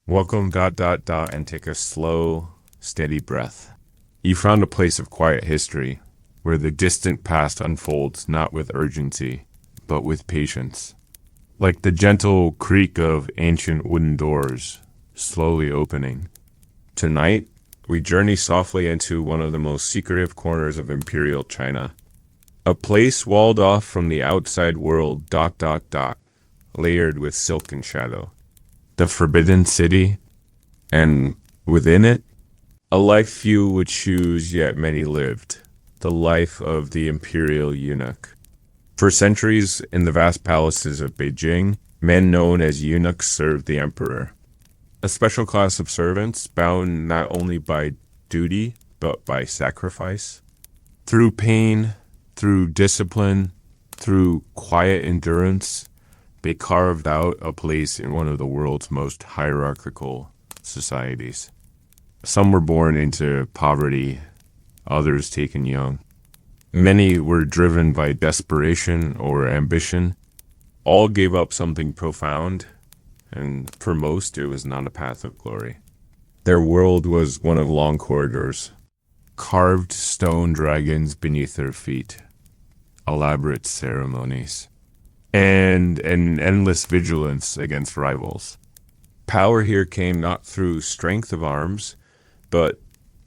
Welcome, and take a slow, steady breath. You found a place of quiet history, where the distant past unfolds not with urgency, but with patience. Like the gentle creak of ancient wooden doors, slowly opening. Tonight, we journey softly into one of the most secretive corners of Imperial China. A place walled off from the outside world, layered with silk and shadow. The Forbidden City, and within it, a life few would choose yet many lived, the life of the imperial eunuch. For centuries, in the vast palaces of Beijing, men known as eunuchs served the emperor, a special class of servants bound not only by duty, but by sacrifice. Through pain, through discipline, through quiet endurance, they carved out a place in one of the world's most hierarchical societies. Some were born into poverty, others taken young. Many were driven by desperation or ambition. All gave up something profound, and for most it was not a path of glory. Their world was one of long corridors, carved stone dragons beneath their feet, elaborate ceremonies, and an endless vigilance against rivals. Power here came not through strength of arms, but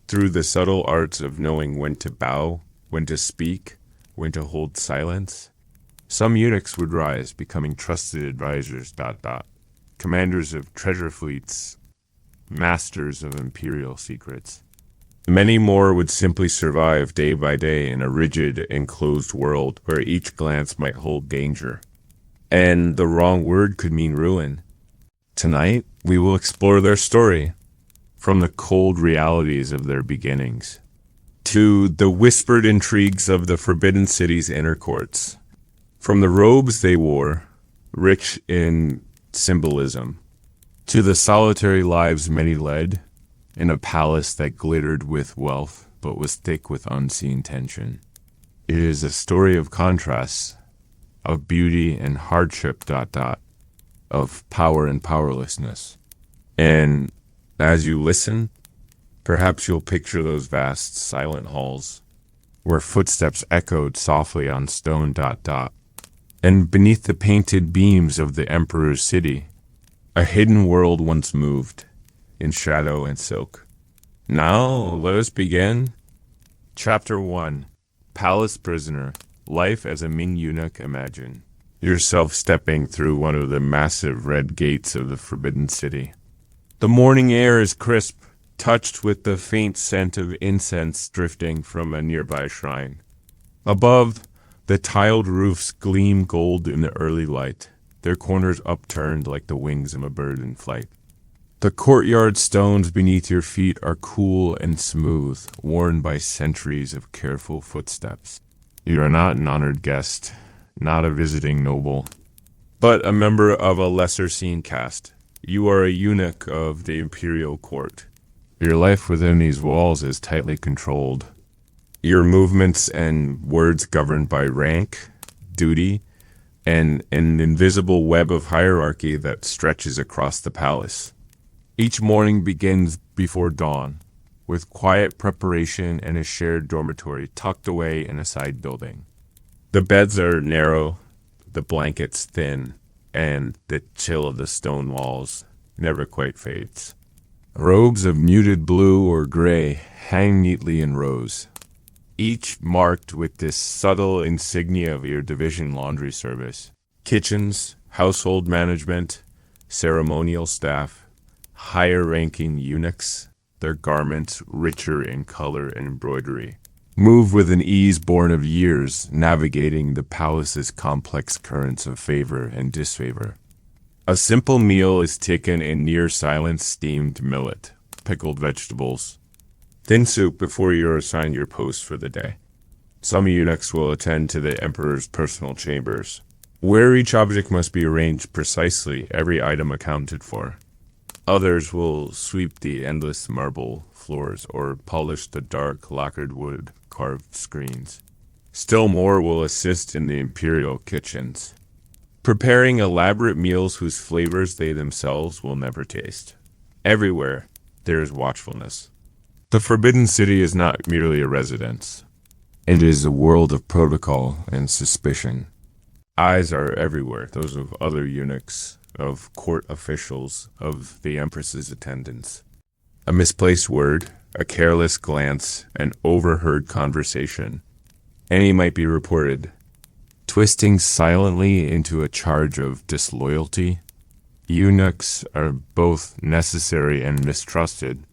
through the subtle arts of knowing when to bow, when to speak, when to hold silence. Some eunuchs would rise, becoming trusted advisors, commanders of treasure fleets, masters of imperial secrets. Many more would simply survive day by day in a rigid, enclosed world where each glance might hold danger. And the wrong word could mean ruin. Tonight, we will explore their story, from the cold realities of their beginnings, to the whispered intrigues of the Forbidden City's inner courts, from the robes they wore, rich in symbolism, to the solitary lives many led, in a palace that glittered with wealth but was thick with unseen tension. It is a story of contrasts, of beauty and hardship, of power and powerlessness. And as you listen, perhaps you'll picture those vast, silent halls, where footsteps echoed softly on stone, and beneath the painted beams of the emperor's city, a hidden world once moved, in shadow and silk. Now, let us begin. Chapter 1, Palace Prisoner, Life as a Ming Eunuch Imagine. Yourself stepping through one of the massive red gates of the Forbidden City. The morning air is crisp, touched with the faint scent of incense drifting from a nearby shrine. Above, the tiled roofs gleam gold in the early light, their corners upturned like the wings of a bird in flight. The courtyard stones beneath your feet are cool and smooth, worn by centuries of careful footsteps. You are not an honored guest, not a visiting noble, but a member of a lesser-seen caste. You are a eunuch of the imperial court. Your life within these walls is tightly controlled. Your movements and words governed by rank, duty, and an invisible web of hierarchy that stretches across the palace. Each morning begins before dawn, with quiet preparation and a shared dormitory tucked away in a side building. The beds are narrow, the blankets thin, and the chill of the stone walls never quite fades. Robes of muted blue or gray hang neatly in rows, each marked with this subtle insignia of your division laundry service. Kitchens, household management, ceremonial staff, higher-ranking eunuchs, their garments richer in color and embroidery, move with an ease born of years, navigating the palace's complex currents of favor and disfavor. A simple meal is taken in near silence steamed millet, pickled vegetables, thin soup before you are assigned your post for the day. Some eunuchs will attend to the emperor's personal chambers, where each object must be arranged precisely, every item accounted for. Others will sweep the endless marble floors or polish the dark lacquered wood carved screens. Still more will assist in the imperial kitchens, preparing elaborate meals whose flavors they themselves will never taste. Everywhere there is watchfulness. The Forbidden City is not merely a residence. It is a world of protocol and suspicion. Eyes are everywhere, those of other eunuchs, of court officials, of the Empress's attendants. A misplaced word, a careless glance, an overheard conversation. Any might be reported. Twisting silently into a charge of disloyalty, eunuchs are both necessary and mistrusted.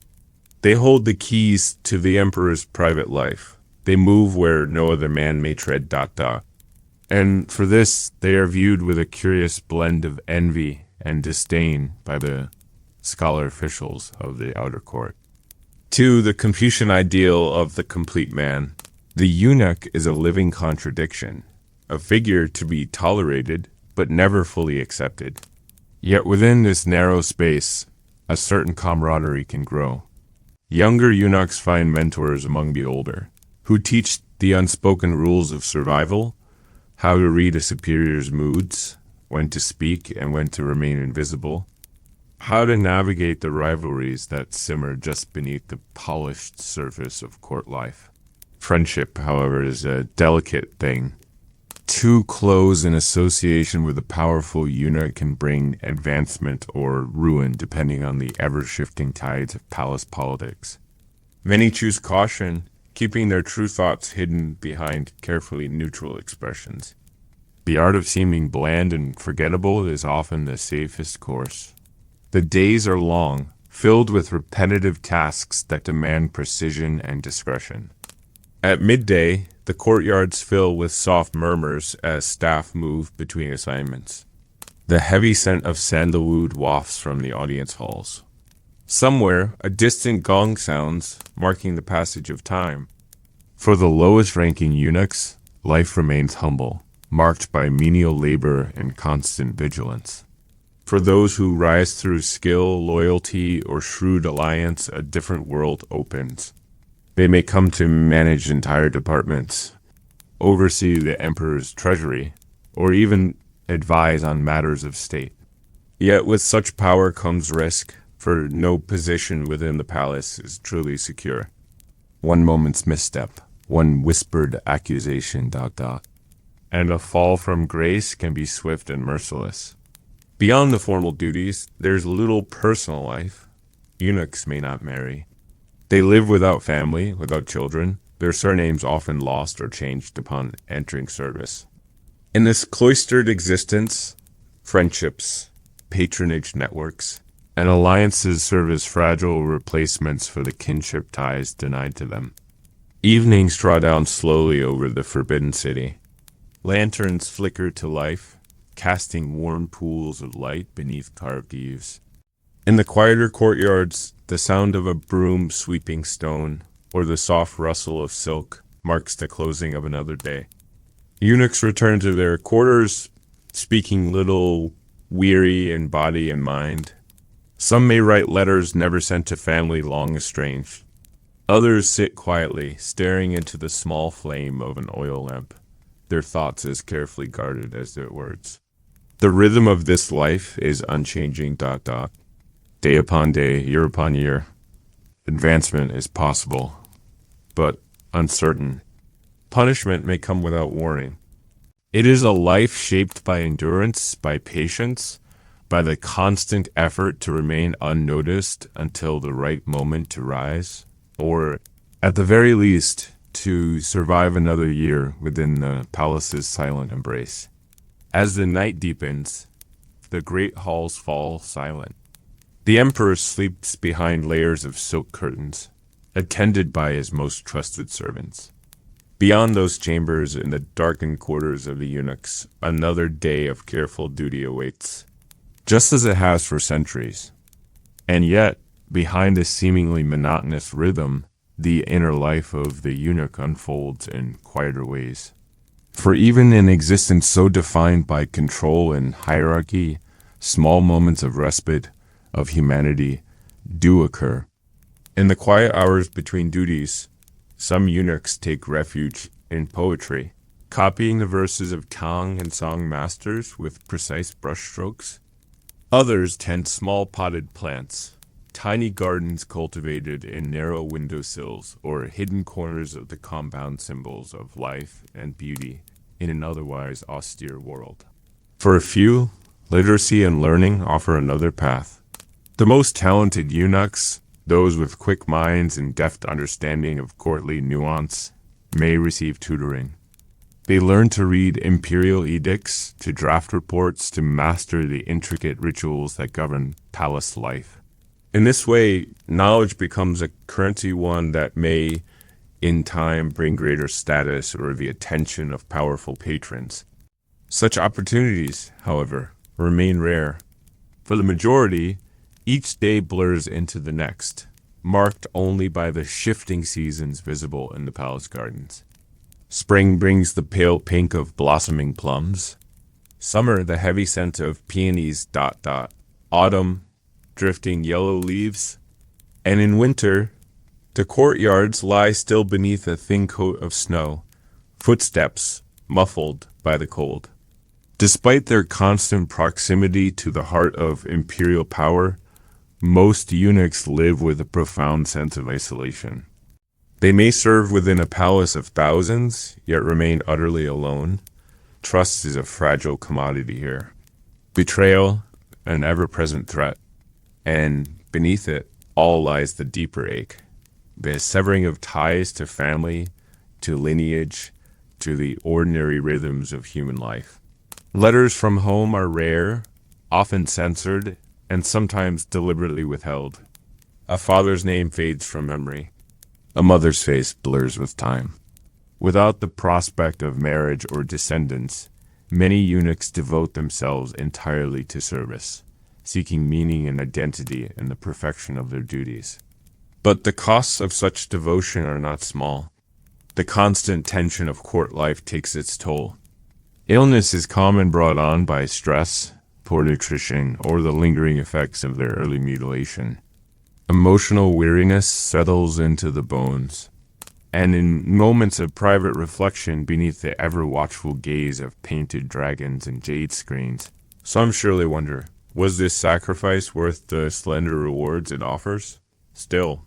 They hold the keys to the emperor's private life. They move where no other man may tread ... And for this, they are viewed with a curious blend of envy and disdain by the scholar officials of the outer court. 2. The Confucian ideal of the complete man. The eunuch is a living contradiction, a figure to be tolerated but never fully accepted. Yet within this narrow space, a certain camaraderie can grow. Younger eunuchs find mentors among the older, who teach the unspoken rules of survival, how to read a superior's moods, when to speak and when to remain invisible, how to navigate the rivalries that simmer just beneath the polished surface of court life. Friendship, however, is a delicate thing. Too close an association with a powerful eunuch can bring advancement or ruin depending on the ever-shifting tides of palace politics. Many choose caution, keeping their true thoughts hidden behind carefully neutral expressions. The art of seeming bland and forgettable is often the safest course. The days are long, filled with repetitive tasks that demand precision and discretion. At midday, the courtyards fill with soft murmurs as staff move between assignments. The heavy scent of sandalwood wafts from the audience halls. Somewhere, a distant gong sounds, marking the passage of time. For the lowest-ranking eunuchs, life remains humble, marked by menial labor and constant vigilance. For those who rise through skill, loyalty, or shrewd alliance, a different world opens. They may come to manage entire departments, oversee the emperor's treasury, or even advise on matters of state. Yet with such power comes risk, for no position within the palace is truly secure. One moment's misstep, one whispered accusation ... and a fall from grace can be swift and merciless. Beyond the formal duties, there's little personal life. Eunuchs may not marry. They live without family, without children, their surnames often lost or changed upon entering service. In this cloistered existence, friendships, patronage networks, and alliances serve as fragile replacements for the kinship ties denied to them. Evenings draw down slowly over the Forbidden City. Lanterns flicker to life, casting warm pools of light beneath carved eaves. In the quieter courtyards, the sound of a broom sweeping stone or the soft rustle of silk marks the closing of another day. Eunuchs return to their quarters, speaking little, weary in body and mind. Some may write letters never sent to family long estranged. Others sit quietly, staring into the small flame of an oil lamp, their thoughts as carefully guarded as their words. The rhythm of this life is unchanging ... Day upon day, year upon year. Advancement is possible, but uncertain. Punishment may come without warning. It is a life shaped by endurance, by patience, by the constant effort to remain unnoticed until the right moment to rise, or, at the very least, to survive another year within the palace's silent embrace. As the night deepens, the great halls fall silent. The emperor sleeps behind layers of silk curtains, attended by his most trusted servants. Beyond those chambers, in the darkened quarters of the eunuchs, another day of careful duty awaits, just as it has for centuries. And yet, behind this seemingly monotonous rhythm, the inner life of the eunuch unfolds in quieter ways. For even in existence so defined by control and hierarchy, small moments of respite, of humanity, do occur. In the quiet hours between duties, some eunuchs take refuge in poetry, copying the verses of Tang and Song masters with precise brushstrokes. Others tend small potted plants, tiny gardens cultivated in narrow windowsills or hidden corners of the compound symbols of life and beauty in an otherwise austere world. For a few, literacy and learning offer another path. The most talented eunuchs, those with quick minds and deft understanding of courtly nuance, may receive tutoring. They learn to read imperial edicts, to draft reports, to master the intricate rituals that govern palace life. In this way, knowledge becomes a currency, one that may, in time, bring greater status or the attention of powerful patrons. Such opportunities, however, remain rare. For the majority, each day blurs into the next, marked only by the shifting seasons visible in the palace gardens. Spring brings the pale pink of blossoming plums. Summer, the heavy scent of peonies. Autumn, drifting yellow leaves. And in winter, the courtyards lie still beneath a thin coat of snow, footsteps muffled by the cold. Despite their constant proximity to the heart of imperial power, most eunuchs live with a profound sense of isolation. They may serve within a palace of thousands, yet remain utterly alone. Trust is a fragile commodity here. Betrayal, an ever-present threat. And beneath it all lies the deeper ache, the severing of ties to family, to lineage, to the ordinary rhythms of human life. Letters from home are rare, often censored, and sometimes deliberately withheld. A father's name fades from memory. A mother's face blurs with time. Without the prospect of marriage or descendants, many eunuchs devote themselves entirely to service, seeking meaning and identity in the perfection of their duties. But the costs of such devotion are not small. The constant tension of court life takes its toll. Illness is common, brought on by stress, poor nutrition, or the lingering effects of their early mutilation. Emotional weariness settles into the bones, and in moments of private reflection beneath the ever-watchful gaze of painted dragons and jade screens, some surely wonder, was this sacrifice worth the slender rewards it offers? Still,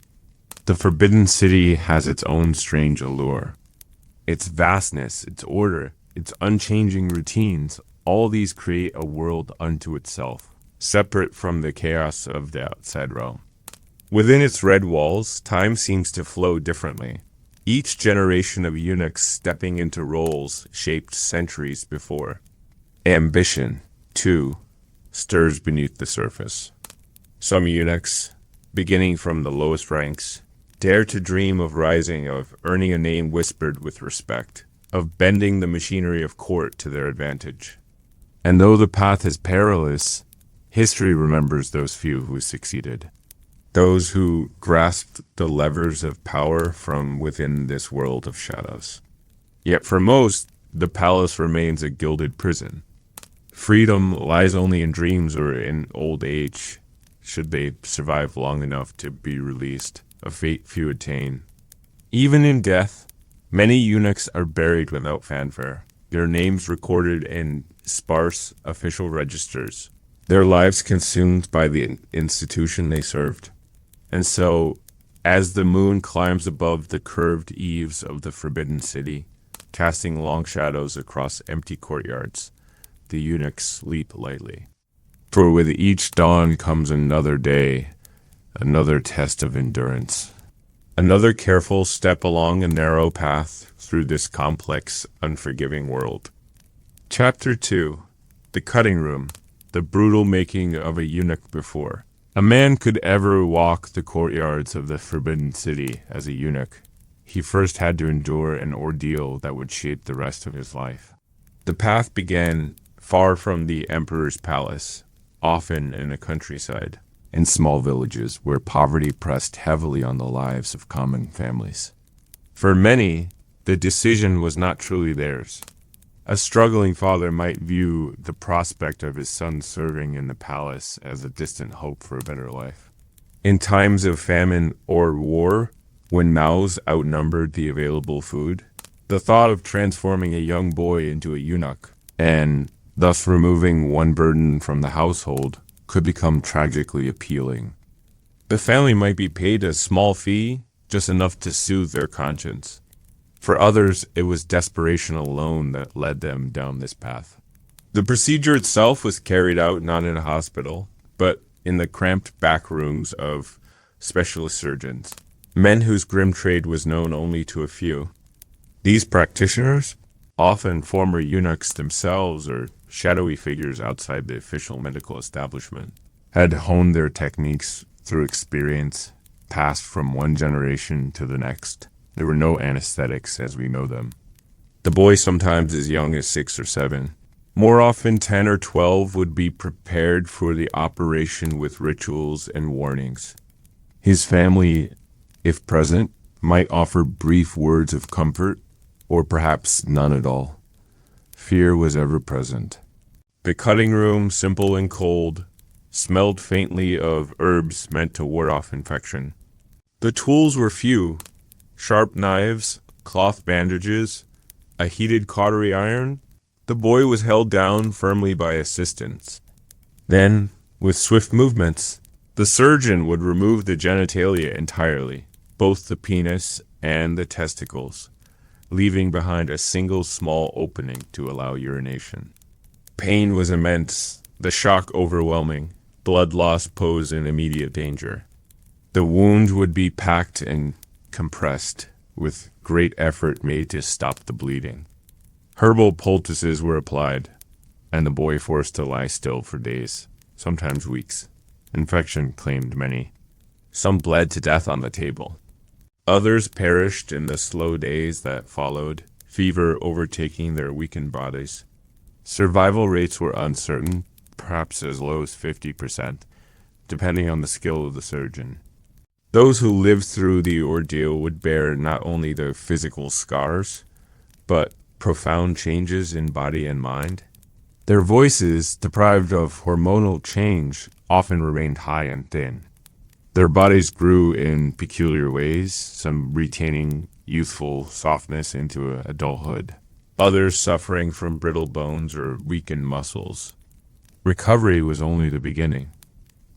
the Forbidden City has its own strange allure. Its vastness, its order, its unchanging routines, all these create a world unto itself, separate from the chaos of the outside realm. Within its red walls, time seems to flow differently, each generation of eunuchs stepping into roles shaped centuries before. Ambition, too, stirs beneath the surface. Some eunuchs, beginning from the lowest ranks, dare to dream of rising, of earning a name whispered with respect, of bending the machinery of court to their advantage. And though the path is perilous, history remembers those few who succeeded. Those who grasped the levers of power from within this world of shadows. Yet for most, the palace remains a gilded prison. Freedom lies only in dreams or in old age, should they survive long enough to be released, a fate few attain. Even in death, many eunuchs are buried without fanfare, their names recorded in sparse official registers, their lives consumed by the institution they served. And so, as the moon climbs above the curved eaves of the Forbidden City, casting long shadows across empty courtyards, the eunuchs sleep lightly. For with each dawn comes another day, another test of endurance, another careful step along a narrow path through this complex, unforgiving world. Chapter 2. The Cutting Room, the brutal making of a eunuch before. A man could ever walk the courtyards of the Forbidden City as a eunuch. He first had to endure an ordeal that would shape the rest of his life. The path began far from the emperor's palace, often in the countryside, in small villages where poverty pressed heavily on the lives of common families. For many, the decision was not truly theirs. A struggling father might view the prospect of his son serving in the palace as a distant hope for a better life. In times of famine or war, when mouths outnumbered the available food, the thought of transforming a young boy into a eunuch, and thus removing one burden from the household, could become tragically appealing. The family might be paid a small fee, just enough to soothe their conscience. For others, it was desperation alone that led them down this path. The procedure itself was carried out not in a hospital, but in the cramped back rooms of specialist surgeons, men whose grim trade was known only to a few. These practitioners, often former eunuchs themselves or shadowy figures outside the official medical establishment, had honed their techniques through experience, passed from one generation to the next. There were no anesthetics as we know them. The boy, sometimes as young as 6 or 7, more often 10 or 12, would be prepared for the operation with rituals and warnings. His family, if present, might offer brief words of comfort, or perhaps none at all. Fear was ever present. The cutting room, simple and cold, smelled faintly of herbs meant to ward off infection. The tools were few: sharp knives, cloth bandages, a heated cautery iron. The boy was held down firmly by assistants. Then, with swift movements, the surgeon would remove the genitalia entirely, both the penis and the testicles, leaving behind a single small opening to allow urination. Pain was immense, the shock overwhelming. Blood loss posed an immediate danger. The wound would be packed and compressed, with great effort made to stop the bleeding. Herbal poultices were applied, and the boy forced to lie still for days, sometimes weeks. Infection claimed many. Some bled to death on the table. Others perished in the slow days that followed, fever overtaking their weakened bodies. Survival rates were uncertain, perhaps as low as 50%, depending on the skill of the surgeon. Those who lived through the ordeal would bear not only the physical scars, but profound changes in body and mind. Their voices, deprived of hormonal change, often remained high and thin. Their bodies grew in peculiar ways, some retaining youthful softness into adulthood, others suffering from brittle bones or weakened muscles. Recovery was only the beginning.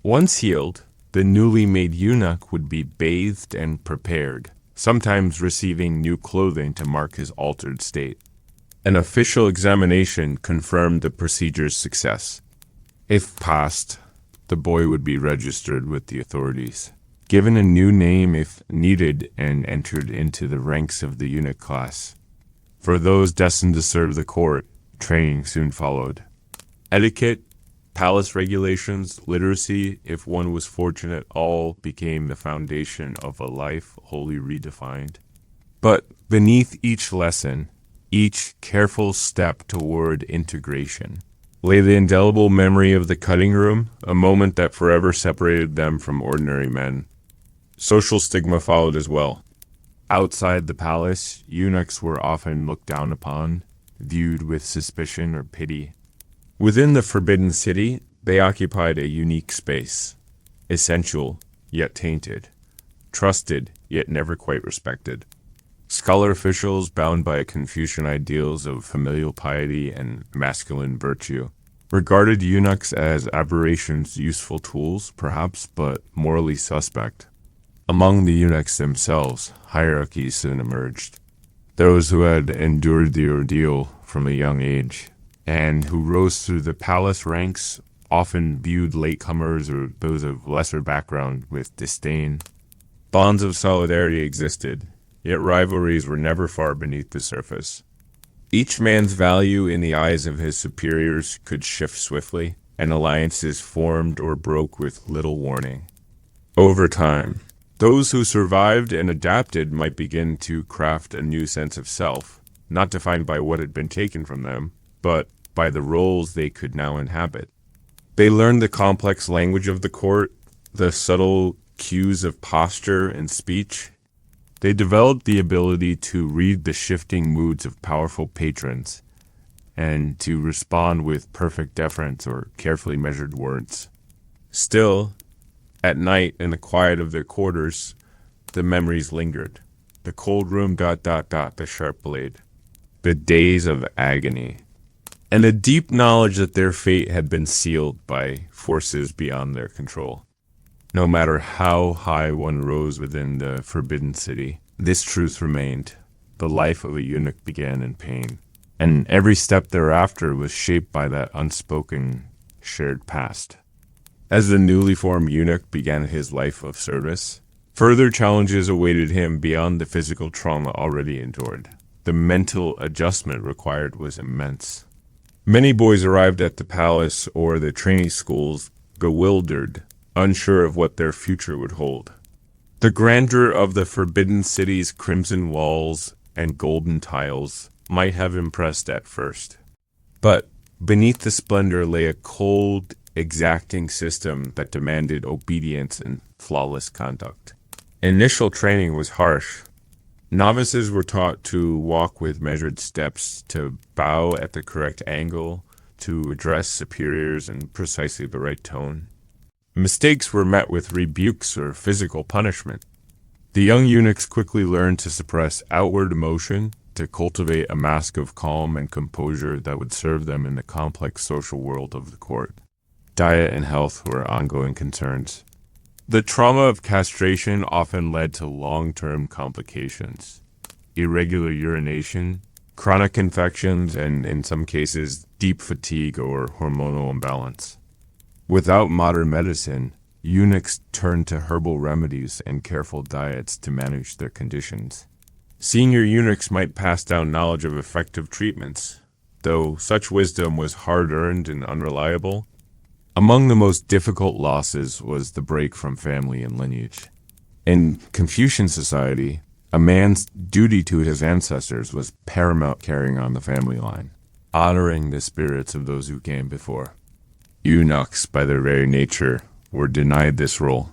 Once healed, the newly made eunuch would be bathed and prepared, sometimes receiving new clothing to mark his altered state. An official examination confirmed the procedure's success. If passed, the boy would be registered with the authorities, given a new name if needed, and entered into the ranks of the eunuch class. For those destined to serve the court, training soon followed. Etiquette, palace regulations, literacy, if one was fortunate, all became the foundation of a life wholly redefined. But beneath each lesson, each careful step toward integration, lay the indelible memory of the cutting room, a moment that forever separated them from ordinary men. Social stigma followed as well. Outside the palace, eunuchs were often looked down upon, viewed with suspicion or pity. Within the forbidden city, they occupied a unique space, essential yet tainted, trusted yet never quite respected. Scholar officials, bound by Confucian ideals of familial piety and masculine virtue, regarded eunuchs as aberrations, useful tools, perhaps, but morally suspect. Among the eunuchs themselves, hierarchies soon emerged. Those who had endured the ordeal from a young age, and who rose through the palace ranks, often viewed latecomers or those of lesser background with disdain. Bonds of solidarity existed, yet rivalries were never far beneath the surface. Each man's value in the eyes of his superiors could shift swiftly, and alliances formed or broke with little warning. Over time, those who survived and adapted might begin to craft a new sense of self, not defined by what had been taken from them, but by the roles they could now inhabit. They learned the complex language of the court, the subtle cues of posture and speech. They developed the ability to read the shifting moods of powerful patrons and to respond with perfect deference or carefully measured words. Still, at night in the quiet of their quarters, the memories lingered. The cold room ... the sharp blade. The days of agony. And a deep knowledge that their fate had been sealed by forces beyond their control. No matter how high one rose within the forbidden city, this truth remained. The life of a eunuch began in pain, and every step thereafter was shaped by that unspoken, shared past. As the newly formed eunuch began his life of service, further challenges awaited him beyond the physical trauma already endured. The mental adjustment required was immense. Many boys arrived at the palace or the training schools bewildered, unsure of what their future would hold. The grandeur of the forbidden city's crimson walls and golden tiles might have impressed at first. But beneath the splendor lay a cold, exacting system that demanded obedience and flawless conduct. Initial training was harsh. Novices were taught to walk with measured steps, to bow at the correct angle, to address superiors in precisely the right tone. Mistakes were met with rebukes or physical punishment. The young eunuchs quickly learned to suppress outward emotion, to cultivate a mask of calm and composure that would serve them in the complex social world of the court. Diet and health were ongoing concerns. The trauma of castration often led to long-term complications. Irregular urination, chronic infections, and in some cases, deep fatigue or hormonal imbalance. Without modern medicine, eunuchs turned to herbal remedies and careful diets to manage their conditions. Senior eunuchs might pass down knowledge of effective treatments, though such wisdom was hard-earned and unreliable. Among the most difficult losses was the break from family and lineage. In Confucian society, a man's duty to his ancestors was paramount, carrying on the family line, honoring the spirits of those who came before. Eunuchs, by their very nature, were denied this role.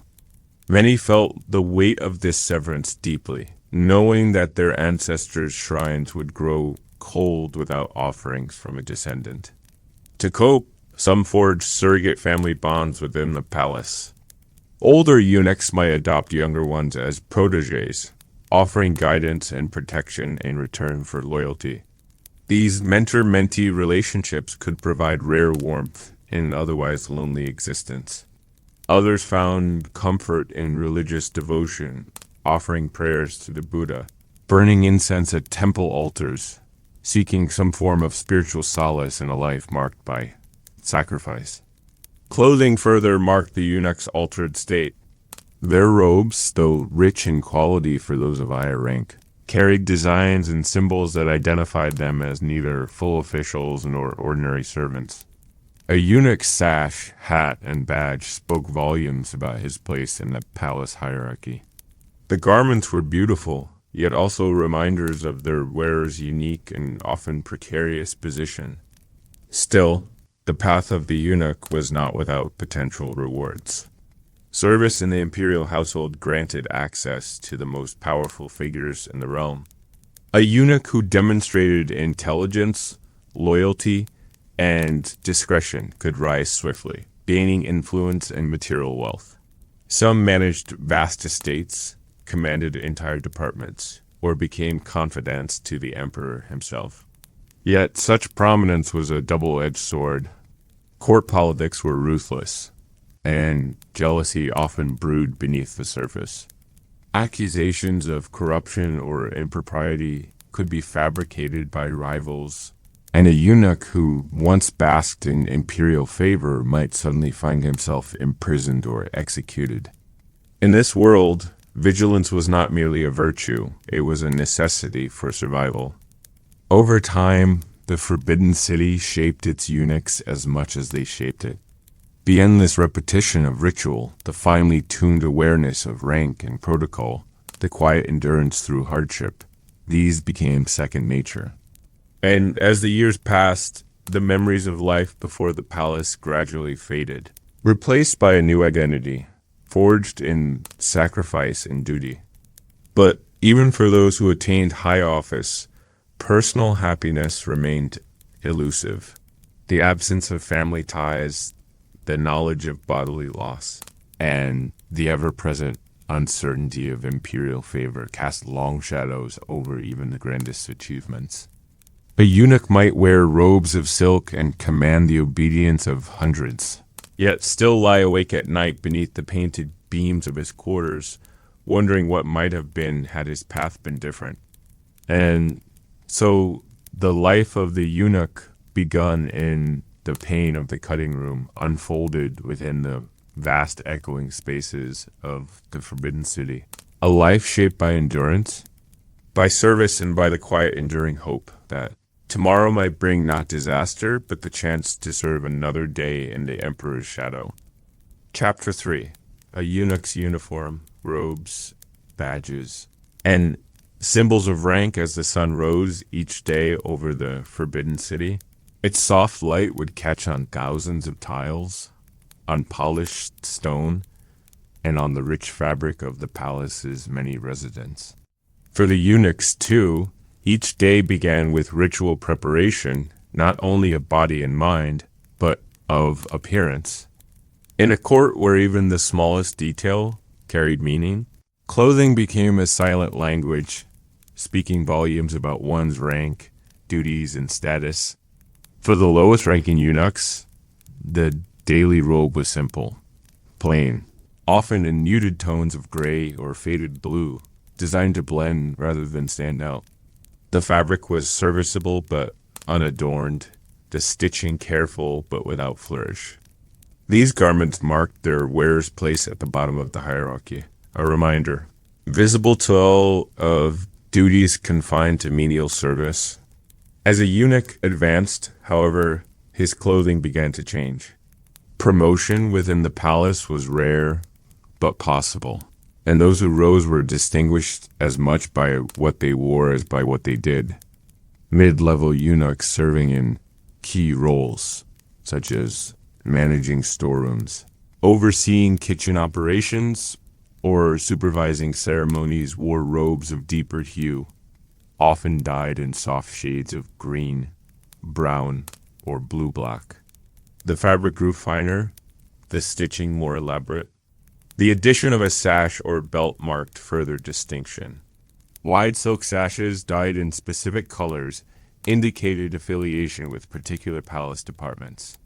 Many felt the weight of this severance deeply, knowing that their ancestors' shrines would grow cold without offerings from a descendant. To cope, some forged surrogate family bonds within the palace. Older eunuchs might adopt younger ones as protégés, offering guidance and protection in return for loyalty. These mentor-mentee relationships could provide rare warmth in an otherwise lonely existence. Others found comfort in religious devotion, offering prayers to the Buddha, burning incense at temple altars, seeking some form of spiritual solace in a life marked by sacrifice. Clothing further marked the eunuch's altered state. Their robes, though rich in quality for those of higher rank, carried designs and symbols that identified them as neither full officials nor ordinary servants. A eunuch's sash, hat, and badge spoke volumes about his place in the palace hierarchy. The garments were beautiful, yet also reminders of their wearer's unique and often precarious position. Still, the path of the eunuch was not without potential rewards. Service in the imperial household granted access to the most powerful figures in the realm. A eunuch who demonstrated intelligence, loyalty, and discretion could rise swiftly, gaining influence and material wealth. Some managed vast estates, commanded entire departments, or became confidants to the emperor himself. Yet such prominence was a double-edged sword. Court politics were ruthless, and jealousy often brewed beneath the surface. Accusations of corruption or impropriety could be fabricated by rivals, and a eunuch who once basked in imperial favor might suddenly find himself imprisoned or executed. In this world, vigilance was not merely a virtue, it was a necessity for survival. Over time, the Forbidden City shaped its eunuchs as much as they shaped it. The endless repetition of ritual, the finely tuned awareness of rank and protocol, the quiet endurance through hardship, these became second nature. And as the years passed, the memories of life before the palace gradually faded, replaced by a new identity, forged in sacrifice and duty. But even for those who attained high office, personal happiness remained elusive. The absence of family ties, the knowledge of bodily loss, and the ever-present uncertainty of imperial favor cast long shadows over even the grandest achievements. A eunuch might wear robes of silk and command the obedience of hundreds, yet still lie awake at night beneath the painted beams of his quarters, wondering what might have been had his path been different. And so the life of the eunuch begun in the pain of the cutting room, unfolded within the vast echoing spaces of the Forbidden City. A life shaped by endurance, by service, and by the quiet enduring hope that tomorrow might bring not disaster, but the chance to serve another day in the Emperor's shadow. Chapter 3. A eunuch's uniform, robes, badges, and symbols of rank as the sun rose each day over the Forbidden City. Its soft light would catch on thousands of tiles, on polished stone, and on the rich fabric of the palace's many residents. For the eunuchs, too, each day began with ritual preparation, not only of body and mind, but of appearance. In a court where even the smallest detail carried meaning, clothing became a silent language, speaking volumes about one's rank, duties, and status. For the lowest-ranking eunuchs, the daily robe was simple, plain, often in muted tones of gray or faded blue, designed to blend rather than stand out. The fabric was serviceable but unadorned, the stitching careful but without flourish. These garments marked their wearer's place at the bottom of the hierarchy, a reminder, visible to all, of duties confined to menial service. As a eunuch advanced, however, his clothing began to change. Promotion within the palace was rare, but possible, and those who rose were distinguished as much by what they wore as by what they did. Mid-level eunuchs serving in key roles, such as managing storerooms, overseeing kitchen operations, or supervising ceremonies, wore robes of deeper hue, often dyed in soft shades of green, brown, or blue-black. The fabric grew finer, the stitching more elaborate. The addition of a sash or belt marked further distinction. Wide silk sashes dyed in specific colors indicated affiliation with particular palace departments.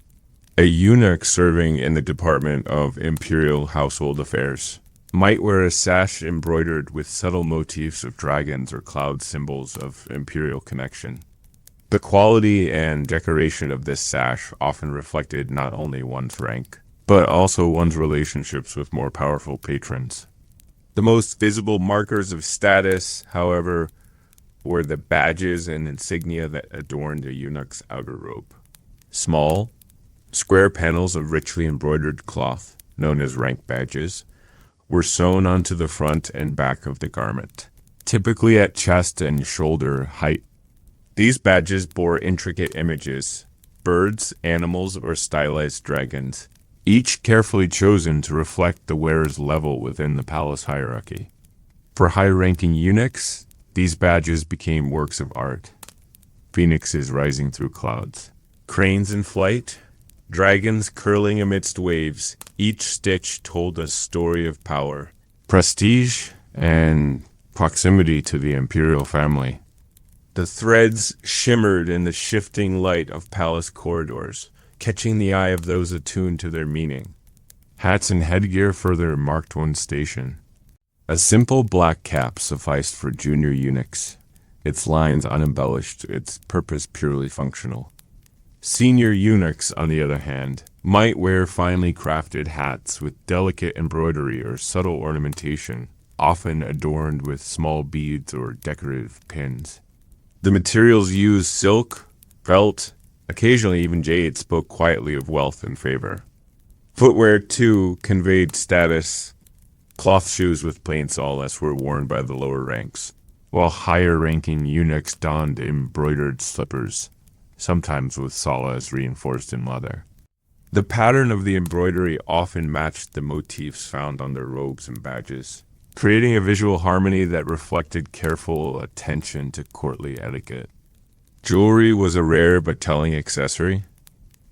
A eunuch serving in the Department of Imperial Household Affairs might wear a sash embroidered with subtle motifs of dragons or cloud, symbols of imperial connection. The quality and decoration of this sash often reflected not only one's rank, but also one's relationships with more powerful patrons. The most visible markers of status, however, were the badges and insignia that adorned a eunuch's outer robe. Small, square panels of richly embroidered cloth, known as rank badges, were sewn onto the front and back of the garment, typically at chest and shoulder height. These badges bore intricate images, birds, animals, or stylized dragons, each carefully chosen to reflect the wearer's level within the palace hierarchy. For high-ranking eunuchs, these badges became works of art, phoenixes rising through clouds, cranes in flight, dragons curling amidst waves. Each stitch told a story of power, prestige, and proximity to the imperial family. The threads shimmered in the shifting light of palace corridors, catching the eye of those attuned to their meaning. Hats and headgear further marked one's station. A simple black cap sufficed for junior eunuchs, its lines unembellished, its purpose purely functional. Senior eunuchs, on the other hand, might wear finely crafted hats with delicate embroidery or subtle ornamentation, often adorned with small beads or decorative pins. The materials used, silk, felt, occasionally even jade, spoke quietly of wealth and favor. Footwear, too, conveyed status. Cloth shoes with plain soles were worn by the lower ranks, while higher-ranking eunuchs donned embroidered slippers, sometimes with soles reinforced in leather. The pattern of the embroidery often matched the motifs found on their robes and badges, creating a visual harmony that reflected careful attention to courtly etiquette. Jewelry was a rare but telling accessory,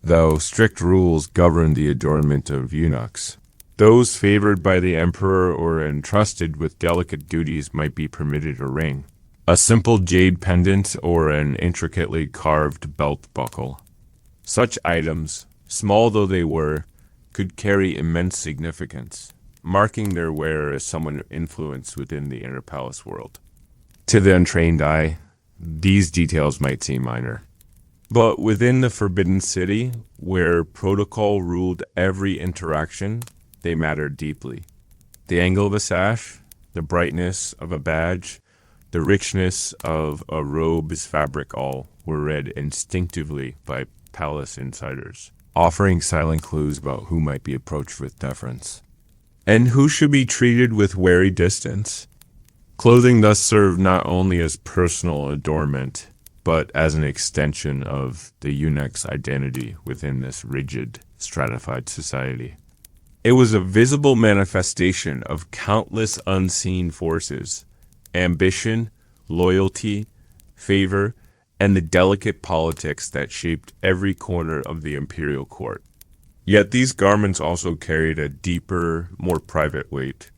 though strict rules governed the adornment of eunuchs. Those favored by the emperor or entrusted with delicate duties might be permitted a ring, a simple jade pendant, or an intricately carved belt buckle. Such items, small though they were, could carry immense significance. marking their wearer as someone influenced within the inner palace world. To the untrained eye, these details might seem minor. But within the Forbidden City, where protocol ruled every interaction, they mattered deeply. The angle of a sash, the brightness of a badge, the richness of a robe's fabric all were read instinctively by palace insiders, offering silent clues about who might be approached with deference, and who should be treated with wary distance. Clothing thus served not only as personal adornment, but as an extension of the eunuch's identity within this rigid, stratified society. It was a visible manifestation of countless unseen forces: ambition, loyalty, favor, and the delicate politics that shaped every corner of the imperial court. Yet these garments also carried a deeper, more private weight.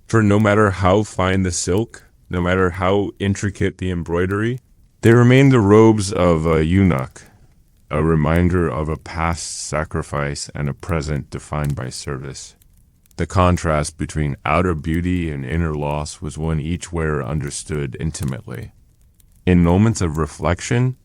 For no matter how fine the silk, no matter how intricate the embroidery, they remained the robes of a eunuch, a reminder of a past sacrifice and a present defined by service. The contrast between outer beauty and inner loss was one each wearer understood intimately. In moments of reflection,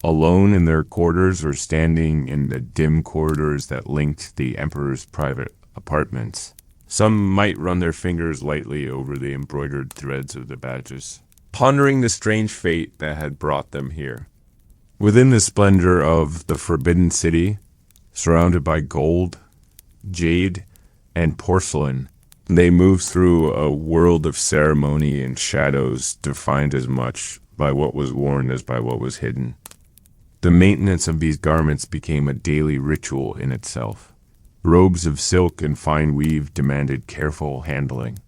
alone in their quarters or standing in the dim corridors that linked the emperor's private apartments, some might run their fingers lightly over the embroidered threads of the badges, pondering the strange fate that had brought them here. Within the splendor of the Forbidden City, surrounded by gold, jade, and porcelain, they moved through a world of ceremony and shadows defined as much by what was worn as by what was hidden. The maintenance of these garments became a daily ritual in itself. Robes of silk and fine weave demanded careful handling.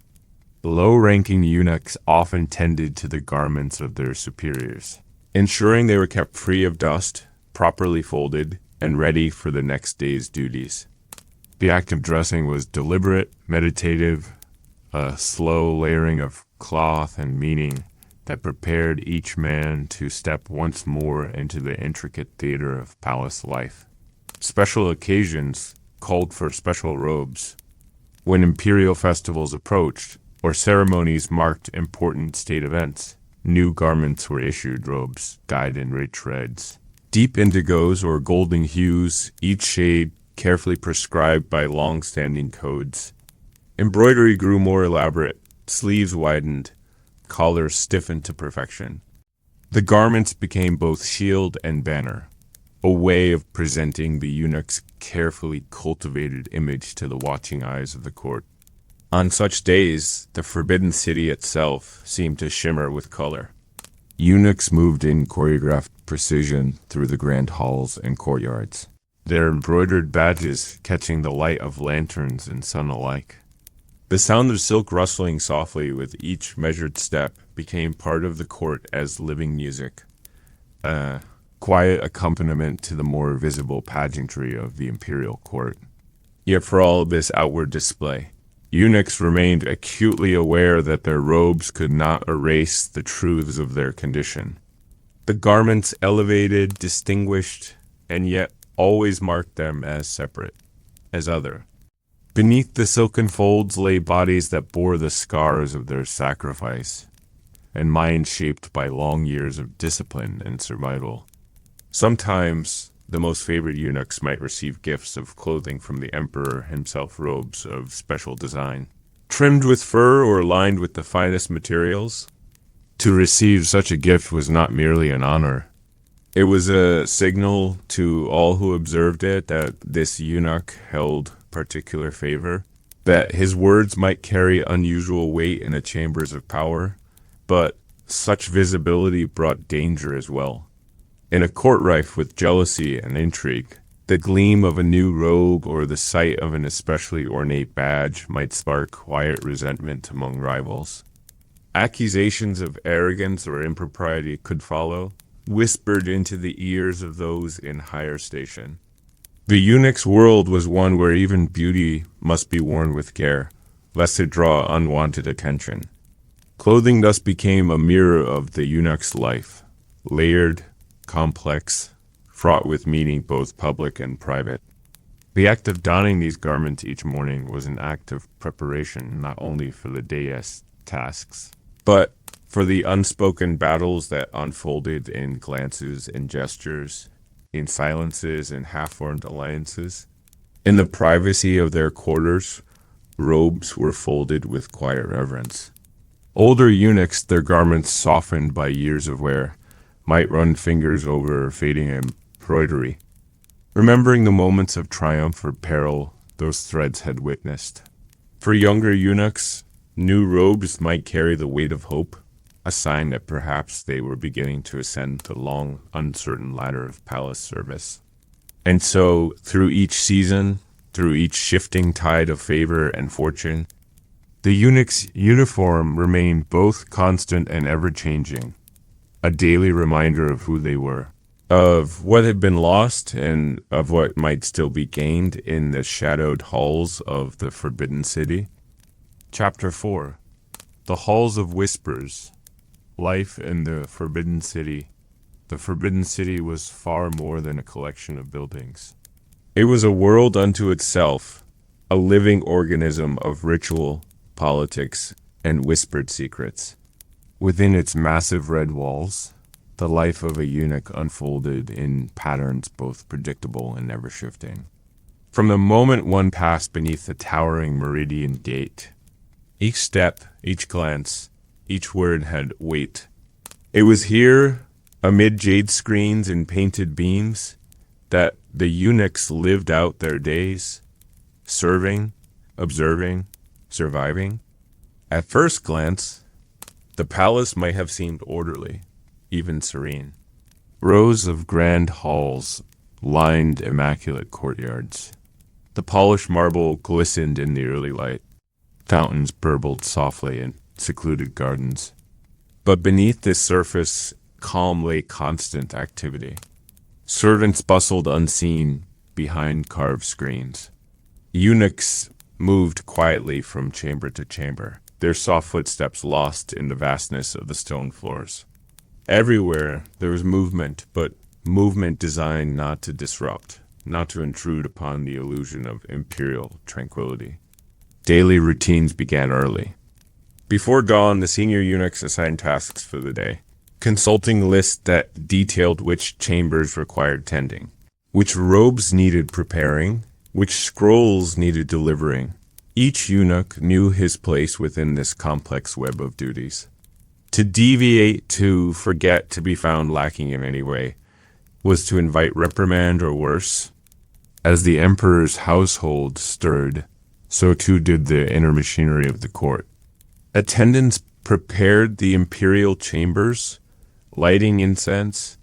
Low-ranking eunuchs often tended to the garments of their superiors, ensuring they were kept free of dust, properly folded, and ready for the next day's duties. The act of dressing was deliberate, meditative, a slow layering of cloth and meaning that prepared each man to step once more into the intricate theater of palace life. Special occasions called for special robes. When imperial festivals approached, or ceremonies marked important state events, new garments were issued, robes dyed in rich reds, deep indigos or golden hues, each shade carefully prescribed by long-standing codes. Embroidery grew more elaborate, sleeves widened, collars stiffened to perfection. The garments became both shield and banner, a way of presenting the eunuch's carefully cultivated image to the watching eyes of the court. On such days, the Forbidden City itself seemed to shimmer with color. Eunuchs moved in choreographed precision through the grand halls and courtyards, their embroidered badges catching the light of lanterns and sun alike. The sound of silk rustling softly with each measured step became part of the court as living music, a quiet accompaniment to the more visible pageantry of the imperial court. Yet for all this outward display, eunuchs remained acutely aware that their robes could not erase the truths of their condition. The garments elevated, distinguished, and yet always marked them as separate, as other. Beneath the silken folds lay bodies that bore the scars of their sacrifice, and minds shaped by long years of discipline and survival. Sometimes the most favored eunuchs might receive gifts of clothing from the emperor himself, robes of special design, trimmed with fur or lined with the finest materials. To receive such a gift was not merely an honor. It was a signal to all who observed it that this eunuch held particular favor, that his words might carry unusual weight in the chambers of power, but such visibility brought danger as well. In a court rife with jealousy and intrigue, the gleam of a new robe or the sight of an especially ornate badge might spark quiet resentment among rivals. Accusations of arrogance or impropriety could follow, whispered into the ears of those in higher station. The eunuch's world was one where even beauty must be worn with care, lest it draw unwanted attention. Clothing thus became a mirror of the eunuch's life, layered, complex, fraught with meaning both public and private. The act of donning these garments each morning was an act of preparation not only for the day's tasks, but for the unspoken battles that unfolded in glances and gestures, in silences and half-formed alliances. In the privacy of their quarters, robes were folded with quiet reverence. Older eunuchs, their garments softened by years of wear, might run fingers over fading embroidery, remembering the moments of triumph or peril those threads had witnessed. For younger eunuchs, new robes might carry the weight of hope, a sign that perhaps they were beginning to ascend the long, uncertain ladder of palace service. And so, through each season, through each shifting tide of favor and fortune, the eunuch's uniform remained both constant and ever-changing, a daily reminder of who they were, of what had been lost and of what might still be gained in the shadowed halls of the Forbidden City. Chapter 4. The Halls of Whispers. Life in the Forbidden City. The Forbidden City was far more than a collection of buildings. It was a world unto itself, a living organism of ritual, politics, and whispered secrets. Within its massive red walls, the life of a eunuch unfolded in patterns both predictable and ever-shifting. From the moment one passed beneath the towering Meridian Gate, each step, each glance, each word had weight. It was here, amid jade screens and painted beams, that the eunuchs lived out their days, serving, observing, surviving. At first glance, the palace might have seemed orderly, even serene. Rows of grand halls lined immaculate courtyards. The polished marble glistened in the early light. Fountains burbled softly in secluded gardens. But beneath this surface, calm lay constant activity. Servants bustled unseen behind carved screens. Eunuchs moved quietly from chamber to chamber, their soft footsteps lost in the vastness of the stone floors. Everywhere there was movement, but movement designed not to disrupt, not to intrude upon the illusion of imperial tranquility. Daily routines began early. Before dawn, the senior eunuchs assigned tasks for the day, consulting lists that detailed which chambers required tending, which robes needed preparing, which scrolls needed delivering. Each eunuch knew his place within this complex web of duties. To deviate, to forget, to be found lacking in any way, was to invite reprimand or worse. As the emperor's household stirred, so too did the inner machinery of the court. Attendants prepared the imperial chambers, lighting incense,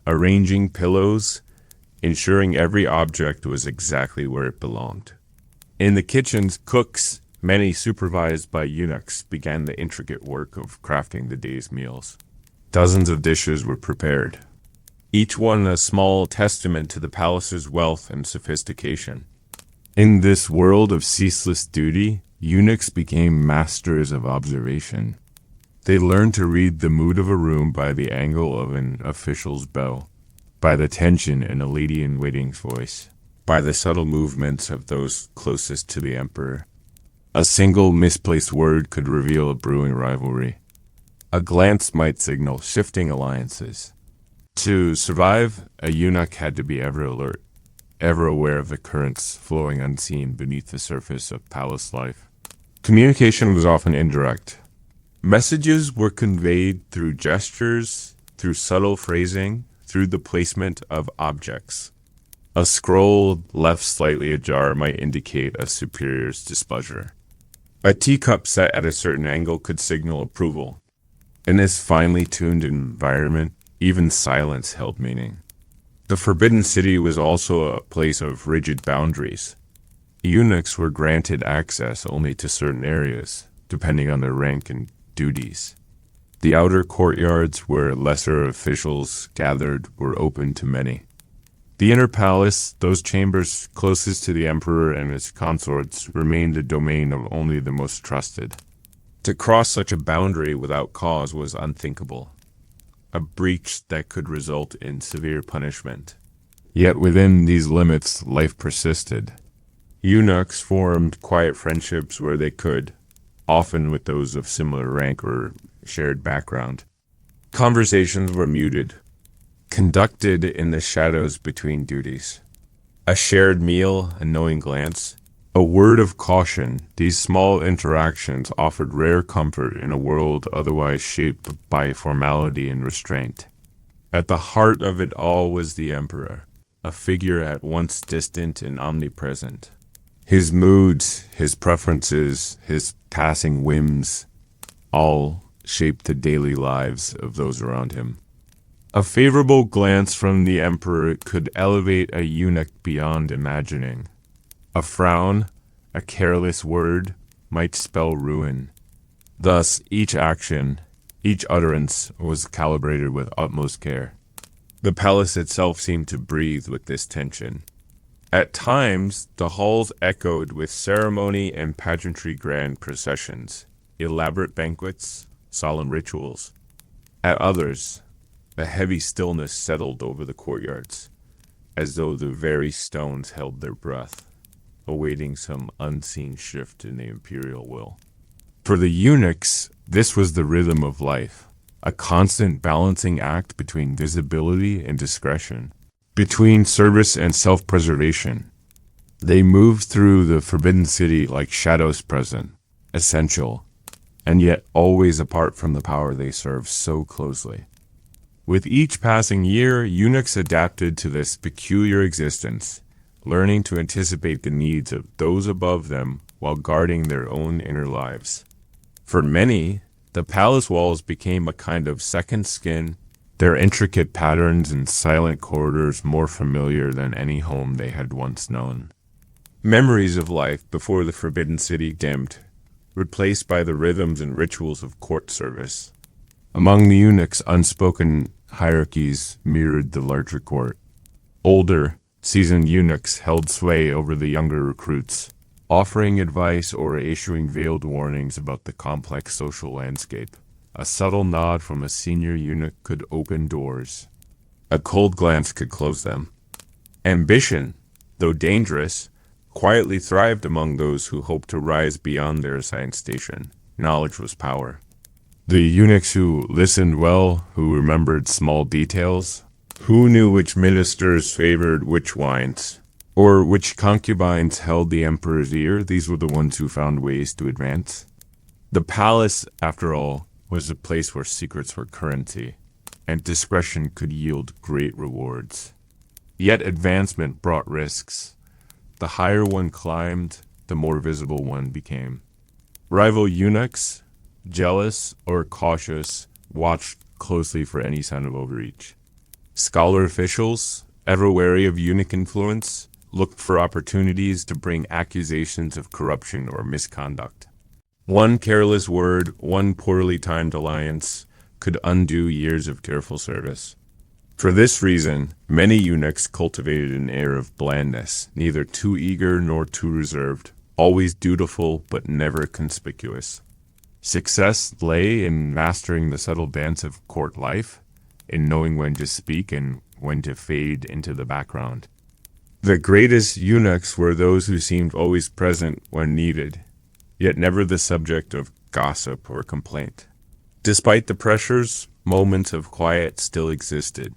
arranging pillows, ensuring every object was exactly where it belonged. In the kitchens, cooks, many supervised by eunuchs, began the intricate work of crafting the day's meals. Dozens of dishes were prepared, each one a small testament to the palace's wealth and sophistication. In this world of ceaseless duty, eunuchs became masters of observation. They learned to read the mood of a room by the angle of an official's bow, by the tension in a lady-in-waiting's voice, by the subtle movements of those closest to the emperor. A single misplaced word could reveal a brewing rivalry. A glance might signal shifting alliances. To survive, a eunuch had to be ever alert, ever aware of the currents flowing unseen beneath the surface of palace life. Communication was often indirect. Messages were conveyed through gestures, through subtle phrasing, through the placement of objects. A scroll left slightly ajar might indicate a superior's displeasure. A teacup set at a certain angle could signal approval. In this finely tuned environment, even silence held meaning. The Forbidden City was also a place of rigid boundaries. Eunuchs were granted access only to certain areas, depending on their rank and duties. The outer courtyards where lesser officials gathered were open to many. The inner palace, those chambers closest to the emperor and his consorts, remained the domain of only the most trusted. To cross such a boundary without cause was unthinkable, a breach that could result in severe punishment. Yet within these limits, life persisted. Eunuchs formed quiet friendships where they could, often with those of similar rank or shared background. Conversations were muted, conducted in the shadows between duties. A shared meal, a knowing glance, a word of caution, these small interactions offered rare comfort in a world otherwise shaped by formality and restraint. At the heart of it all was the emperor, a figure at once distant and omnipresent. His moods, his preferences, his passing whims, all shaped the daily lives of those around him. A favorable glance from the emperor could elevate a eunuch beyond imagining. A frown, a careless word, might spell ruin. Thus, each action, each utterance was calibrated with utmost care. The palace itself seemed to breathe with this tension. At times, the halls echoed with ceremony and pageantry grand processions, elaborate banquets, solemn rituals. At others, a heavy stillness settled over the courtyards, as though the very stones held their breath, awaiting some unseen shift in the imperial will. For the eunuchs, this was the rhythm of life, a constant balancing act between visibility and discretion, between service and self-preservation. They moved through the forbidden city like shadows present, essential, and yet always apart from the power they served so closely. With each passing year, eunuchs adapted to this peculiar existence, learning to anticipate the needs of those above them while guarding their own inner lives. For many, the palace walls became a kind of second skin, their intricate patterns and silent corridors more familiar than any home they had once known. Memories of life before the forbidden city dimmed, replaced by the rhythms and rituals of court service. Among the eunuchs, unspoken hierarchies mirrored the larger court. Older, seasoned eunuchs held sway over the younger recruits, offering advice or issuing veiled warnings about the complex social landscape. A subtle nod from a senior eunuch could open doors. A cold glance could close them. Ambition, though dangerous, quietly thrived among those who hoped to rise beyond their assigned station. Knowledge was power. The eunuchs who listened well, who remembered small details, who knew which ministers favored which wines, or which concubines held the emperor's ear, these were the ones who found ways to advance. The palace, after all, was a place where secrets were currency, and discretion could yield great rewards. Yet advancement brought risks. The higher one climbed, the more visible one became. Rival eunuchs, jealous or cautious, watched closely for any sign of overreach. Scholar officials, ever wary of eunuch influence, looked for opportunities to bring accusations of corruption or misconduct. One careless word, one poorly timed alliance, could undo years of careful service. For this reason, many eunuchs cultivated an air of blandness, neither too eager nor too reserved, always dutiful but never conspicuous. Success lay in mastering the subtle dance of court life, in knowing when to speak and when to fade into the background. The greatest eunuchs were those who seemed always present when needed, yet never the subject of gossip or complaint. Despite the pressures, moments of quiet still existed.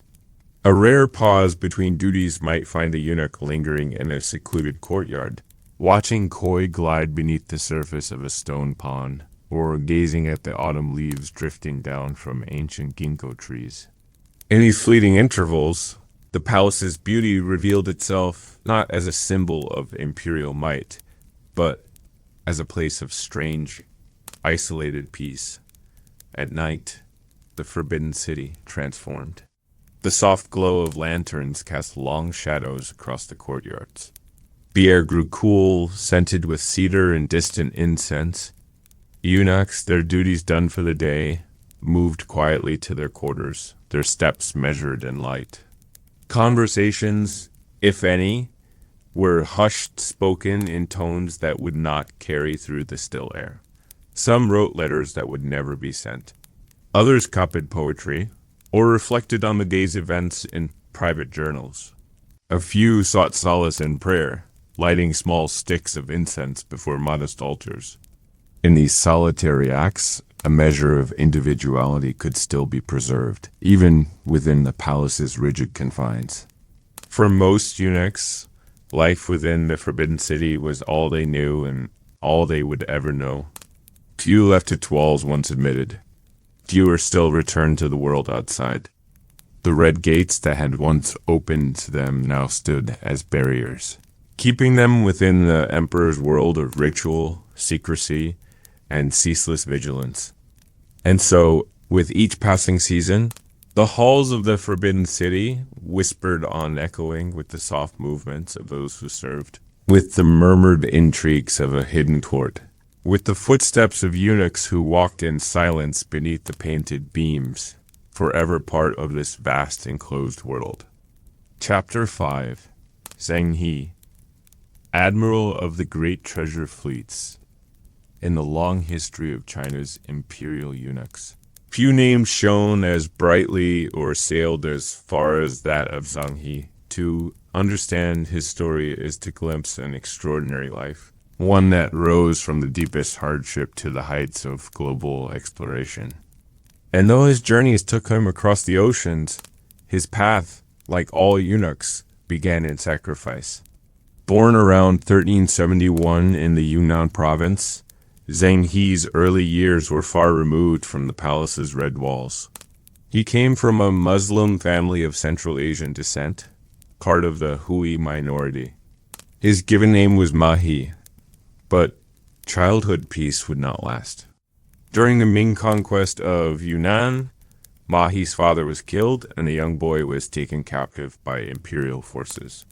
A rare pause between duties might find the eunuch lingering in a secluded courtyard, watching koi glide beneath the surface of a stone pond, or gazing at the autumn leaves drifting down from ancient ginkgo trees. In these fleeting intervals, the palace's beauty revealed itself not as a symbol of imperial might, but as a place of strange, isolated peace. At night, the forbidden city transformed. The soft glow of lanterns cast long shadows across the courtyards. The air grew cool, scented with cedar and distant incense. Eunuchs, their duties done for the day, moved quietly to their quarters, their steps measured and light. Conversations, if any, were hushed, spoken in tones that would not carry through the still air. Some wrote letters that would never be sent. Others copied poetry, or reflected on the day's events in private journals. A few sought solace in prayer, lighting small sticks of incense before modest altars. In these solitary acts, a measure of individuality could still be preserved, even within the palace's rigid confines. For most eunuchs, life within the Forbidden City was all they knew and all they would ever know. Few left its walls once admitted. Fewer still returned to the world outside. The red gates that had once opened to them now stood as barriers, keeping them within the emperor's world of ritual, secrecy, and ceaseless vigilance. And so, with each passing season, the halls of the Forbidden City whispered on, echoing with the soft movements of those who served, with the murmured intrigues of a hidden court, with the footsteps of eunuchs who walked in silence beneath the painted beams, forever part of this vast enclosed world. Chapter 5. Zheng He, Admiral of the Great Treasure Fleets. In the long history of China's imperial eunuchs, few names shone as brightly or sailed as far as that of Zheng He. To understand his story is to glimpse an extraordinary life, one that rose from the deepest hardship to the heights of global exploration. And though his journeys took him across the oceans, his path, like all eunuchs, began in sacrifice. Born around 1371 in the Yunnan province, Zheng He's early years were far removed from the palace's red walls. He came from a Muslim family of Central Asian descent, part of the Hui minority. His given name was Mahi, but childhood peace would not last. During the Ming conquest of Yunnan, Mahi's father was killed and the young boy was taken captive by imperial forces.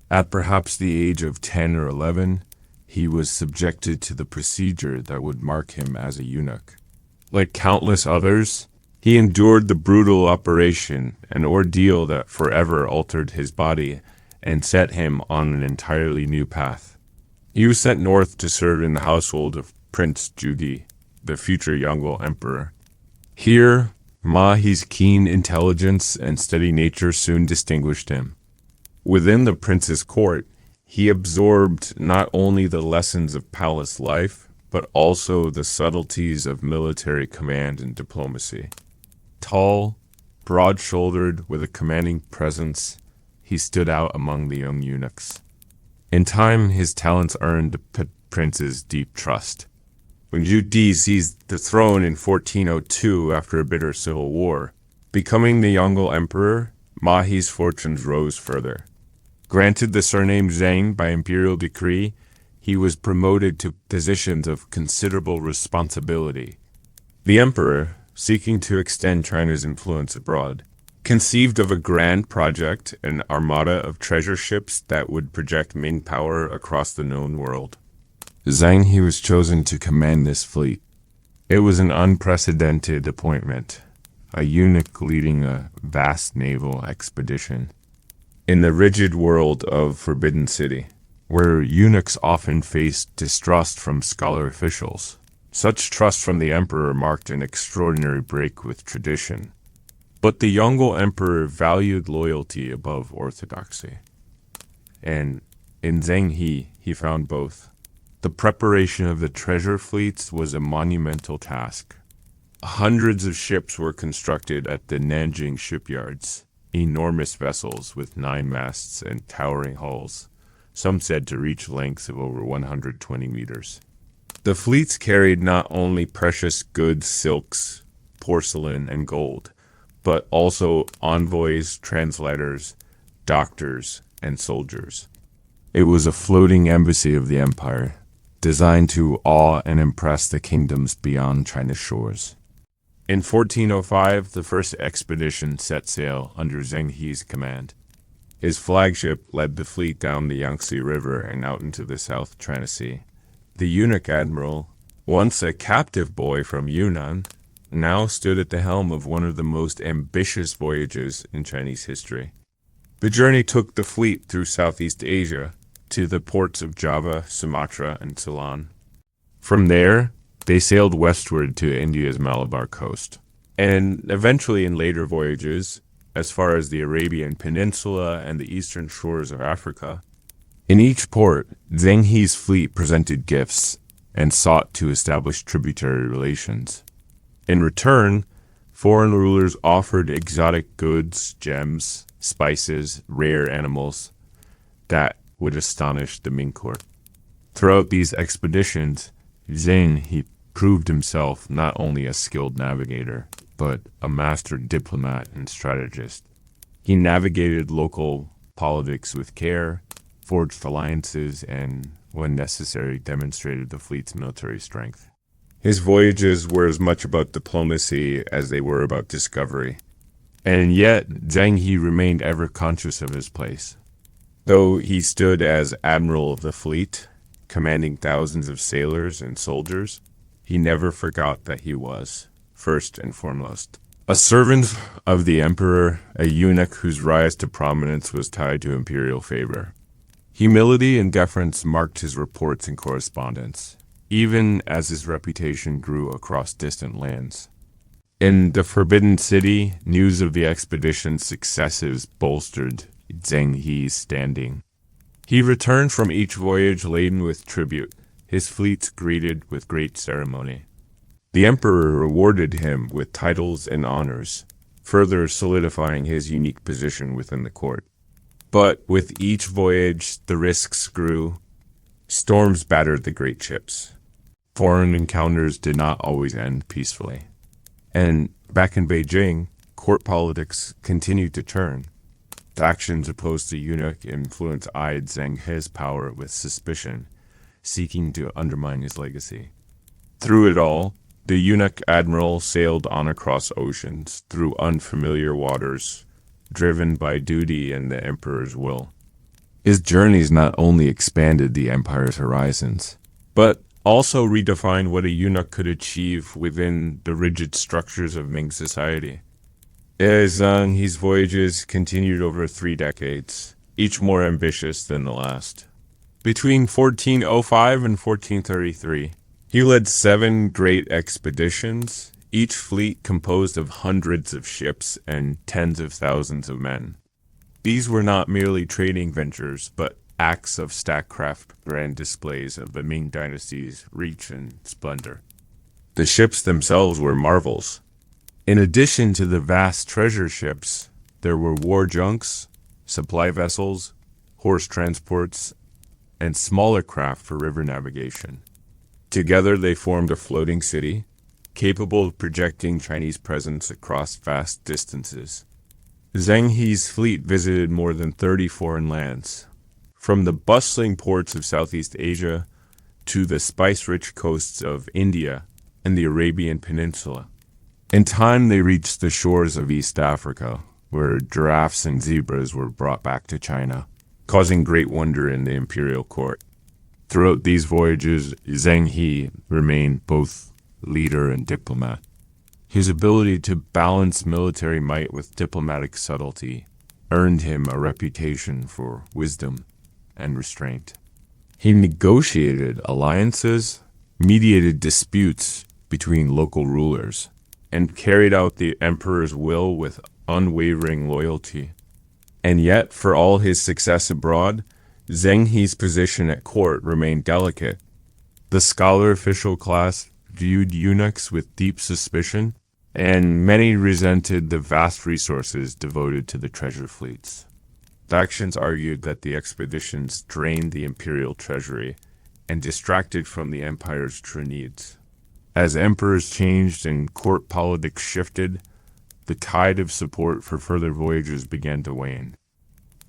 At perhaps the age of 10 or 11, he was subjected to the procedure that would mark him as a eunuch. Like countless others, he endured the brutal operation, an ordeal that forever altered his body and set him on an entirely new path. He was sent north to serve in the household of Prince Jugi, the future Yongle emperor. Here, Mahi's keen intelligence and steady nature soon distinguished him. Within the prince's court, he absorbed not only the lessons of palace life, but also the subtleties of military command and diplomacy. Tall, broad-shouldered, with a commanding presence, he stood out among the young eunuchs. In time, his talents earned the prince's deep trust. When Zhu Di seized the throne in 1402 after a bitter civil war, becoming the Yongle emperor, Mahi's fortunes rose further. Granted the surname Zheng by imperial decree, he was promoted to positions of considerable responsibility. The emperor, seeking to extend China's influence abroad, conceived of a grand project, an armada of treasure ships that would project Ming power across the known world. Zheng He was chosen to command this fleet. It was an unprecedented appointment, a eunuch leading a vast naval expedition. In the rigid world of Forbidden City, where eunuchs often faced distrust from scholar officials, such trust from the emperor marked an extraordinary break with tradition. But the Yongle emperor valued loyalty above orthodoxy. And in Zheng he found both. The preparation of the treasure fleets was a monumental task. Hundreds of ships were constructed at the Nanjing shipyards, enormous vessels with 9 masts and towering hulls, some said to reach lengths of over 120 meters. The fleets carried not only precious goods, silks, porcelain, and gold, but also envoys, translators, doctors, and soldiers. It was a floating embassy of the empire, designed to awe and impress the kingdoms beyond China's shores. In 1405, the first expedition set sail under Zheng He's command. His flagship led the fleet down the Yangtze River and out into the South China Sea. The eunuch admiral, once a captive boy from Yunnan, now stood at the helm of one of the most ambitious voyages in Chinese history. The journey took the fleet through Southeast Asia to the ports of Java, Sumatra, and Ceylon. From there, they sailed westward to India's Malabar coast, and eventually in later voyages, as far as the Arabian Peninsula and the eastern shores of Africa. In each port, Zheng He's fleet presented gifts and sought to establish tributary relations. In return, foreign rulers offered exotic goods, gems, spices, rare animals that would astonish the Ming court. Throughout these expeditions, Zheng He proved himself not only a skilled navigator, but a master diplomat and strategist. He navigated local politics with care, forged alliances, and, when necessary, demonstrated the fleet's military strength. His voyages were as much about diplomacy as they were about discovery. And yet, Zheng He remained ever conscious of his place. Though he stood as admiral of the fleet, commanding thousands of sailors and soldiers, he never forgot that he was, first and foremost, a servant of the emperor, a eunuch whose rise to prominence was tied to imperial favor. Humility and deference marked his reports and correspondence, even as his reputation grew across distant lands. In the Forbidden City, news of the expedition's successes bolstered Zheng He's standing. He returned from each voyage laden with tribute, his fleets greeted with great ceremony. The emperor rewarded him with titles and honors, further solidifying his unique position within the court. But with each voyage, the risks grew. Storms battered the great ships. Foreign encounters did not always end peacefully. And back in Beijing, court politics continued to turn. Factions opposed to Eunuch influence eyed Zheng He's power with suspicion, seeking to undermine his legacy. Through it all, the Eunuch admiral sailed on across oceans, through unfamiliar waters, driven by duty and the emperor's will. His journeys not only expanded the empire's horizons, but also redefined what a eunuch could achieve within the rigid structures of Ming society. Zheng He's voyages continued over 3 decades, each more ambitious than the last. Between 1405 and 1433, he led 7 great expeditions, each fleet composed of hundreds of ships and tens of thousands of men. These were not merely trading ventures, but acts of statecraft, grand displays of the Ming dynasty's reach and splendor. The ships themselves were marvels. In addition to the vast treasure ships, there were war junks, supply vessels, horse transports, and smaller craft for river navigation. Together they formed a floating city, capable of projecting Chinese presence across vast distances. Zheng He's fleet visited more than 30 foreign lands, from the bustling ports of Southeast Asia to the spice-rich coasts of India and the Arabian Peninsula. In time, they reached the shores of East Africa, where giraffes and zebras were brought back to China, causing great wonder in the imperial court. Throughout these voyages, Zheng He remained both leader and diplomat. His ability to balance military might with diplomatic subtlety earned him a reputation for wisdom and restraint. He negotiated alliances, mediated disputes between local rulers, and carried out the emperor's will with unwavering loyalty. And yet, for all his success abroad, Zheng He's position at court remained delicate. The scholar official class viewed eunuchs with deep suspicion, and many resented the vast resources devoted to the treasure fleets. Factions argued that the expeditions drained the imperial treasury and distracted from the empire's true needs. As emperors changed and court politics shifted, the tide of support for further voyages began to wane.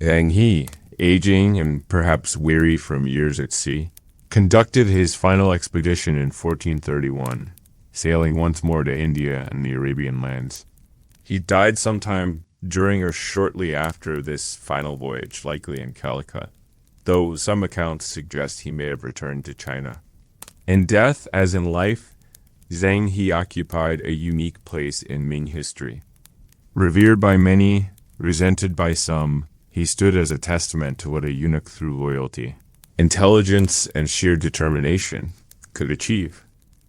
Zheng He, aging and perhaps weary from years at sea, conducted his final expedition in 1431, sailing once more to India and the Arabian lands. He died sometime during or shortly after this final voyage, likely in Calicut, though some accounts suggest he may have returned to China. In death, as in life, Zheng He occupied a unique place in Ming history. Revered by many, resented by some, he stood as a testament to what a eunuch through loyalty, intelligence, and sheer determination could achieve.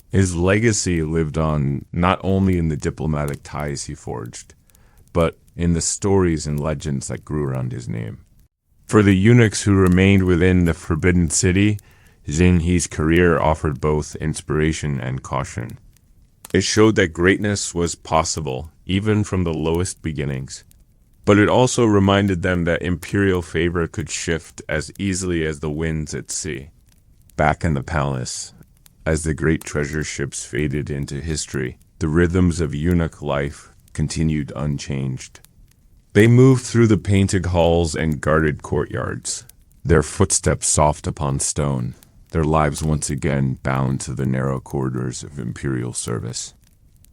His legacy lived on not only in the diplomatic ties he forged, but in the stories and legends that grew around his name. For the eunuchs who remained within the Forbidden City, Xinhi's career offered both inspiration and caution. It showed that greatness was possible, even from the lowest beginnings. But it also reminded them that imperial favor could shift as easily as the winds at sea. Back in the palace, as the great treasure ships faded into history, the rhythms of eunuch life continued unchanged. They moved through the painted halls and guarded courtyards, their footsteps soft upon stone, their lives once again bound to the narrow corridors of imperial service.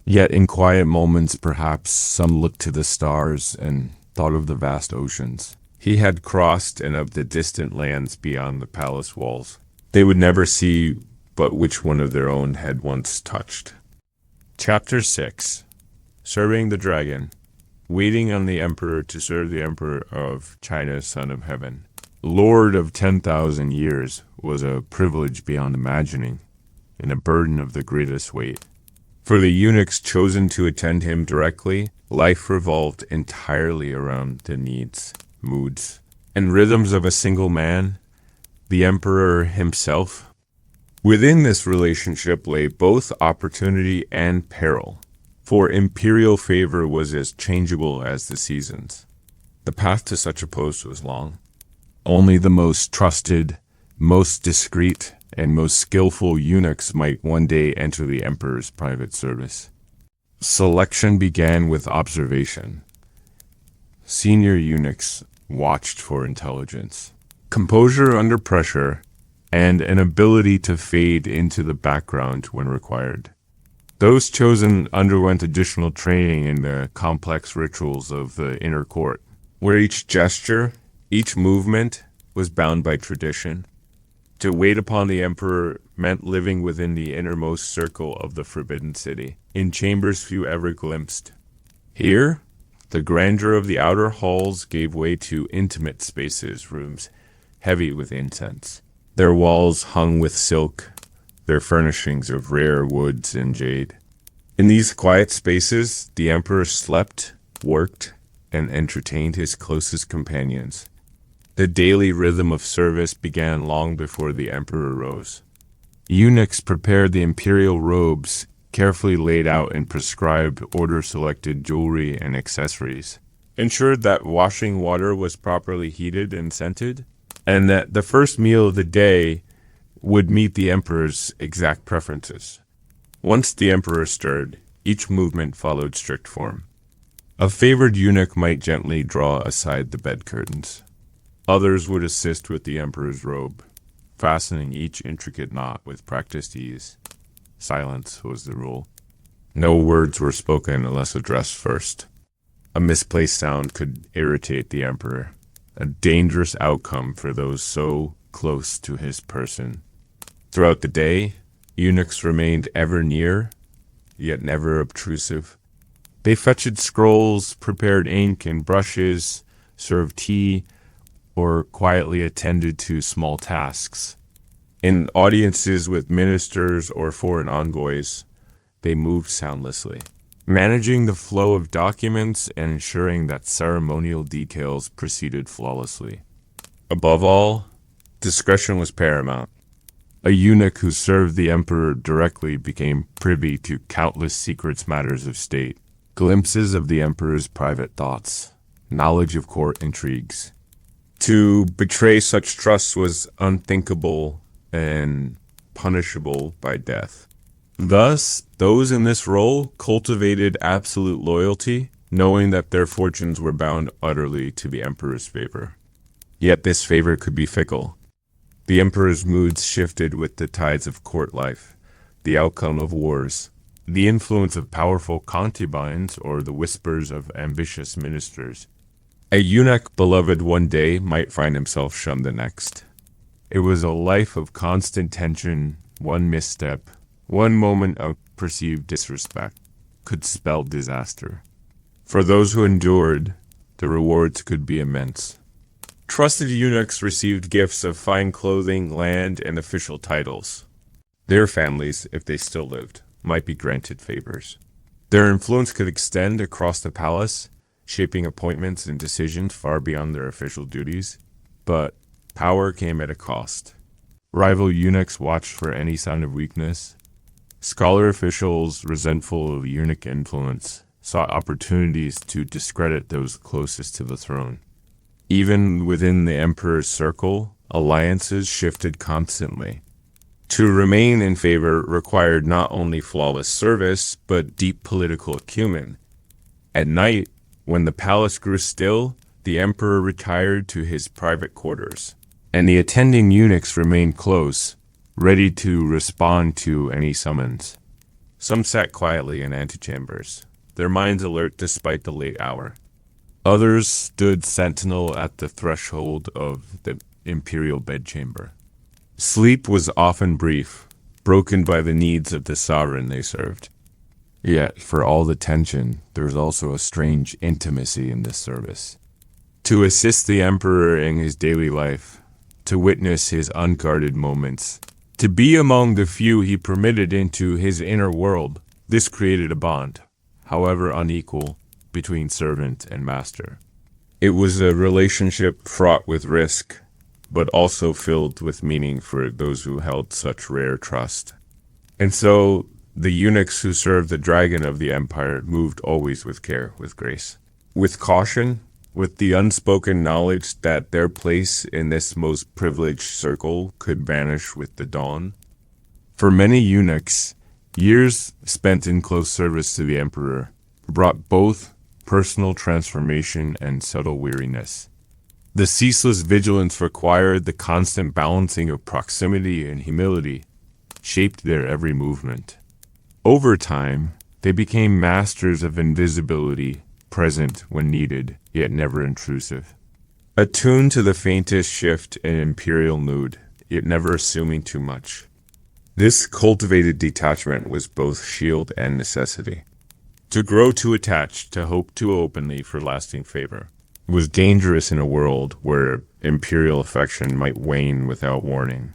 Yet in quiet moments, perhaps, some looked to the stars and thought of the vast oceans he had crossed and of the distant lands beyond the palace walls. They would never see but which one of their own had once touched. Chapter 6. Serving the Dragon. Waiting on the Emperor to serve the Emperor of China, Son of Heaven. Lord of 10,000 years was a privilege beyond imagining, and a burden of the greatest weight. For the eunuchs chosen to attend him directly, life revolved entirely around the needs, moods, and rhythms of a single man, the Emperor himself. Within this relationship lay both opportunity and peril, for imperial favor was as changeable as the seasons. The path to such a post was long. Only the most trusted, most discreet, and most skillful eunuchs might one day enter the emperor's private service. Selection began with observation. Senior eunuchs watched for intelligence, composure under pressure, and an ability to fade into the background when required. Those chosen underwent additional training in the complex rituals of the inner court, where each gesture, each movement was bound by tradition. To wait upon the emperor meant living within the innermost circle of the Forbidden City, in chambers few ever glimpsed. Here, the grandeur of the outer halls gave way to intimate spaces, rooms heavy with incense, their walls hung with silk, their furnishings of rare woods and jade. In these quiet spaces, the emperor slept, worked, and entertained his closest companions. The daily rhythm of service began long before the emperor rose. Eunuchs prepared the imperial robes, carefully laid out in prescribed order-selected jewelry and accessories, ensured that washing water was properly heated and scented, and that the first meal of the day would meet the emperor's exact preferences. Once the emperor stirred, each movement followed strict form. A favored eunuch might gently draw aside the bed curtains. Others would assist with the emperor's robe, fastening each intricate knot with practiced ease. Silence was the rule. No words were spoken unless addressed first. A misplaced sound could irritate the emperor, a dangerous outcome for those so close to his person. Throughout the day, eunuchs remained ever near, yet never obtrusive. They fetched scrolls, prepared ink and brushes, served tea, or quietly attended to small tasks. In audiences with ministers or foreign envoys, they moved soundlessly, managing the flow of documents and ensuring that ceremonial details proceeded flawlessly. Above all, discretion was paramount. A eunuch who served the emperor directly became privy to countless secret matters of state, glimpses of the emperor's private thoughts, knowledge of court intrigues. To betray such trust was unthinkable and punishable by death. Thus, those in this role cultivated absolute loyalty, knowing that their fortunes were bound utterly to the emperor's favor. Yet this favor could be fickle. The emperor's moods shifted with the tides of court life, the outcome of wars, the influence of powerful concubines, or the whispers of ambitious ministers. A eunuch beloved one day might find himself shunned the next. It was a life of constant tension. One misstep, one moment of perceived disrespect could spell disaster. For those who endured, the rewards could be immense. Trusted eunuchs received gifts of fine clothing, land, and official titles. Their families, if they still lived, might be granted favors. Their influence could extend across the palace, shaping appointments and decisions far beyond their official duties. But power came at a cost. Rival eunuchs watched for any sign of weakness. Scholar officials, resentful of eunuch influence, sought opportunities to discredit those closest to the throne. Even within the emperor's circle, alliances shifted constantly. To remain in favor required not only flawless service, but deep political acumen. At night, when the palace grew still, the emperor retired to his private quarters, and the attending eunuchs remained close, ready to respond to any summons. Some sat quietly in antechambers, their minds alert despite the late hour. Others stood sentinel at the threshold of the imperial bedchamber. Sleep was often brief, broken by the needs of the sovereign they served. Yet, for all the tension, there was also a strange intimacy in this service. To assist the emperor in his daily life, to witness his unguarded moments, to be among the few he permitted into his inner world, this created a bond, however unequal, between servant and master. It was a relationship fraught with risk, but also filled with meaning for those who held such rare trust. And so, the eunuchs who served the dragon of the empire moved always with care, with grace, with caution, with the unspoken knowledge that their place in this most privileged circle could vanish with the dawn. For many eunuchs, years spent in close service to the emperor brought both personal transformation and subtle weariness. The ceaseless vigilance required the constant balancing of proximity and humility, shaped their every movement. Over time, they became masters of invisibility, present when needed, yet never intrusive. Attuned to the faintest shift in imperial mood, yet never assuming too much. This cultivated detachment was both shield and necessity. To grow too attached, to hope too openly for lasting favor, was dangerous in a world where imperial affection might wane without warning.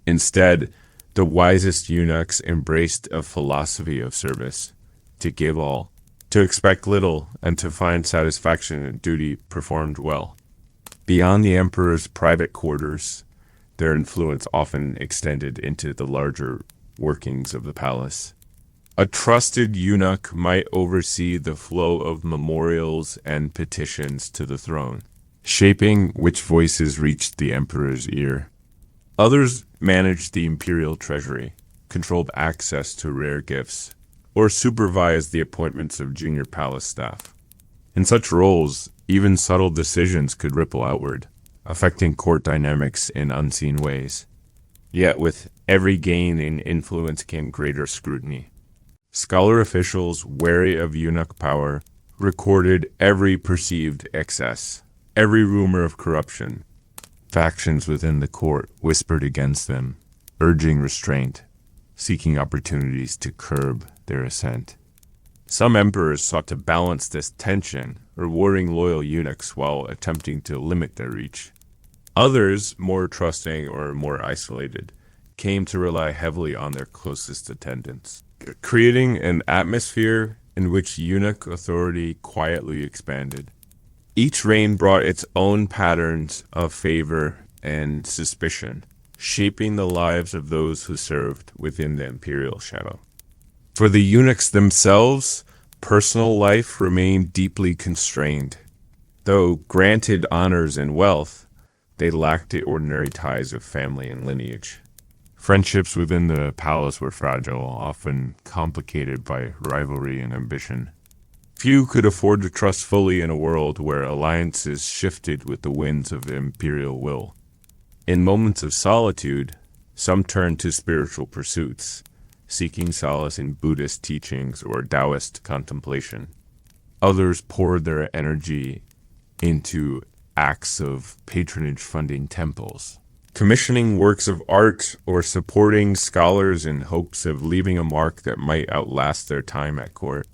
Instead, the wisest eunuchs embraced a philosophy of service, to give all, to expect little, and to find satisfaction in duty performed well. Beyond the emperor's private quarters, their influence often extended into the larger workings of the palace. A trusted eunuch might oversee the flow of memorials and petitions to the throne, shaping which voices reached the emperor's ear. Others managed the imperial treasury, controlled access to rare gifts, or supervised the appointments of junior palace staff. In such roles, even subtle decisions could ripple outward, affecting court dynamics in unseen ways. Yet with every gain in influence came greater scrutiny. Scholar officials, wary of eunuch power, recorded every perceived excess, every rumor of corruption. Factions within the court whispered against them, urging restraint, seeking opportunities to curb their ascent. Some emperors sought to balance this tension, rewarding loyal eunuchs while attempting to limit their reach. Others, more trusting or more isolated, came to rely heavily on their closest attendants, creating an atmosphere in which eunuch authority quietly expanded. Each reign brought its own patterns of favor and suspicion, shaping the lives of those who served within the imperial shadow. For the eunuchs themselves, personal life remained deeply constrained. Though granted honors and wealth, they lacked the ordinary ties of family and lineage. Friendships within the palace were fragile, often complicated by rivalry and ambition. Few could afford to trust fully in a world where alliances shifted with the winds of the imperial will. In moments of solitude, some turned to spiritual pursuits, seeking solace in Buddhist teachings or Taoist contemplation. Others poured their energy into acts of patronage funding temples, commissioning works of art, or supporting scholars in hopes of leaving a mark that might outlast their time at court.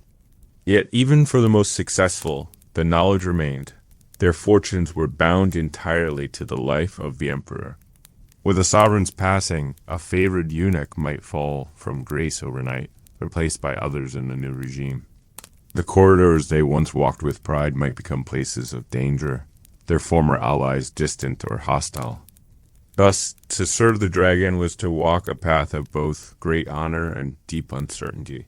Yet even for the most successful, the knowledge remained. Their fortunes were bound entirely to the life of the emperor. With a sovereign's passing, a favored eunuch might fall from grace overnight, replaced by others in the new regime. The corridors they once walked with pride might become places of danger, their former allies distant or hostile. Thus, to serve the dragon was to walk a path of both great honor and deep uncertainty.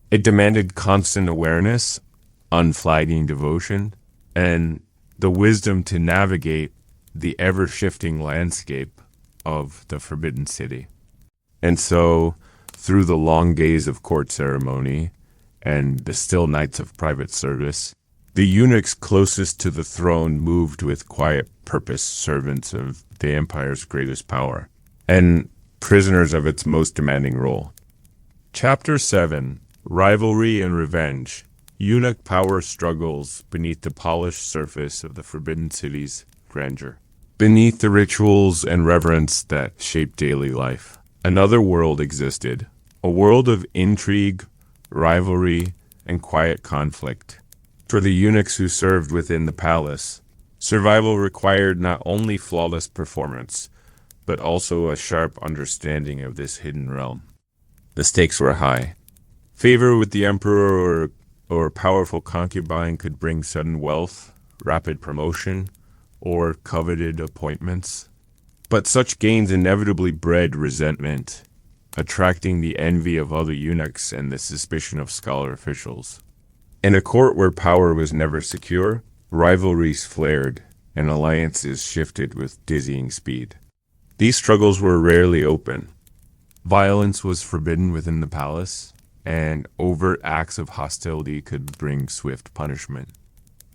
It demanded constant awareness, unflagging devotion, and the wisdom to navigate the ever-shifting landscape of the Forbidden City. And so, through the long days of court ceremony and the still nights of private service, the eunuchs closest to the throne moved with quiet purpose, servants of the empire's greatest power, and prisoners of its most demanding role. Chapter 7, Rivalry and Revenge. Eunuch power struggles beneath the polished surface of the Forbidden City's grandeur. Beneath the rituals and reverence that shape daily life, another world existed, a world of intrigue, rivalry, and quiet conflict. For the eunuchs who served within the palace, survival required not only flawless performance, but also a sharp understanding of this hidden realm. The stakes were high. Favor with the emperor or powerful concubine could bring sudden wealth, rapid promotion, or coveted appointments. But such gains inevitably bred resentment, attracting the envy of other eunuchs and the suspicion of scholar officials. In a court where power was never secure, rivalries flared and alliances shifted with dizzying speed. These struggles were rarely open. Violence was forbidden within the palace, and overt acts of hostility could bring swift punishment.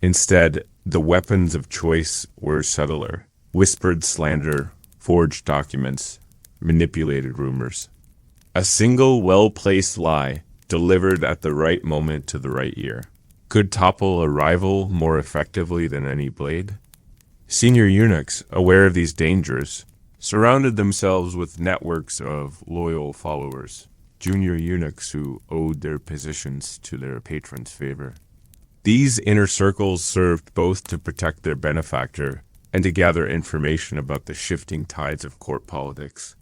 Instead, the weapons of choice were subtler: whispered slander, forged documents, manipulated rumors. A single well-placed lie, delivered at the right moment to the right ear, could topple a rival more effectively than any blade. Senior eunuchs, aware of these dangers, surrounded themselves with networks of loyal followers, junior eunuchs who owed their positions to their patron's favor. These inner circles served both to protect their benefactor and to gather information about the shifting tides of court politics.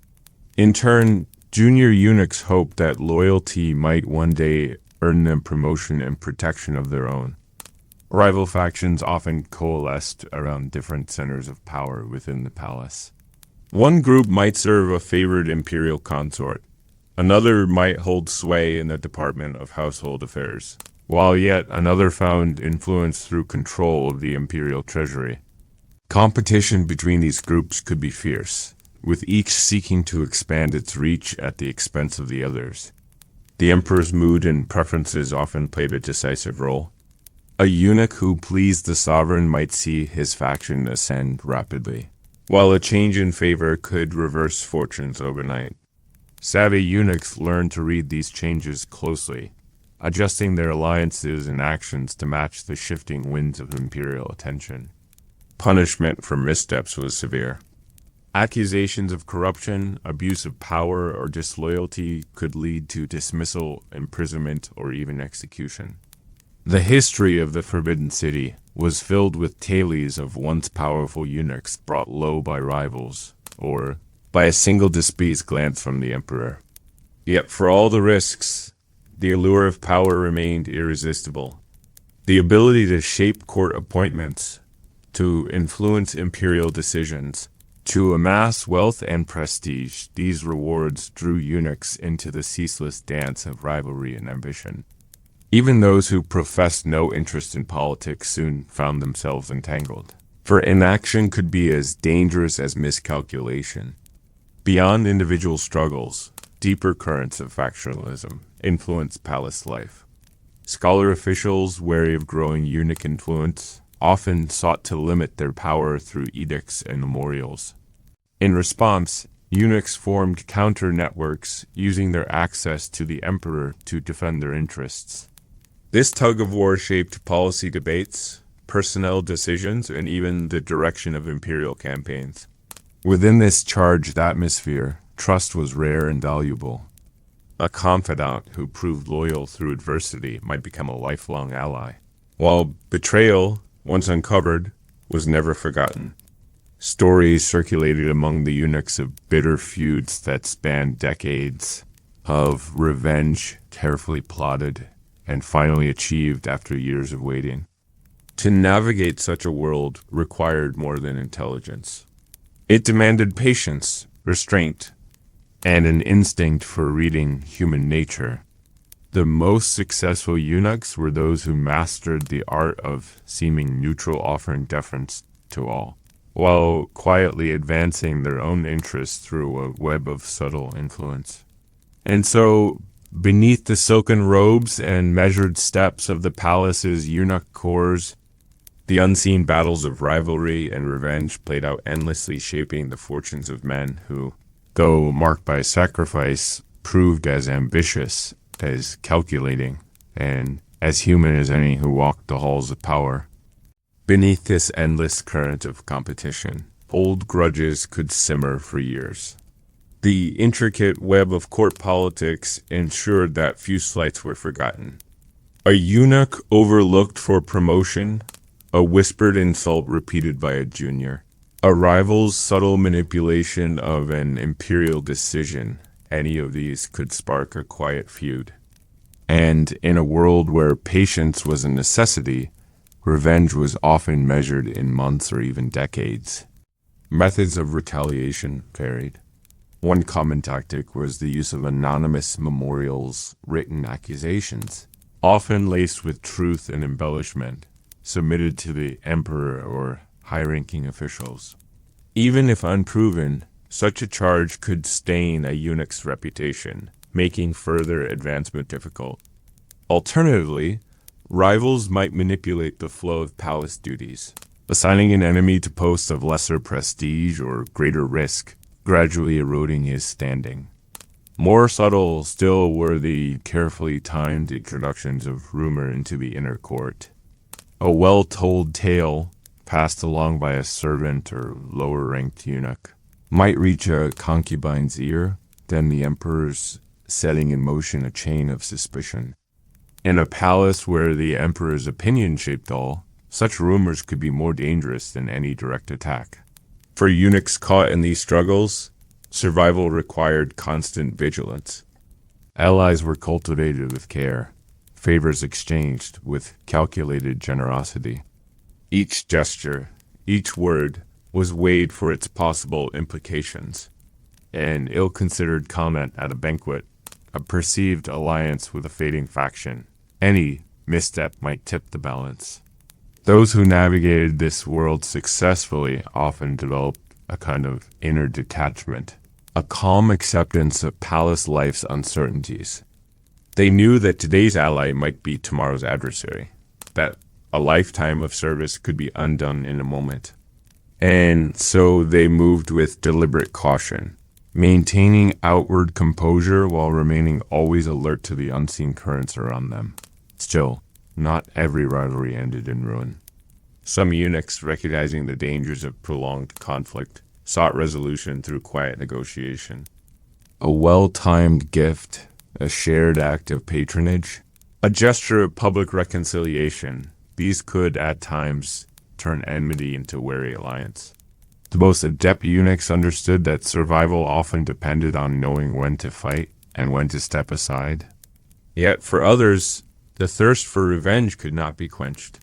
In turn, junior eunuchs hoped that loyalty might one day earn them promotion and protection of their own. Rival factions often coalesced around different centers of power within the palace. One group might serve a favored imperial consort. Another might hold sway in the Department of Household Affairs, while yet another found influence through control of the imperial treasury. Competition between these groups could be fierce, with each seeking to expand its reach at the expense of the others. The emperor's mood and preferences often played a decisive role. A eunuch who pleased the sovereign might see his faction ascend rapidly, while a change in favor could reverse fortunes overnight. Savvy eunuchs learned to read these changes closely, adjusting their alliances and actions to match the shifting winds of imperial attention. Punishment for missteps was severe. Accusations of corruption, abuse of power, or disloyalty could lead to dismissal, imprisonment, or even execution. The history of the Forbidden City was filled with tales of once powerful eunuchs brought low by rivals, or by a single displeased glance from the emperor. Yet for all the risks, the allure of power remained irresistible. The ability to shape court appointments, to influence imperial decisions, to amass wealth and prestige, these rewards drew eunuchs into the ceaseless dance of rivalry and ambition. Even those who professed no interest in politics soon found themselves entangled, for inaction could be as dangerous as miscalculation. Beyond individual struggles, deeper currents of factionalism influenced palace life. Scholar officials, wary of growing eunuch influence, often sought to limit their power through edicts and memorials. In response, eunuchs formed counter-networks using their access to the emperor to defend their interests. This tug-of-war shaped policy debates, personnel decisions, and even the direction of imperial campaigns. Within this charged atmosphere, trust was rare and valuable. A confidant who proved loyal through adversity might become a lifelong ally, while betrayal, once uncovered, was never forgotten. Stories circulated among the eunuchs of bitter feuds that spanned decades, of revenge carefully plotted, and finally achieved after years of waiting. To navigate such a world required more than intelligence. It demanded patience, restraint, and an instinct for reading human nature. The most successful eunuchs were those who mastered the art of seeming neutral, offering deference to all, while quietly advancing their own interests through a web of subtle influence. And so, beneath the silken robes and measured steps of the palace's eunuch cores, the unseen battles of rivalry and revenge played out endlessly, shaping the fortunes of men who, though marked by sacrifice, proved as ambitious, as calculating, and as human as any who walked the halls of power. Beneath this endless current of competition, old grudges could simmer for years. The intricate web of court politics ensured that few slights were forgotten. A eunuch overlooked for promotion, a whispered insult repeated by a junior, a rival's subtle manipulation of an imperial decision. Any of these could spark a quiet feud. And in a world where patience was a necessity, revenge was often measured in months or even decades. Methods of retaliation varied. One common tactic was the use of anonymous memorials, written accusations, often laced with truth and embellishment, submitted to the emperor or high-ranking officials. Even if unproven, such a charge could stain a eunuch's reputation, making further advancement difficult. Alternatively, rivals might manipulate the flow of palace duties, assigning an enemy to posts of lesser prestige or greater risk, gradually eroding his standing. More subtle still were the carefully timed introductions of rumor into the inner court. A well-told tale, passed along by a servant or lower-ranked eunuch, might reach a concubine's ear, then the emperor's setting in motion a chain of suspicion. In a palace where the emperor's opinion shaped all, such rumors could be more dangerous than any direct attack. For eunuchs caught in these struggles, survival required constant vigilance. Allies were cultivated with care, favors exchanged with calculated generosity. Each gesture, each word, was weighed for its possible implications. An ill-considered comment at a banquet, a perceived alliance with a fading faction. Any misstep might tip the balance. Those who navigated this world successfully often developed a kind of inner detachment, a calm acceptance of palace life's uncertainties. They knew that today's ally might be tomorrow's adversary, that a lifetime of service could be undone in a moment. And so they moved with deliberate caution, maintaining outward composure while remaining always alert to the unseen currents around them. Still, not every rivalry ended in ruin. Some eunuchs, recognizing the dangers of prolonged conflict, sought resolution through quiet negotiation. A well-timed gift, a shared act of patronage, a gesture of public reconciliation, these could, at times, turn enmity into wary alliance. The most adept eunuchs understood that survival often depended on knowing when to fight and when to step aside. Yet for others, the thirst for revenge could not be quenched.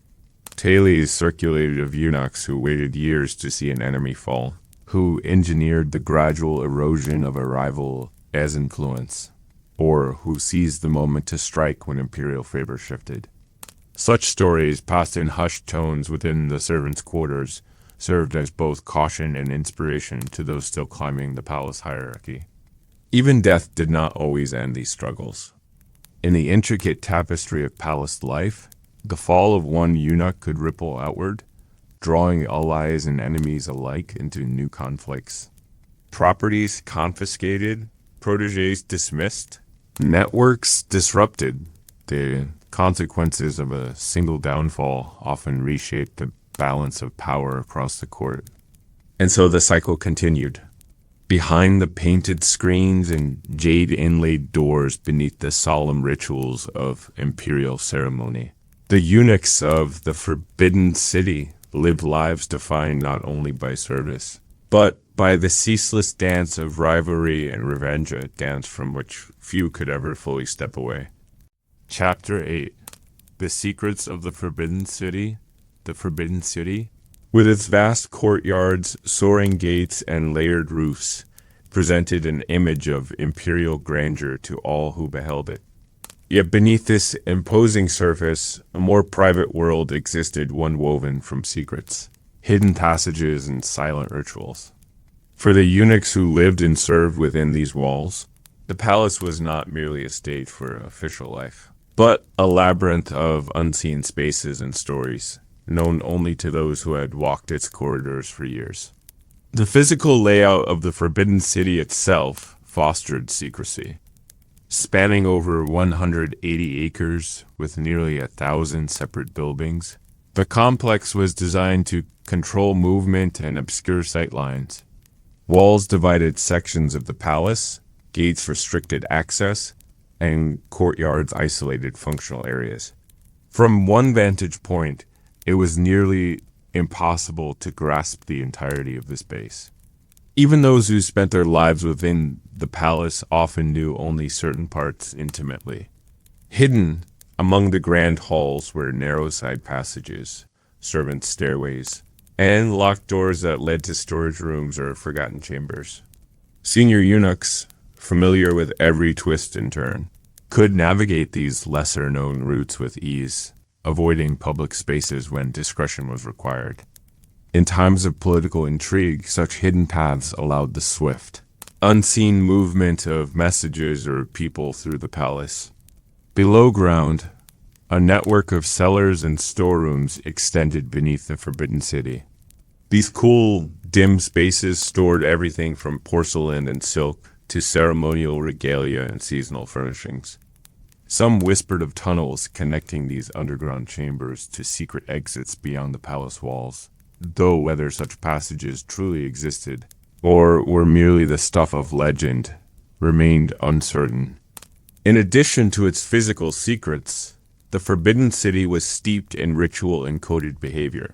Tales circulated of eunuchs who waited years to see an enemy fall, who engineered the gradual erosion of a rival as influence, or who seized the moment to strike when imperial favor shifted. Such stories, passed in hushed tones within the servants' quarters, served as both caution and inspiration to those still climbing the palace hierarchy. Even death did not always end these struggles. In the intricate tapestry of palace life, the fall of one eunuch could ripple outward, drawing allies and enemies alike into new conflicts. Properties confiscated, protégés dismissed, networks disrupted. The consequences of a single downfall often reshaped the balance of power across the court. And so the cycle continued. Behind the painted screens and jade-inlaid doors beneath the solemn rituals of imperial ceremony, the eunuchs of the forbidden city lived lives defined not only by service, but by the ceaseless dance of rivalry and revenge, a dance from which few could ever fully step away. Chapter 8. The Secrets of the Forbidden City. The Forbidden City, with its vast courtyards, soaring gates, and layered roofs, presented an image of imperial grandeur to all who beheld it. Yet beneath this imposing surface, a more private world existed, one woven from secrets, hidden passages, and silent rituals. For the eunuchs who lived and served within these walls, the palace was not merely a stage for official life, but a labyrinth of unseen spaces and stories, known only to those who had walked its corridors for years. The physical layout of the Forbidden City itself fostered secrecy. Spanning over 180 acres with nearly 1,000 separate buildings, the complex was designed to control movement and obscure sightlines. Walls divided sections of the palace, gates restricted access, and courtyards isolated functional areas. From one vantage point, it was nearly impossible to grasp the entirety of the space. Even those who spent their lives within the palace often knew only certain parts intimately. Hidden among the grand halls were narrow side passages, servants' stairways, and locked doors that led to storage rooms or forgotten chambers. Senior eunuchs, familiar with every twist and turn, could navigate these lesser-known routes with ease, avoiding public spaces when discretion was required. In times of political intrigue, such hidden paths allowed the swift, unseen movement of messages or people through the palace. Below ground, a network of cellars and storerooms extended beneath the Forbidden City. These cool, dim spaces stored everything from porcelain and silk to ceremonial regalia and seasonal furnishings. Some whispered of tunnels connecting these underground chambers to secret exits beyond the palace walls, though whether such passages truly existed or were merely the stuff of legend remained uncertain. In addition to its physical secrets, the Forbidden City was steeped in ritual-encoded behavior.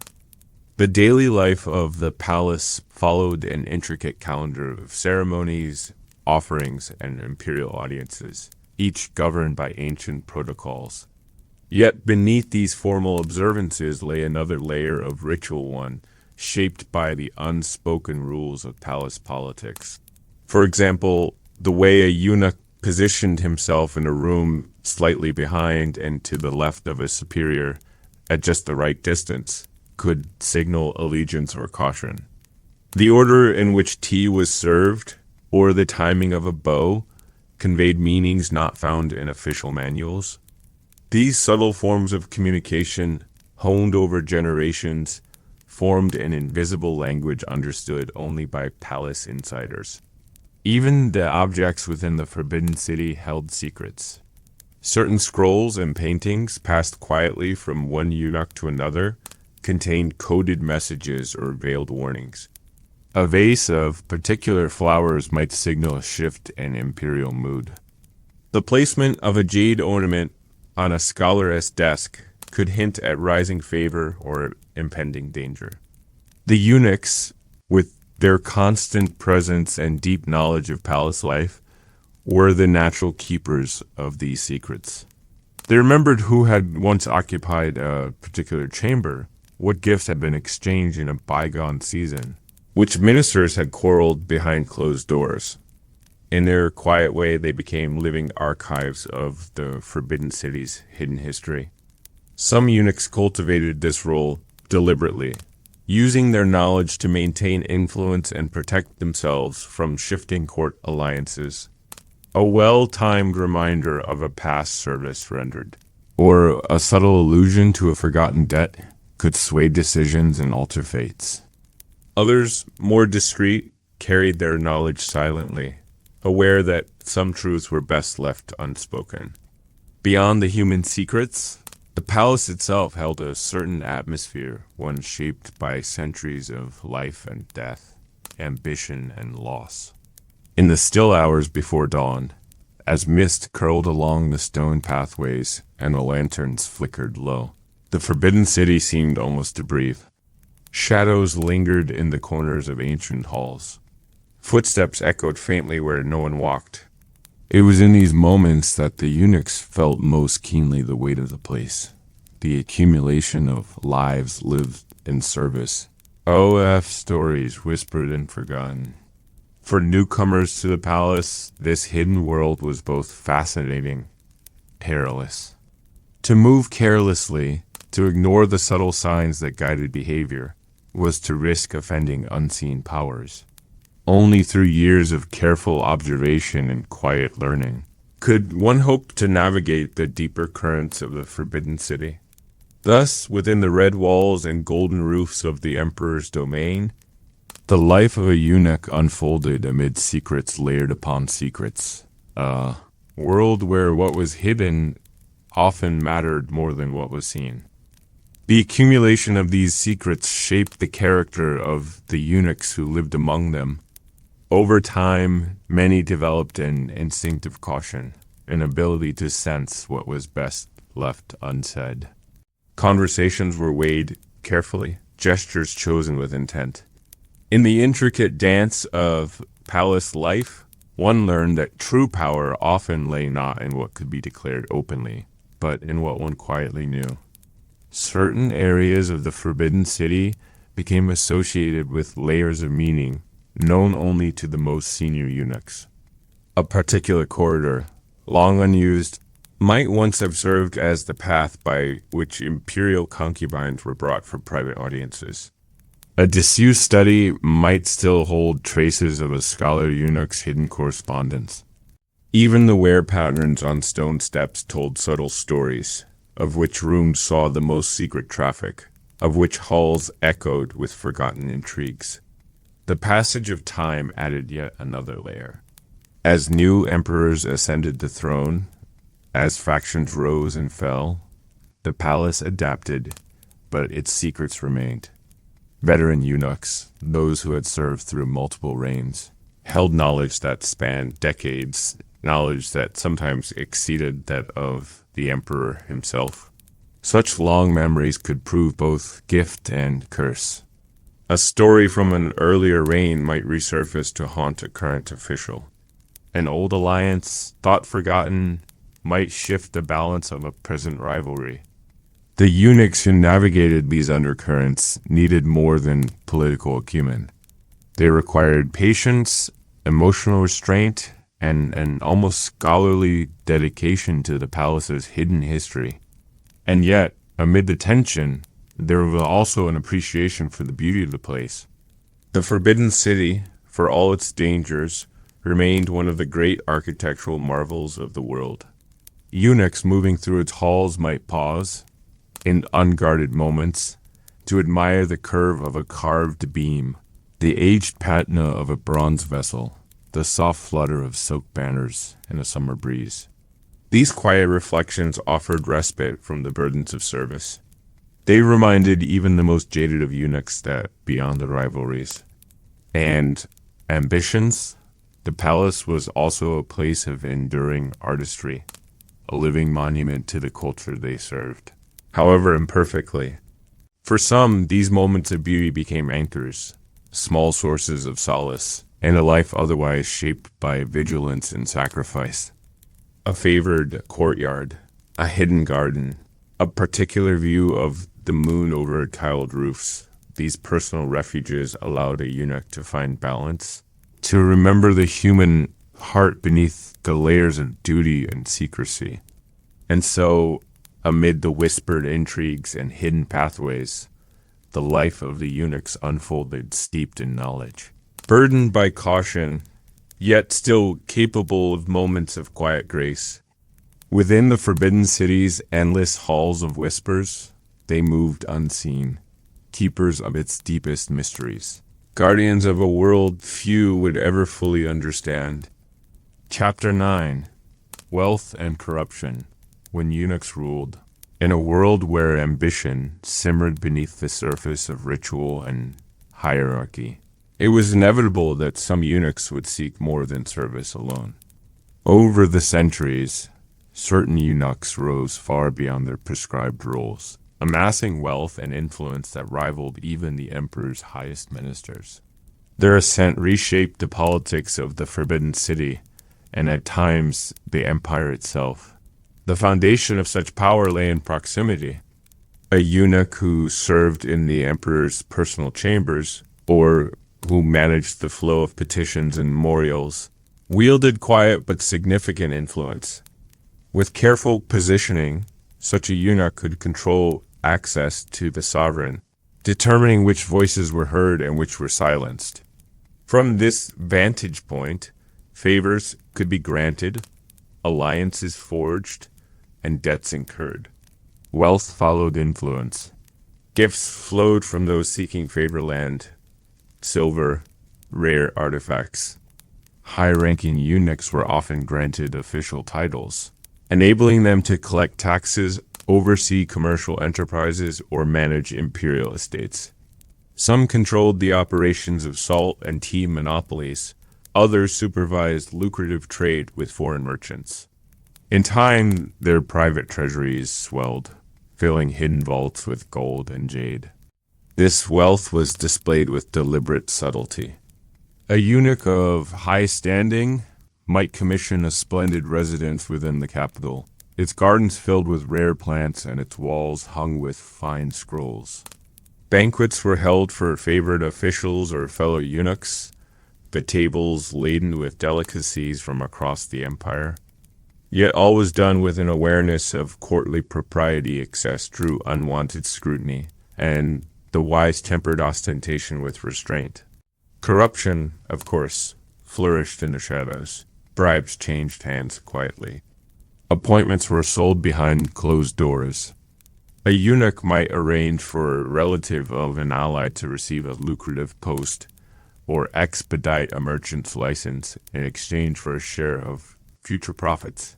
The daily life of the palace followed an intricate calendar of ceremonies, offerings, and imperial audiences, each governed by ancient protocols. Yet beneath these formal observances lay another layer of ritual, one shaped by the unspoken rules of palace politics. For example, the way a eunuch positioned himself in a room slightly behind and to the left of a superior at just the right distance could signal allegiance or caution. The order in which tea was served or the timing of a bow conveyed meanings not found in official manuals. These subtle forms of communication, honed over generations, formed an invisible language understood only by palace insiders. Even the objects within the Forbidden City held secrets. Certain scrolls and paintings passed quietly from one eunuch to another contained coded messages or veiled warnings. A vase of particular flowers might signal a shift in imperial mood. The placement of a jade ornament on a scholar's desk could hint at rising favor or impending danger. The eunuchs, with their constant presence and deep knowledge of palace life, were the natural keepers of these secrets. They remembered who had once occupied a particular chamber, what gifts had been exchanged in a bygone season, which ministers had quarreled behind closed doors. In their quiet way, they became living archives of the Forbidden City's hidden history. Some eunuchs cultivated this role deliberately, using their knowledge to maintain influence and protect themselves from shifting court alliances. A well-timed reminder of a past service rendered, or a subtle allusion to a forgotten debt, could sway decisions and alter fates. Others, more discreet, carried their knowledge silently, aware that some truths were best left unspoken. Beyond the human secrets, the palace itself held a certain atmosphere, one shaped by centuries of life and death, ambition and loss. In the still hours before dawn, as mist curled along the stone pathways and the lanterns flickered low, the Forbidden City seemed almost to breathe. Shadows lingered in the corners of ancient halls. Footsteps echoed faintly where no one walked. It was in these moments that the eunuchs felt most keenly the weight of the place, the accumulation of lives lived in service. OF stories whispered and forgotten. For newcomers to the palace, this hidden world was both fascinating, perilous. To move carelessly, to ignore the subtle signs that guided behavior, was to risk offending unseen powers. Only through years of careful observation and quiet learning could one hope to navigate the deeper currents of the Forbidden City. Thus, within the red walls and golden roofs of the Emperor's domain, the life of a eunuch unfolded amid secrets layered upon secrets. A world where what was hidden often mattered more than what was seen. The accumulation of these secrets shaped the character of the eunuchs who lived among them. Over time, many developed an instinctive caution, an ability to sense what was best left unsaid. Conversations were weighed carefully, gestures chosen with intent. In the intricate dance of palace life, one learned that true power often lay not in what could be declared openly, but in what one quietly knew. Certain areas of the Forbidden City became associated with layers of meaning known only to the most senior eunuchs. A particular corridor, long unused, might once have served as the path by which imperial concubines were brought for private audiences. A disused study might still hold traces of a scholar eunuch's hidden correspondence. Even the wear patterns on stone steps told subtle stories, of which rooms saw the most secret traffic, of which halls echoed with forgotten intrigues. The passage of time added yet another layer. As new emperors ascended the throne, as factions rose and fell, the palace adapted, but its secrets remained. Veteran eunuchs, those who had served through multiple reigns, held knowledge that spanned decades, knowledge that sometimes exceeded that of the emperor himself. Such long memories could prove both gift and curse. A story from an earlier reign might resurface to haunt a current official. An old alliance, thought forgotten, might shift the balance of a present rivalry. The eunuchs who navigated these undercurrents needed more than political acumen. They required patience, emotional restraint, and an almost scholarly dedication to the palace's hidden history. And yet, amid the tension, there was also an appreciation for the beauty of the place. The Forbidden City, for all its dangers, remained one of the great architectural marvels of the world. Eunuchs moving through its halls might pause, in unguarded moments, to admire the curve of a carved beam, the aged patina of a bronze vessel, the soft flutter of silk banners in a summer breeze. These quiet reflections offered respite from the burdens of service. They reminded even the most jaded of eunuchs that, beyond the rivalries and ambitions, the palace was also a place of enduring artistry, a living monument to the culture they served, however imperfectly. For some, these moments of beauty became anchors, small sources of solace, in a life otherwise shaped by vigilance and sacrifice. A favored courtyard, a hidden garden, a particular view of the moon over tiled roofs. These personal refuges allowed a eunuch to find balance, to remember the human heart beneath the layers of duty and secrecy. And so, amid the whispered intrigues and hidden pathways, the life of the eunuchs unfolded steeped in knowledge. Burdened by caution, yet still capable of moments of quiet grace. Within the Forbidden City's endless halls of whispers, they moved unseen, keepers of its deepest mysteries, guardians of a world few would ever fully understand. Chapter 9. Wealth and Corruption, when eunuchs ruled. In a world where ambition simmered beneath the surface of ritual and hierarchy, it was inevitable that some eunuchs would seek more than service alone. Over the centuries, certain eunuchs rose far beyond their prescribed roles, amassing wealth and influence that rivaled even the emperor's highest ministers. Their ascent reshaped the politics of the Forbidden City, and at times the empire itself. The foundation of such power lay in proximity. A eunuch who served in the emperor's personal chambers, or who managed the flow of petitions and memorials, wielded quiet but significant influence. With careful positioning, such a eunuch could control access to the sovereign, determining which voices were heard and which were silenced. From this vantage point, favors could be granted, alliances forged, and debts incurred. Wealth followed influence. Gifts flowed from those seeking favor land, silver, rare artifacts. High-ranking eunuchs were often granted official titles, enabling them to collect taxes, oversee commercial enterprises, or manage imperial estates. Some controlled the operations of salt and tea monopolies. Others supervised lucrative trade with foreign merchants. In time, their private treasuries swelled, filling hidden vaults with gold and jade. This wealth was displayed with deliberate subtlety. A eunuch of high standing might commission a splendid residence within the capital, its gardens filled with rare plants and its walls hung with fine scrolls. Banquets were held for favored officials or fellow eunuchs, the tables laden with delicacies from across the empire. Yet all was done with an awareness of courtly propriety. Excess drew unwanted scrutiny, and the wise tempered ostentation with restraint. Corruption, of course, flourished in the shadows. Bribes changed hands quietly. Appointments were sold behind closed doors. A eunuch might arrange for a relative of an ally to receive a lucrative post, or expedite a merchant's license in exchange for a share of future profits.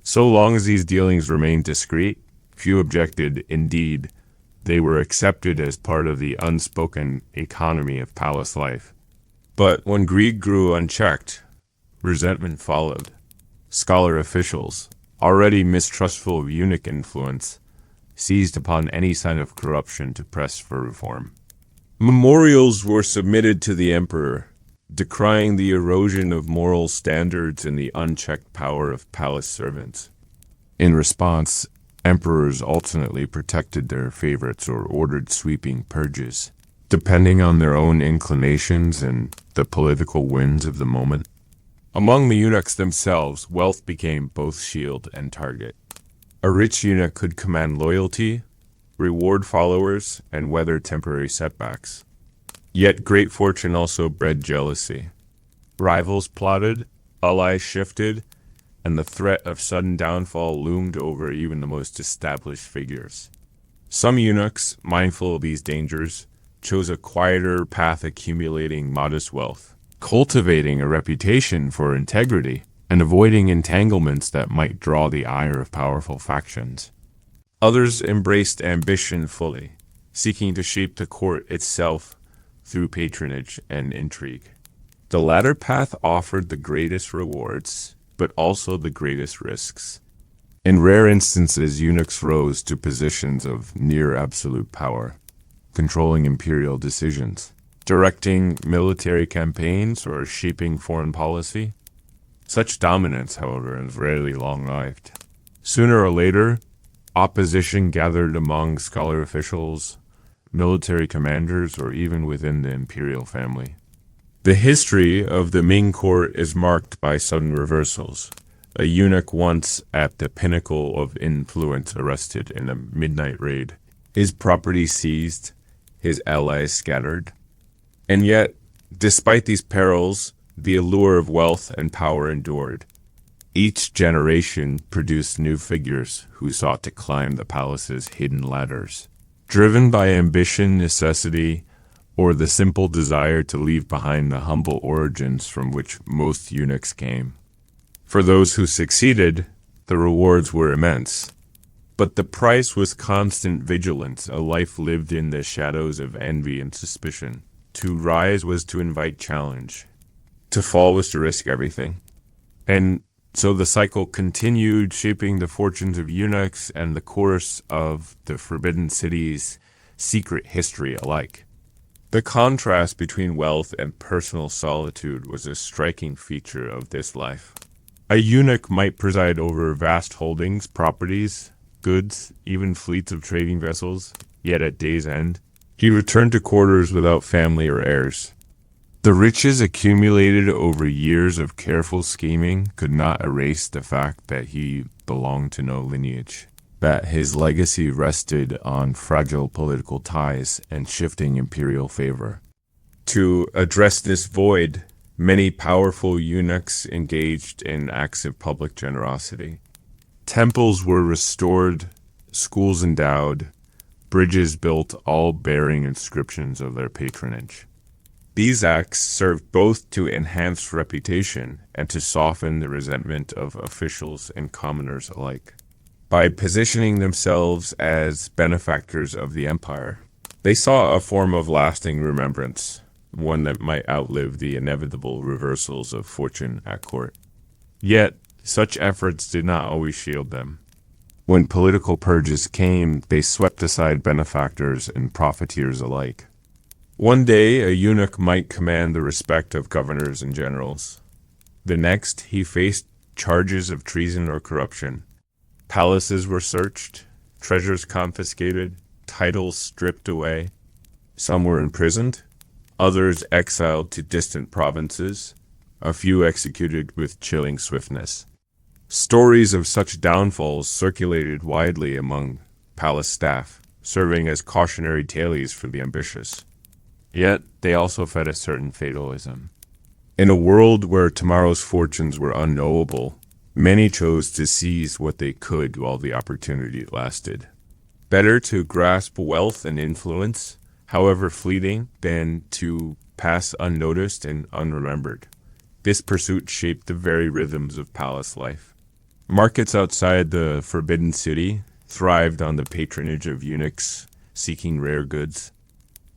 So long as these dealings remained discreet, few objected. Indeed, they were accepted as part of the unspoken economy of palace life. But when greed grew unchecked, resentment followed. Scholar officials, already mistrustful of eunuch influence, seized upon any sign of corruption to press for reform. Memorials were submitted to the emperor, decrying the erosion of moral standards and the unchecked power of palace servants. In response, emperors alternately protected their favorites or ordered sweeping purges, depending on their own inclinations and the political winds of the moment. Among the eunuchs themselves, wealth became both shield and target. A rich eunuch could command loyalty, reward followers, and weather temporary setbacks. Yet great fortune also bred jealousy. Rivals plotted, allies shifted, and the threat of sudden downfall loomed over even the most established figures. Some eunuchs, mindful of these dangers, chose a quieter path, accumulating modest wealth, cultivating a reputation for integrity, and avoiding entanglements that might draw the ire of powerful factions. Others embraced ambition fully, seeking to shape the court itself through patronage and intrigue. The latter path offered the greatest rewards, but also the greatest risks. In rare instances, eunuchs rose to positions of near absolute power, controlling imperial decisions, directing military campaigns, or shaping foreign policy. Such dominance, however, is rarely long-lived. Sooner or later, opposition gathered among scholar officials, military commanders, or even within the imperial family. The history of the Ming court is marked by sudden reversals. A eunuch once at the pinnacle of influence arrested in a midnight raid, his property seized, his allies scattered. And yet, despite these perils, the allure of wealth and power endured. Each generation produced new figures who sought to climb the palace's hidden ladders, driven by ambition, necessity, or the simple desire to leave behind the humble origins from which most eunuchs came. For those who succeeded, the rewards were immense. But the price was constant vigilance, a life lived in the shadows of envy and suspicion. To rise was to invite challenge. To fall was to risk everything. And so the cycle continued, shaping the fortunes of eunuchs and the course of the Forbidden City's secret history alike. The contrast between wealth and personal solitude was a striking feature of this life. A eunuch might preside over vast holdings, properties, goods, even fleets of trading vessels, yet at day's end, he returned to quarters without family or heirs. The riches accumulated over years of careful scheming could not erase the fact that he belonged to no lineage, that his legacy rested on fragile political ties and shifting imperial favor. To address this void, many powerful eunuchs engaged in acts of public generosity. Temples were restored, schools endowed, bridges built, all bearing inscriptions of their patronage. These acts served both to enhance reputation and to soften the resentment of officials and commoners alike. By positioning themselves as benefactors of the empire, they saw a form of lasting remembrance, one that might outlive the inevitable reversals of fortune at court. Yet, such efforts did not always shield them. When political purges came, they swept aside benefactors and profiteers alike. One day, a eunuch might command the respect of governors and generals. The next, he faced charges of treason or corruption. Palaces were searched, treasures confiscated, titles stripped away. Some were imprisoned, others exiled to distant provinces, a few executed with chilling swiftness. Stories of such downfalls circulated widely among palace staff, serving as cautionary tales for the ambitious. Yet, they also fed a certain fatalism. In a world where tomorrow's fortunes were unknowable, many chose to seize what they could while the opportunity lasted. Better to grasp wealth and influence, however fleeting, than to pass unnoticed and unremembered. This pursuit shaped the very rhythms of palace life. Markets outside the Forbidden City thrived on the patronage of eunuchs seeking rare goods.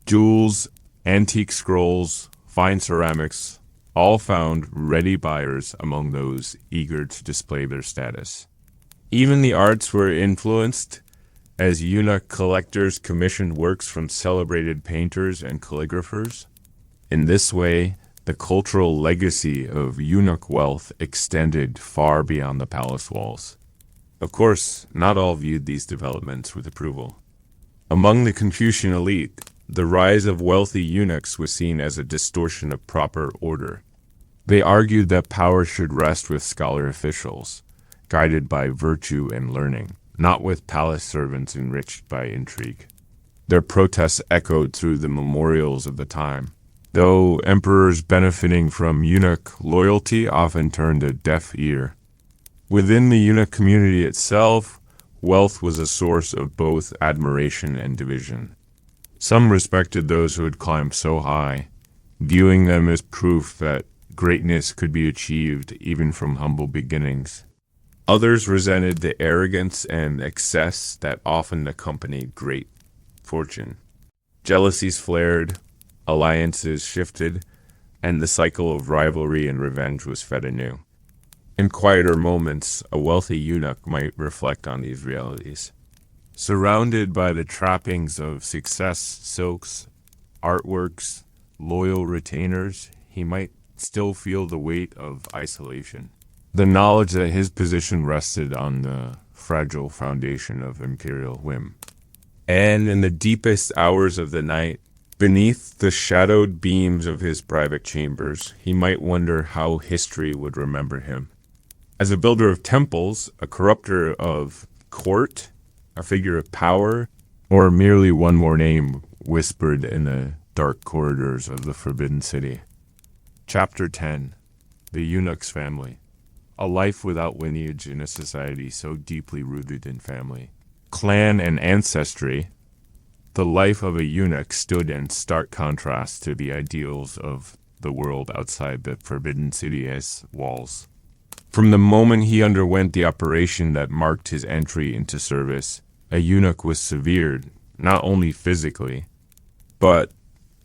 Jewels, antique scrolls, fine ceramics, all found ready buyers among those eager to display their status. Even the arts were influenced, as eunuch collectors commissioned works from celebrated painters and calligraphers. In this way, the cultural legacy of eunuch wealth extended far beyond the palace walls. Of course, not all viewed these developments with approval. Among the Confucian elite, the rise of wealthy eunuchs was seen as a distortion of proper order. They argued that power should rest with scholar officials, guided by virtue and learning, not with palace servants enriched by intrigue. Their protests echoed through the memorials of the time, though emperors benefiting from eunuch loyalty often turned a deaf ear. Within the eunuch community itself, wealth was a source of both admiration and division. Some respected those who had climbed so high, viewing them as proof that greatness could be achieved even from humble beginnings. Others resented the arrogance and excess that often accompanied great fortune. Jealousies flared, alliances shifted, and the cycle of rivalry and revenge was fed anew. In quieter moments, a wealthy eunuch might reflect on these realities. Surrounded by the trappings of success, silks, artworks, loyal retainers, he might still feel the weight of isolation. The knowledge that his position rested on the fragile foundation of imperial whim. And in the deepest hours of the night, beneath the shadowed beams of his private chambers, he might wonder how history would remember him. As a builder of temples, a corrupter of court, a figure of power, or merely one more name whispered in the dark corridors of the Forbidden City. Chapter 10. The Eunuch's Family. A life without lineage in a society so deeply rooted in family, clan, and ancestry. The life of a eunuch stood in stark contrast to the ideals of the world outside the Forbidden City's walls. From the moment he underwent the operation that marked his entry into service, a eunuch was severed, not only physically, but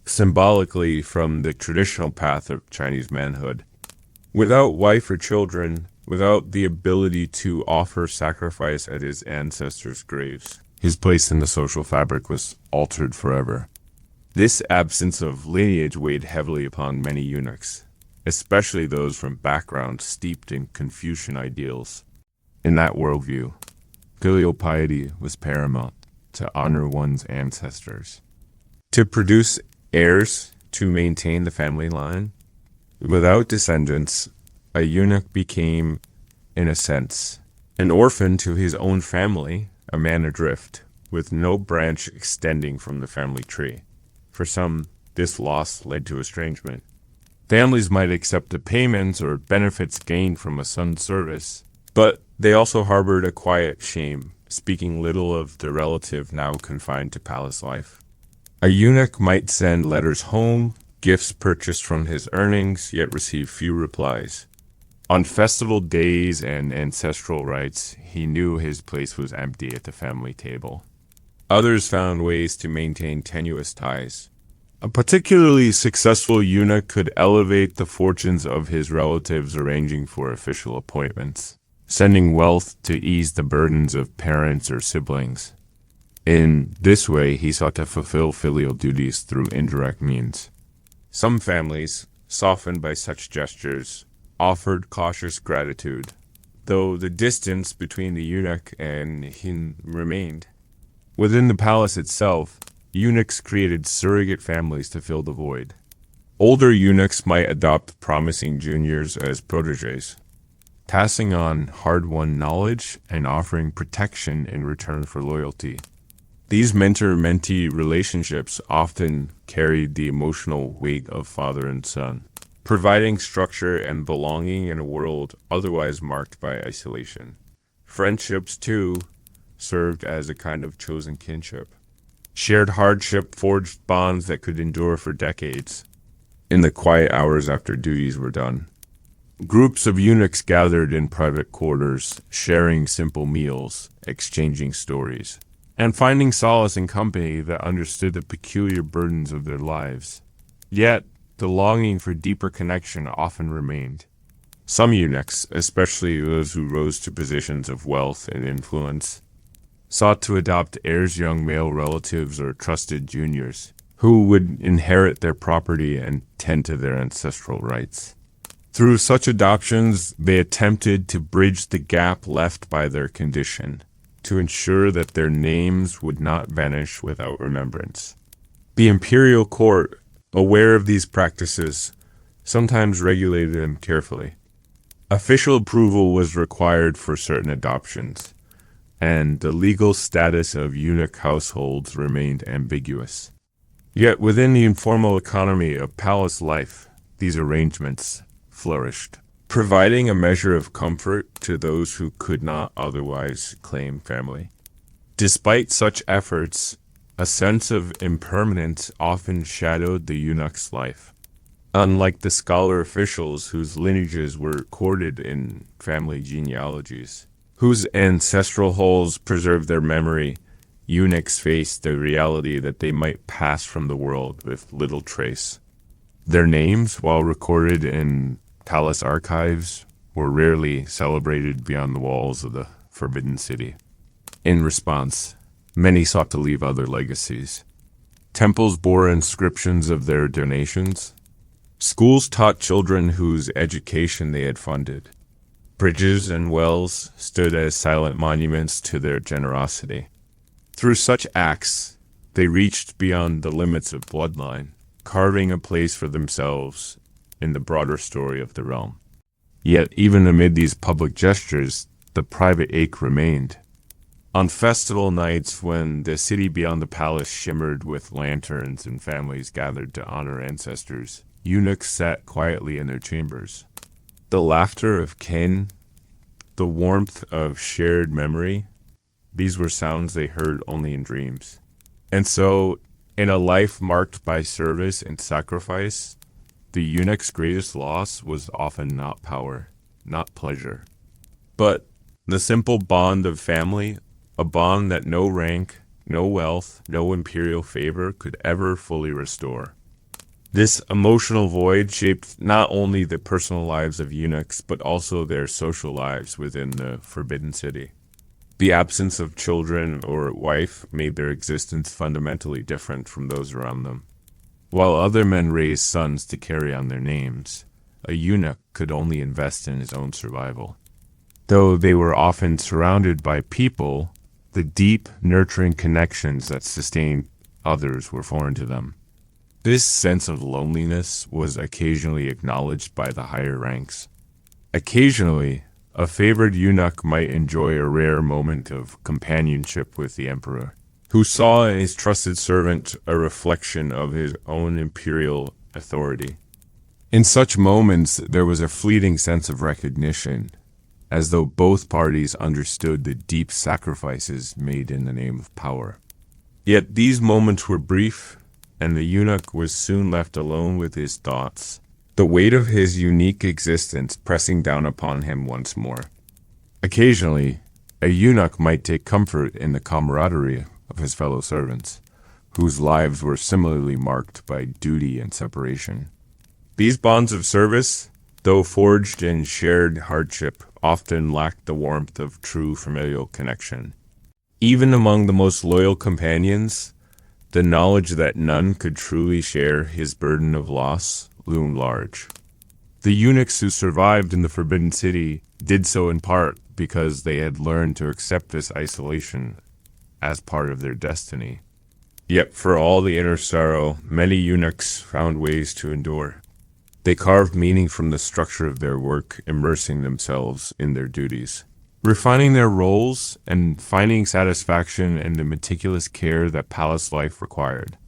symbolically from the traditional path of Chinese manhood. Without wife or children, without the ability to offer sacrifice at his ancestors' graves, his place in the social fabric was altered forever. This absence of lineage weighed heavily upon many eunuchs. especially those from backgrounds steeped in Confucian ideals. In that worldview, filial piety was paramount to honor one's ancestors. To produce heirs to maintain the family line, without descendants, a eunuch became, in a sense, an orphan to his own family, a man adrift, with no branch extending from the family tree. For some, this loss led to estrangement. Families might accept the payments or benefits gained from a son's service, but they also harbored a quiet shame, speaking little of the relative now confined to palace life. A eunuch might send letters home, gifts purchased from his earnings, yet receive few replies. On festival days and ancestral rites, he knew his place was empty at the family table. Others found ways to maintain tenuous ties. A particularly successful eunuch could elevate the fortunes of his relatives, arranging for official appointments, sending wealth to ease the burdens of parents or siblings. In this way, he sought to fulfill filial duties through indirect means. Some families, softened by such gestures, offered cautious gratitude, though the distance between the eunuch and him remained. Within the palace itself, eunuchs created surrogate families to fill the void. Older eunuchs might adopt promising juniors as protégés, passing on hard-won knowledge and offering protection in return for loyalty. These mentor-mentee relationships often carried the emotional weight of father and son, providing structure and belonging in a world otherwise marked by isolation. Friendships, too, served as a kind of chosen kinship. Shared hardship forged bonds that could endure for decades. In the quiet hours after duties were done, groups of eunuchs gathered in private quarters, sharing simple meals, exchanging stories, and finding solace in company that understood the peculiar burdens of their lives. Yet, the longing for deeper connection often remained. Some eunuchs, especially those who rose to positions of wealth and influence, sought to adopt heirs' young male relatives or trusted juniors, who would inherit their property and tend to their ancestral rights. Through such adoptions, they attempted to bridge the gap left by their condition, to ensure that their names would not vanish without remembrance. The imperial court, aware of these practices, sometimes regulated them carefully. Official approval was required for certain adoptions, and the legal status of eunuch households remained ambiguous. Yet within the informal economy of palace life, these arrangements flourished, providing a measure of comfort to those who could not otherwise claim family. Despite such efforts, a sense of impermanence often shadowed the eunuch's life. Unlike the scholar officials whose lineages were recorded in family genealogies, whose ancestral halls preserved their memory, eunuchs faced the reality that they might pass from the world with little trace. Their names, while recorded in palace archives, were rarely celebrated beyond the walls of the Forbidden City. In response, many sought to leave other legacies. Temples bore inscriptions of their donations. Schools taught children whose education they had funded. Bridges and wells stood as silent monuments to their generosity. Through such acts, they reached beyond the limits of bloodline, carving a place for themselves in the broader story of the realm. Yet, even amid these public gestures, the private ache remained. On festival nights, when the city beyond the palace shimmered with lanterns and families gathered to honor ancestors, eunuchs sat quietly in their chambers. The laughter of kin, the warmth of shared memory, these were sounds they heard only in dreams. And so, in a life marked by service and sacrifice, the eunuch's greatest loss was often not power, not pleasure, but the simple bond of family, a bond that no rank, no wealth, no imperial favor could ever fully restore. This emotional void shaped not only the personal lives of eunuchs, but also their social lives within the Forbidden City. The absence of children or wife made their existence fundamentally different from those around them. While other men raised sons to carry on their names, a eunuch could only invest in his own survival. Though they were often surrounded by people, the deep, nurturing connections that sustained others were foreign to them. This sense of loneliness was occasionally acknowledged by the higher ranks. Occasionally, a favored eunuch might enjoy a rare moment of companionship with the emperor, who saw in his trusted servant a reflection of his own imperial authority. In such moments, there was a fleeting sense of recognition, as though both parties understood the deep sacrifices made in the name of power. Yet these moments were brief, and the eunuch was soon left alone with his thoughts, the weight of his unique existence pressing down upon him once more. Occasionally, a eunuch might take comfort in the camaraderie of his fellow servants, whose lives were similarly marked by duty and separation. These bonds of service, though forged in shared hardship, often lacked the warmth of true familial connection. Even among the most loyal companions, the knowledge that none could truly share his burden of loss loomed large. The eunuchs who survived in the Forbidden City did so in part because they had learned to accept this isolation as part of their destiny. Yet for all the inner sorrow, many eunuchs found ways to endure. They carved meaning from the structure of their work, immersing themselves in their duties, refining their roles, and finding satisfaction in the meticulous care that palace life required.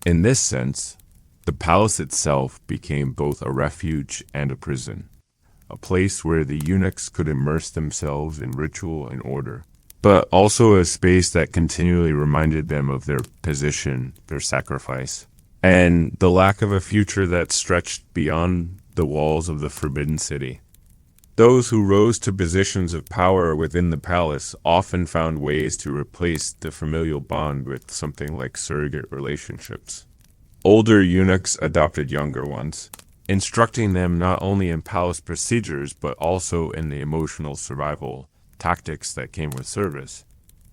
In this sense, the palace itself became both a refuge and a prison, a place where the eunuchs could immerse themselves in ritual and order, but also a space that continually reminded them of their position, their sacrifice, and the lack of a future that stretched beyond the walls of the Forbidden City. Those who rose to positions of power within the palace often found ways to replace the familial bond with something like surrogate relationships. Older eunuchs adopted younger ones, instructing them not only in palace procedures but also in the emotional survival tactics that came with service.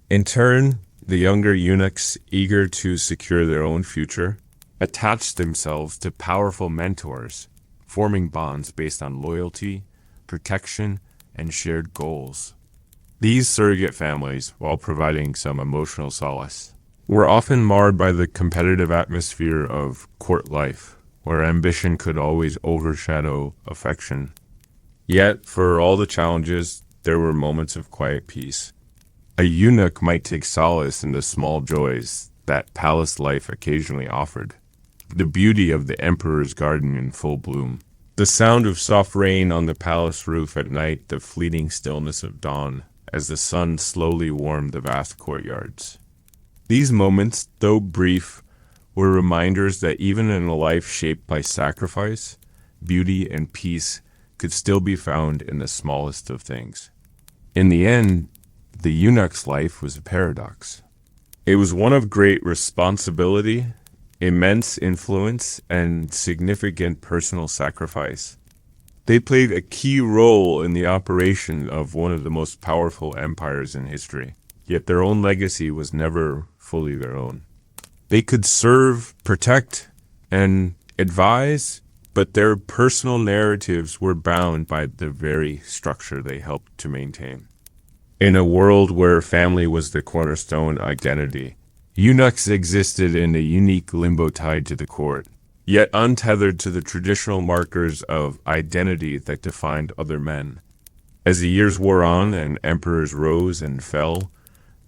In turn, the younger eunuchs, eager to secure their own future, attached themselves to powerful mentors, forming bonds based on loyalty, protection, and shared goals. These surrogate families, while providing some emotional solace, were often marred by the competitive atmosphere of court life, where ambition could always overshadow affection. Yet, for all the challenges, there were moments of quiet peace. A eunuch might take solace in the small joys that palace life occasionally offered. The beauty of the emperor's garden in full bloom, the sound of soft rain on the palace roof at night, the fleeting stillness of dawn as the sun slowly warmed the vast courtyards. These moments, though brief, were reminders that even in a life shaped by sacrifice, beauty and peace could still be found in the smallest of things. In the end, the eunuch's life was a paradox. It was one of great responsibility, immense influence, and significant personal sacrifice. They played a key role in the operation of one of the most powerful empires in history, yet their own legacy was never fully their own. They could serve, protect, and advise, but their personal narratives were bound by the very structure they helped to maintain. In a world where family was the cornerstone identity, eunuchs existed in a unique limbo tied to the court, yet untethered to the traditional markers of identity that defined other men. As the years wore on and emperors rose and fell,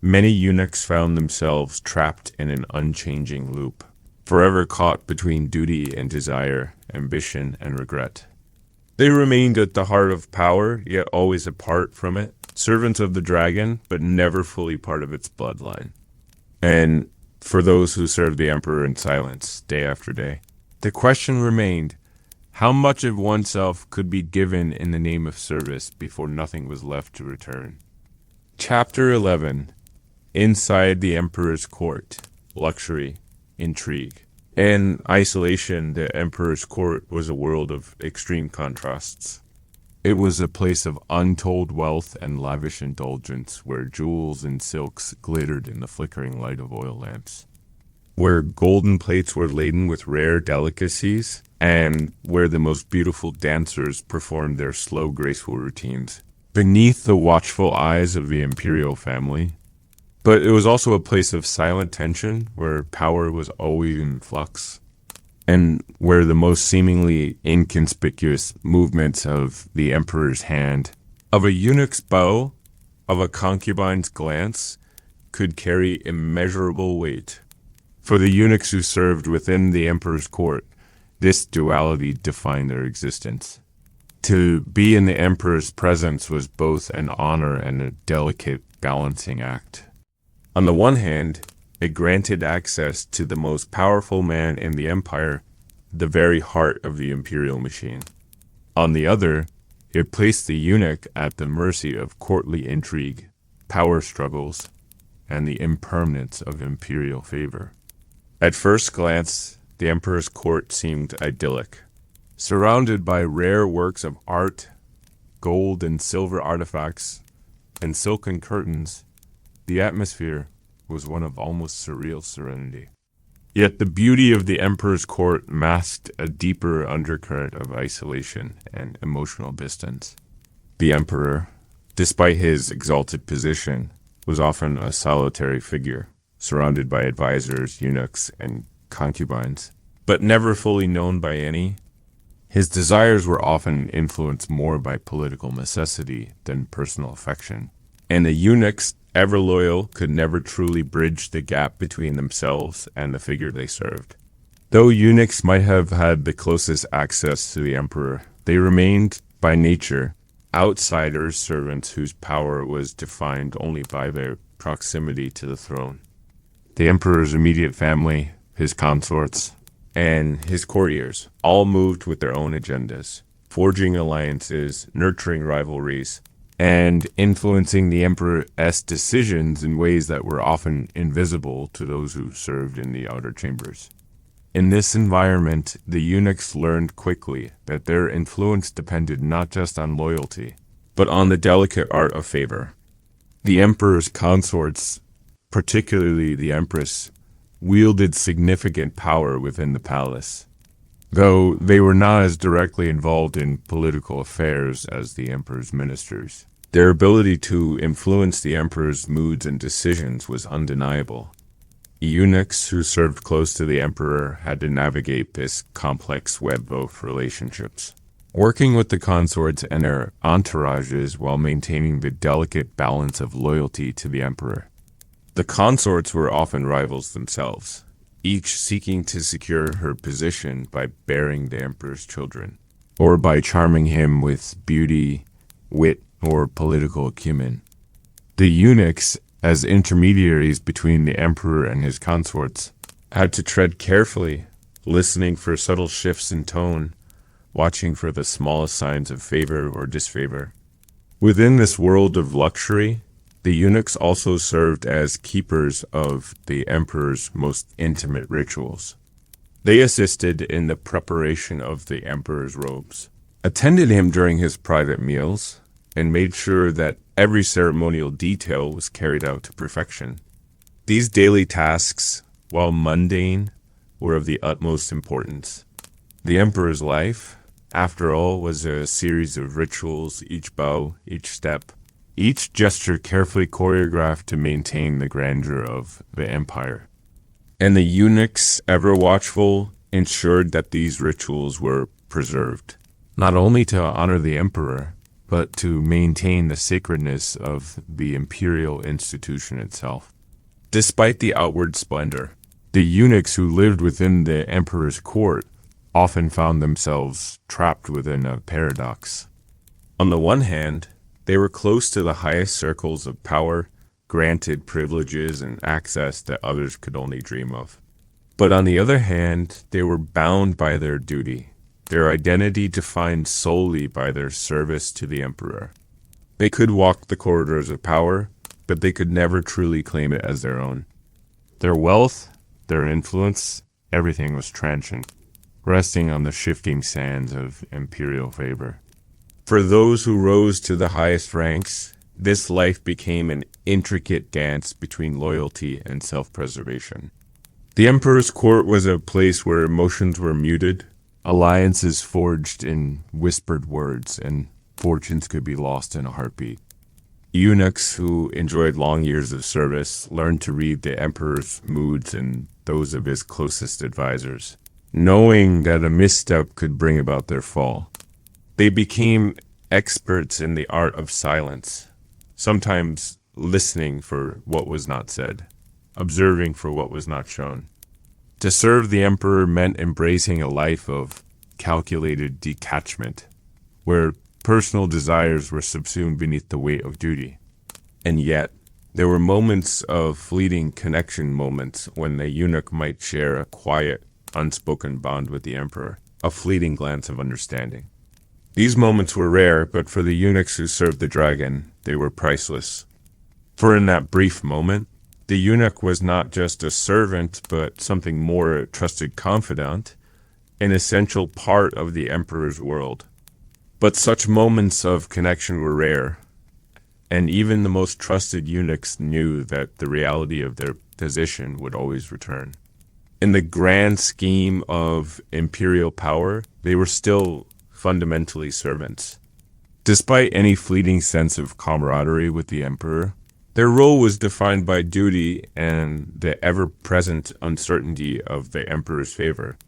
many eunuchs found themselves trapped in an unchanging loop, forever caught between duty and desire, ambition and regret. They remained at the heart of power, yet always apart from it, servants of the dragon, but never fully part of its bloodline. And for those who served the emperor in silence, day after day, the question remained, how much of oneself could be given in the name of service before nothing was left to return? Chapter 11. Inside the Emperor's Court. Luxury. Intrigue. In isolation, the Emperor's Court was a world of extreme contrasts. It was a place of untold wealth and lavish indulgence, where jewels and silks glittered in the flickering light of oil lamps, where golden plates were laden with rare delicacies, and where the most beautiful dancers performed their slow, graceful routines, beneath the watchful eyes of the imperial family. But it was also a place of silent tension, where power was always in flux, and where the most seemingly inconspicuous movements of the emperor's hand, of a eunuch's bow, of a concubine's glance, could carry immeasurable weight. For the eunuchs who served within the emperor's court, this duality defined their existence. To be in the emperor's presence was both an honor and a delicate balancing act. On the one hand, it granted access to the most powerful man in the empire, the very heart of the imperial machine. On the other, it placed the eunuch at the mercy of courtly intrigue, power struggles, and the impermanence of imperial favor. At first glance, the emperor's court seemed idyllic. Surrounded by rare works of art, gold and silver artifacts, and silken curtains, the atmosphere was one of almost surreal serenity. Yet the beauty of the emperor's court masked a deeper undercurrent of isolation and emotional distance. The emperor, despite his exalted position, was often a solitary figure, surrounded by advisors, eunuchs, and concubines, but never fully known by any. His desires were often influenced more by political necessity than personal affection, and the eunuchs, ever loyal, could never truly bridge the gap between themselves and the figure they served. Though eunuchs might have had the closest access to the emperor, they remained, by nature, outsiders, servants whose power was defined only by their proximity to the throne. The emperor's immediate family, his consorts, and his courtiers all moved with their own agendas, forging alliances, nurturing rivalries, and influencing the emperor's decisions in ways that were often invisible to those who served in the outer chambers. In this environment, the eunuchs learned quickly that their influence depended not just on loyalty, but on the delicate art of favor. The emperor's consorts, particularly the empress, wielded significant power within the palace, though they were not as directly involved in political affairs as the emperor's ministers. Their ability to influence the emperor's moods and decisions was undeniable. Eunuchs who served close to the emperor had to navigate this complex web of relationships, working with the consorts and their entourages while maintaining the delicate balance of loyalty to the emperor. The consorts were often rivals themselves, each seeking to secure her position by bearing the emperor's children, or by charming him with beauty, wit, or political acumen. The eunuchs, as intermediaries between the emperor and his consorts, had to tread carefully, listening for subtle shifts in tone, watching for the smallest signs of favor or disfavor. Within this world of luxury, the eunuchs also served as keepers of the emperor's most intimate rituals. They assisted in the preparation of the emperor's robes, attended him during his private meals, and made sure that every ceremonial detail was carried out to perfection. These daily tasks, while mundane, were of the utmost importance. The emperor's life, after all, was a series of rituals, each bow, each step, each gesture carefully choreographed to maintain the grandeur of the empire. And the eunuchs, ever watchful, ensured that these rituals were preserved, not only to honor the emperor, but to maintain the sacredness of the imperial institution itself. Despite the outward splendor, the eunuchs who lived within the emperor's court often found themselves trapped within a paradox. On the one hand, they were close to the highest circles of power, granted privileges and access that others could only dream of. But on the other hand, they were bound by their duty, their identity defined solely by their service to the emperor. They could walk the corridors of power, but they could never truly claim it as their own. Their wealth, their influence, everything was transient, resting on the shifting sands of imperial favor. For those who rose to the highest ranks, this life became an intricate dance between loyalty and self-preservation. The emperor's court was a place where emotions were muted, Alliances forged in whispered words, and fortunes could be lost in a heartbeat. Eunuchs who enjoyed long years of service learned to read the emperor's moods and those of his closest advisors, knowing that a misstep could bring about their fall. They became experts in the art of silence, sometimes listening for what was not said, observing for what was not shown. To serve the emperor meant embracing a life of calculated detachment, where personal desires were subsumed beneath the weight of duty. And yet, there were moments of fleeting connection moments when the eunuch might share a quiet, unspoken bond with the emperor, a fleeting glance of understanding. These moments were rare, but for the eunuchs who served the dragon, they were priceless. For in that brief moment, the eunuch was not just a servant, but something more, a trusted confidant, an essential part of the emperor's world. But such moments of connection were rare, and even the most trusted eunuchs knew that the reality of their position would always return. In the grand scheme of imperial power, they were still fundamentally servants. Despite any fleeting sense of camaraderie with the emperor, their role was defined by duty and the ever-present uncertainty of the emperor's favor.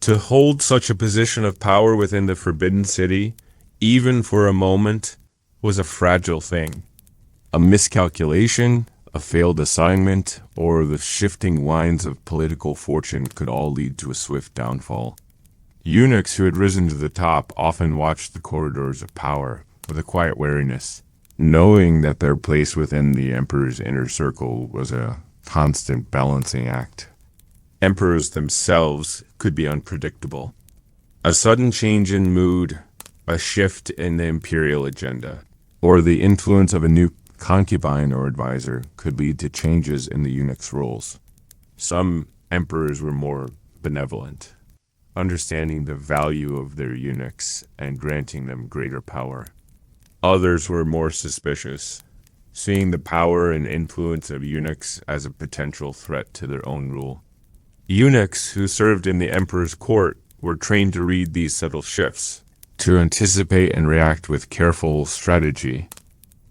To hold such a position of power within the Forbidden City, even for a moment, was a fragile thing. A miscalculation, a failed assignment, or the shifting winds of political fortune could all lead to a swift downfall. Eunuchs who had risen to the top often watched the corridors of power with a quiet wariness, knowing that their place within the emperor's inner circle was a constant balancing act. Emperors themselves could be unpredictable. A sudden change in mood, a shift in the imperial agenda, or the influence of a new concubine or advisor could lead to changes in the eunuch's roles. Some emperors were more benevolent, understanding the value of their eunuchs and granting them greater power. Others were more suspicious, seeing the power and influence of eunuchs as a potential threat to their own rule. Eunuchs who served in the emperor's court were trained to read these subtle shifts, to anticipate and react with careful strategy.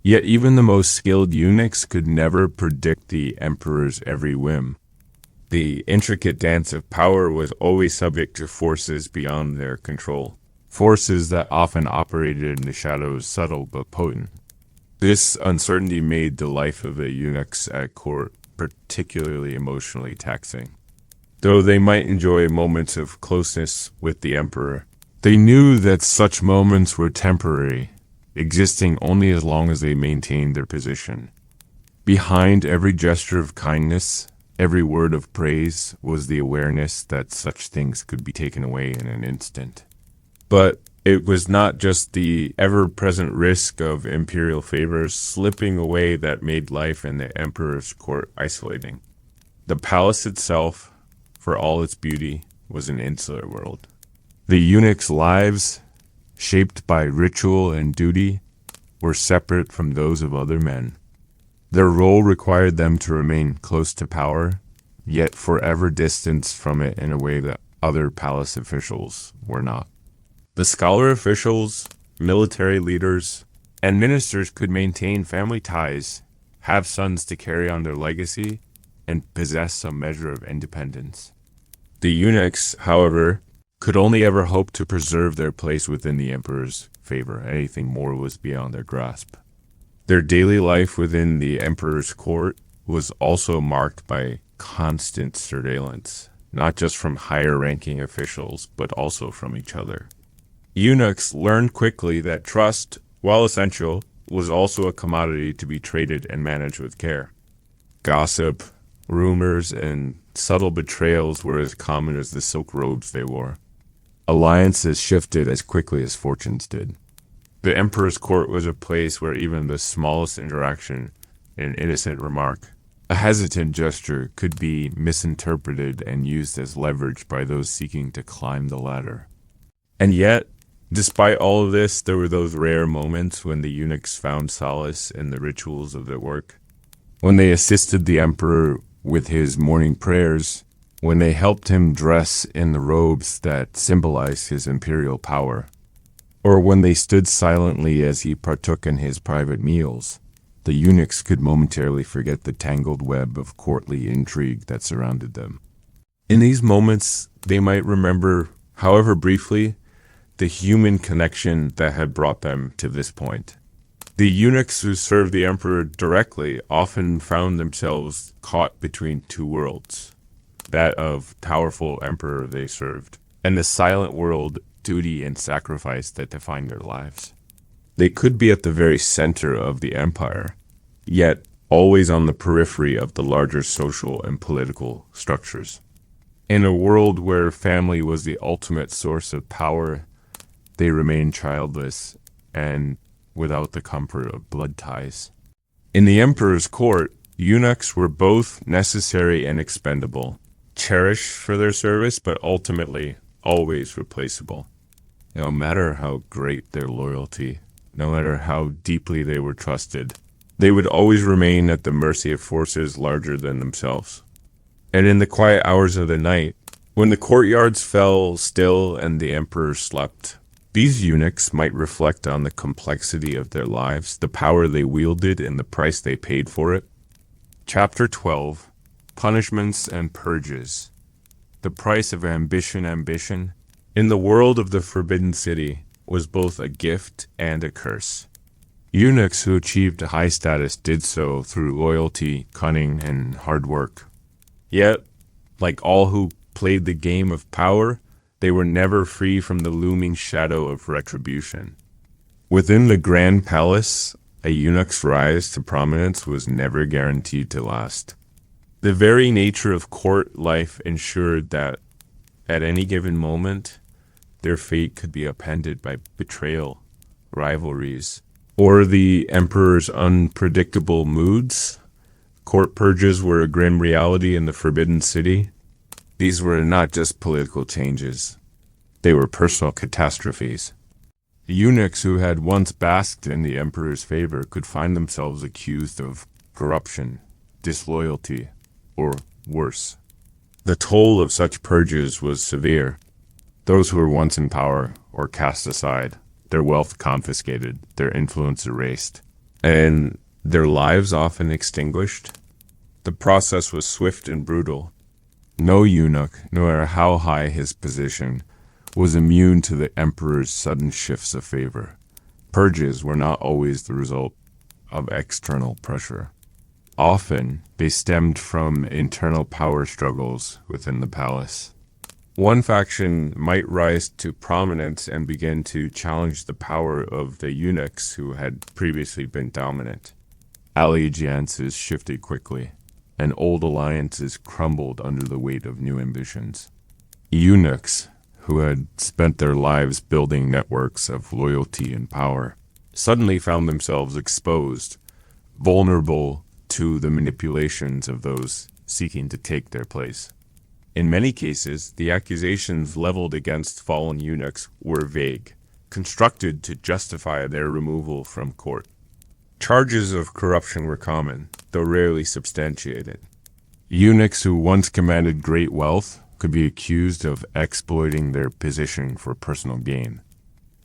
Yet even the most skilled eunuchs could never predict the emperor's every whim. The intricate dance of power was always subject to forces beyond their control. Forces that often operated in the shadows, subtle but potent. This uncertainty made the life of the eunuchs at court particularly emotionally taxing. Though they might enjoy moments of closeness with the emperor, they knew that such moments were temporary, existing only as long as they maintained their position. Behind every gesture of kindness, every word of praise, was the awareness that such things could be taken away in an instant. But it was not just the ever-present risk of imperial favors slipping away that made life in the emperor's court isolating. The palace itself, for all its beauty, was an insular world. The eunuchs' lives, shaped by ritual and duty, were separate from those of other men. Their role required them to remain close to power, yet forever distanced from it in a way that other palace officials were not. The scholar officials, military leaders, and ministers could maintain family ties, have sons to carry on their legacy, and possess some measure of independence. The eunuchs, however, could only ever hope to preserve their place within the emperor's favor. Anything more was beyond their grasp. Their daily life within the emperor's court was also marked by constant surveillance, not just from higher-ranking officials, but also from each other. Eunuchs learned quickly that trust, while essential, was also a commodity to be traded and managed with care. Gossip, rumors, and subtle betrayals were as common as the silk robes they wore. Alliances shifted as quickly as fortunes did. The emperor's court was a place where even the smallest interaction, an innocent remark, a hesitant gesture, could be misinterpreted and used as leverage by those seeking to climb the ladder. And yet, despite all of this, there were those rare moments when the eunuchs found solace in the rituals of their work. When they assisted the emperor with his morning prayers, when they helped him dress in the robes that symbolized his imperial power, or when they stood silently as he partook in his private meals, the eunuchs could momentarily forget the tangled web of courtly intrigue that surrounded them. In these moments, they might remember, however briefly, the human connection that had brought them to this point. The eunuchs who served the emperor directly often found themselves caught between two worlds, that of powerful emperor they served, and the silent world, duty and sacrifice that defined their lives. They could be at the very center of the empire, yet always on the periphery of the larger social and political structures. In a world where family was the ultimate source of power, they remained childless and without the comfort of blood ties. In the emperor's court, eunuchs were both necessary and expendable, cherished for their service, but ultimately always replaceable. No matter how great their loyalty, no matter how deeply they were trusted, they would always remain at the mercy of forces larger than themselves. And in the quiet hours of the night, when the courtyards fell still and the emperor slept, these eunuchs might reflect on the complexity of their lives, the power they wielded, and the price they paid for it. Chapter 12, Punishments and Purges. The price of ambition. In the world of the Forbidden City was both a gift and a curse. Eunuchs who achieved a high status did so through loyalty, cunning, and hard work. Yet, like all who played the game of power, they were never free from the looming shadow of retribution. Within the grand palace, a eunuch's rise to prominence was never guaranteed to last. The very nature of court life ensured that, at any given moment, their fate could be upended by betrayal, rivalries, or the emperor's unpredictable moods. Court purges were a grim reality in the Forbidden City. These were not just political changes. They were personal catastrophes. Eunuchs who had once basked in the emperor's favor could find themselves accused of corruption, disloyalty, or worse. The toll of such purges was severe. Those who were once in power or cast aside, their wealth confiscated, their influence erased, and their lives often extinguished. The process was swift and brutal. No eunuch, no matter how high his position, was immune to the emperor's sudden shifts of favor. Purges were not always the result of external pressure. Often, they stemmed from internal power struggles within the palace. One faction might rise to prominence and begin to challenge the power of the eunuchs who had previously been dominant. Allegiances shifted quickly, and old alliances crumbled under the weight of new ambitions. Eunuchs, who had spent their lives building networks of loyalty and power, suddenly found themselves exposed, vulnerable to the manipulations of those seeking to take their place. In many cases, the accusations leveled against fallen eunuchs were vague, constructed to justify their removal from court. Charges of corruption were common, though rarely substantiated. Eunuchs who once commanded great wealth could be accused of exploiting their position for personal gain.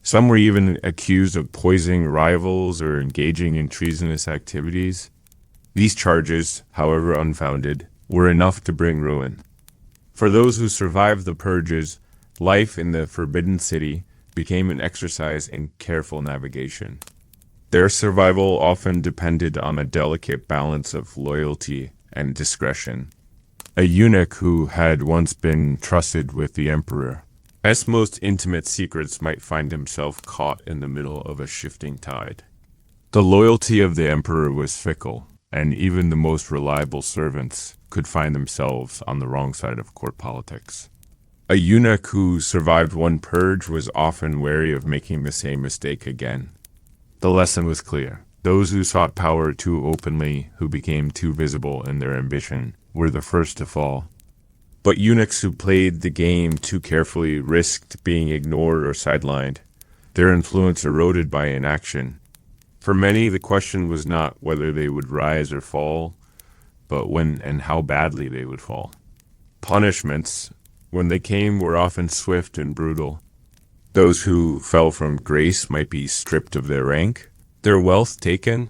Some were even accused of poisoning rivals or engaging in treasonous activities. These charges, however unfounded, were enough to bring ruin. For those who survived the purges, life in the Forbidden City became an exercise in careful navigation. Their survival often depended on a delicate balance of loyalty and discretion. A eunuch who had once been trusted with the emperor, as most intimate secrets, might find himself caught in the middle of a shifting tide. The loyalty of the emperor was fickle, and even the most reliable servants could find themselves on the wrong side of court politics. A eunuch who survived one purge was often wary of making the same mistake again. The lesson was clear. Those who sought power too openly, who became too visible in their ambition, were the first to fall. But eunuchs who played the game too carefully risked being ignored or sidelined, their influence eroded by inaction. For many, the question was not whether they would rise or fall, but when and how badly they would fall. Punishments, when they came, were often swift and brutal. Those who fell from grace might be stripped of their rank, their wealth taken,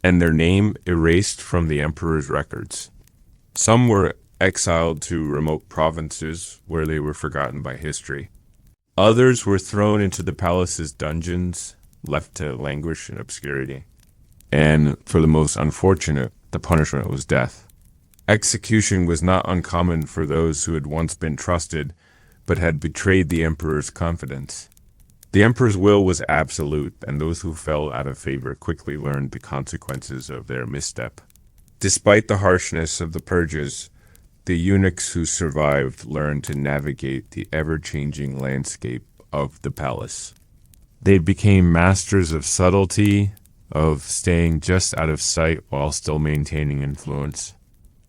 and their name erased from the emperor's records. Some were exiled to remote provinces where they were forgotten by history. Others were thrown into the palace's dungeons, left to languish in obscurity. And for the most unfortunate, the punishment was death. Execution was not uncommon for those who had once been trusted, but had betrayed the emperor's confidence. The emperor's will was absolute, and those who fell out of favor quickly learned the consequences of their misstep. Despite the harshness of the purges, the eunuchs who survived learned to navigate the ever-changing landscape of the palace. They became masters of subtlety, of staying just out of sight while still maintaining influence.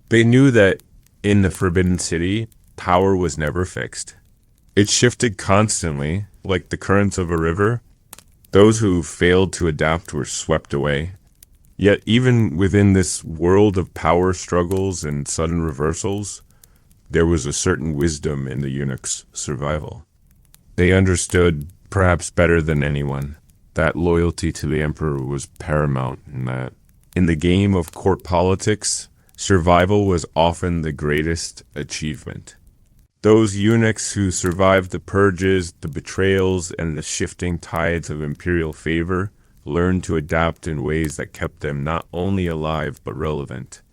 They knew that in the Forbidden City, power was never fixed. It shifted constantly, like the currents of a river. Those who failed to adapt were swept away. Yet even within this world of power struggles and sudden reversals, there was a certain wisdom in the eunuch's survival. They understood, perhaps better than anyone, that loyalty to the emperor was paramount, and that in the game of court politics, survival was often the greatest achievement. Those eunuchs who survived the purges, the betrayals, and the shifting tides of imperial favor learned to adapt in ways that kept them not only alive but relevant.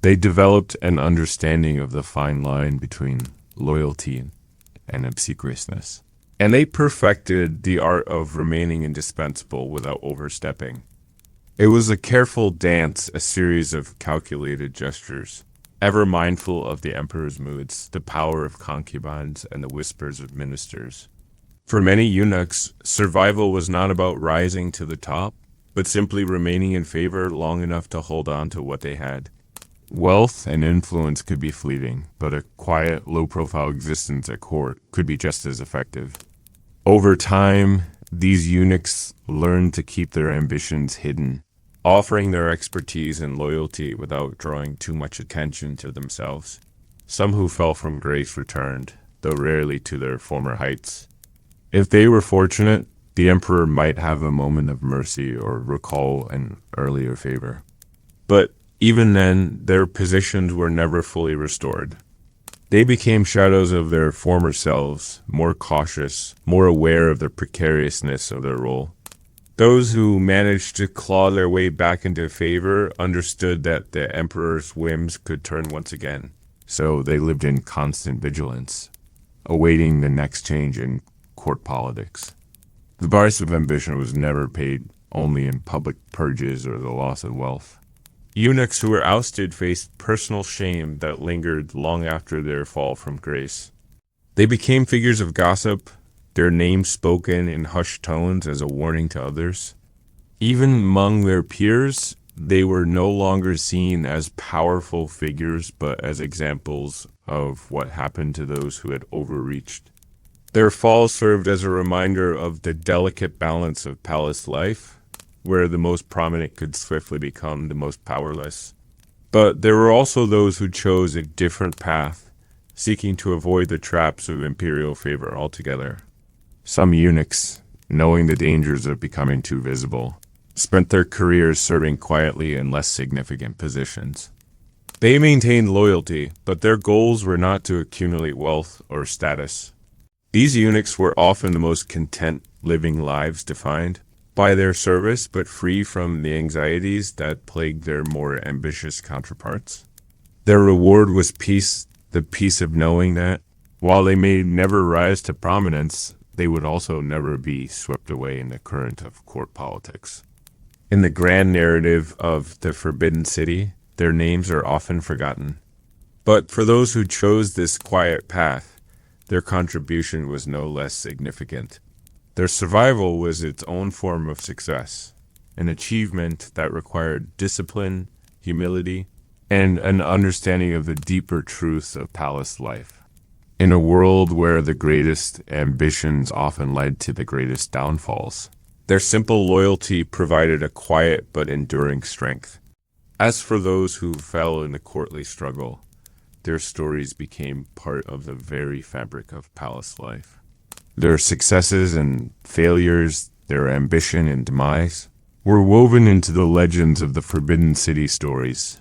They developed an understanding of the fine line between loyalty and obsequiousness. And they perfected the art of remaining indispensable without overstepping. It was a careful dance, a series of calculated gestures, ever mindful of the emperor's moods, the power of concubines, and the whispers of ministers. For many eunuchs, survival was not about rising to the top, but simply remaining in favor long enough to hold on to what they had. Wealth and influence could be fleeting, but a quiet, low-profile existence at court could be just as effective. Over time, these eunuchs learned to keep their ambitions hidden, offering their expertise and loyalty without drawing too much attention to themselves. Some who fell from grace returned, though rarely to their former heights. If they were fortunate, the emperor might have a moment of mercy or recall an earlier favor. But even then, their positions were never fully restored. They became shadows of their former selves, more cautious, more aware of the precariousness of their role. Those who managed to claw their way back into favor understood that the emperor's whims could turn once again, so they lived in constant vigilance, awaiting the next change in court politics. The price of ambition was never paid only in public purges or the loss of wealth. Eunuchs who were ousted faced personal shame that lingered long after their fall from grace. They became figures of gossip, their names spoken in hushed tones as a warning to others. Even among their peers, they were no longer seen as powerful figures, but as examples of what happened to those who had overreached. Their fall served as a reminder of the delicate balance of palace life, where the most prominent could swiftly become the most powerless. But there were also those who chose a different path, seeking to avoid the traps of imperial favor altogether. Some eunuchs, knowing the dangers of becoming too visible, spent their careers serving quietly in less significant positions. They maintained loyalty, but their goals were not to accumulate wealth or status. These eunuchs were often the most content living lives defined by their service, but free from the anxieties that plagued their more ambitious counterparts. Their reward was peace, the peace of knowing that, while they may never rise to prominence, they would also never be swept away in the current of court politics. In the grand narrative of the Forbidden City, their names are often forgotten. But for those who chose this quiet path, their contribution was no less significant. Their survival was its own form of success, an achievement that required discipline, humility, and an understanding of the deeper truths of palace life. In a world where the greatest ambitions often led to the greatest downfalls, their simple loyalty provided a quiet but enduring strength. As for those who fell in the courtly struggle, their stories became part of the very fabric of palace life. Their successes and failures, their ambition and demise, were woven into the legends of the Forbidden City stories,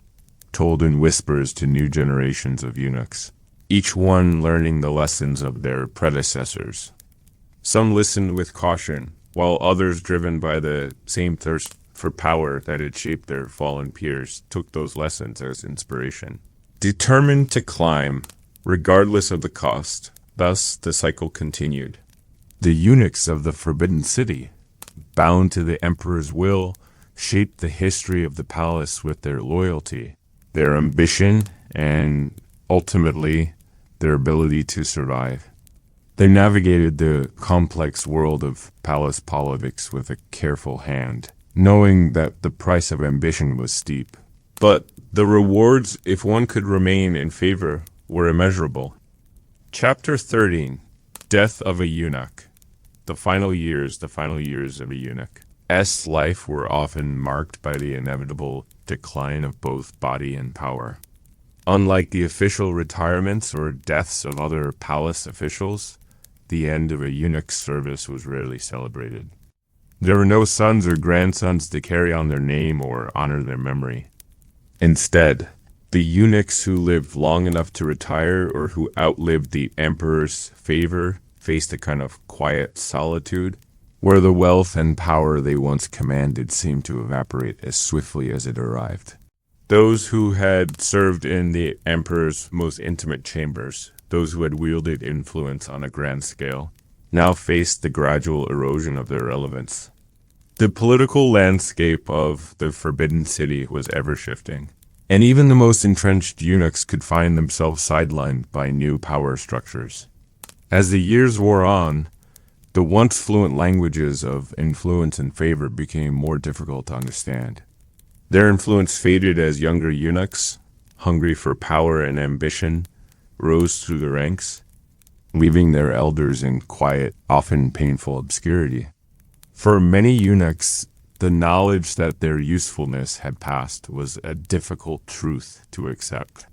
told in whispers to new generations of eunuchs, each one learning the lessons of their predecessors. Some listened with caution, while others, driven by the same thirst for power that had shaped their fallen peers, took those lessons as inspiration. Determined to climb, regardless of the cost, thus the cycle continued. The eunuchs of the Forbidden City, bound to the emperor's will, shaped the history of the palace with their loyalty, their ambition, and ultimately their ability to survive. They navigated the complex world of palace politics with a careful hand, knowing that the price of ambition was steep. But the rewards, if one could remain in favor, were immeasurable. Chapter 13, Death of a Eunuch. The final years of a eunuch. S. life were often marked by the inevitable decline of both body and power. Unlike the official retirements or deaths of other palace officials, the end of a eunuch's service was rarely celebrated. There were no sons or grandsons to carry on their name or honor their memory. Instead, the eunuchs who lived long enough to retire or who outlived the emperor's favor faced a kind of quiet solitude, where the wealth and power they once commanded seemed to evaporate as swiftly as it arrived. Those who had served in the emperor's most intimate chambers, those who had wielded influence on a grand scale, now faced the gradual erosion of their relevance. The political landscape of the Forbidden City was ever-shifting, and even the most entrenched eunuchs could find themselves sidelined by new power structures. As the years wore on, the once fluent languages of influence and favor became more difficult to understand. Their influence faded as younger eunuchs, hungry for power and ambition, rose through the ranks, leaving their elders in quiet, often painful obscurity. For many eunuchs, the knowledge that their usefulness had passed was a difficult truth to accept.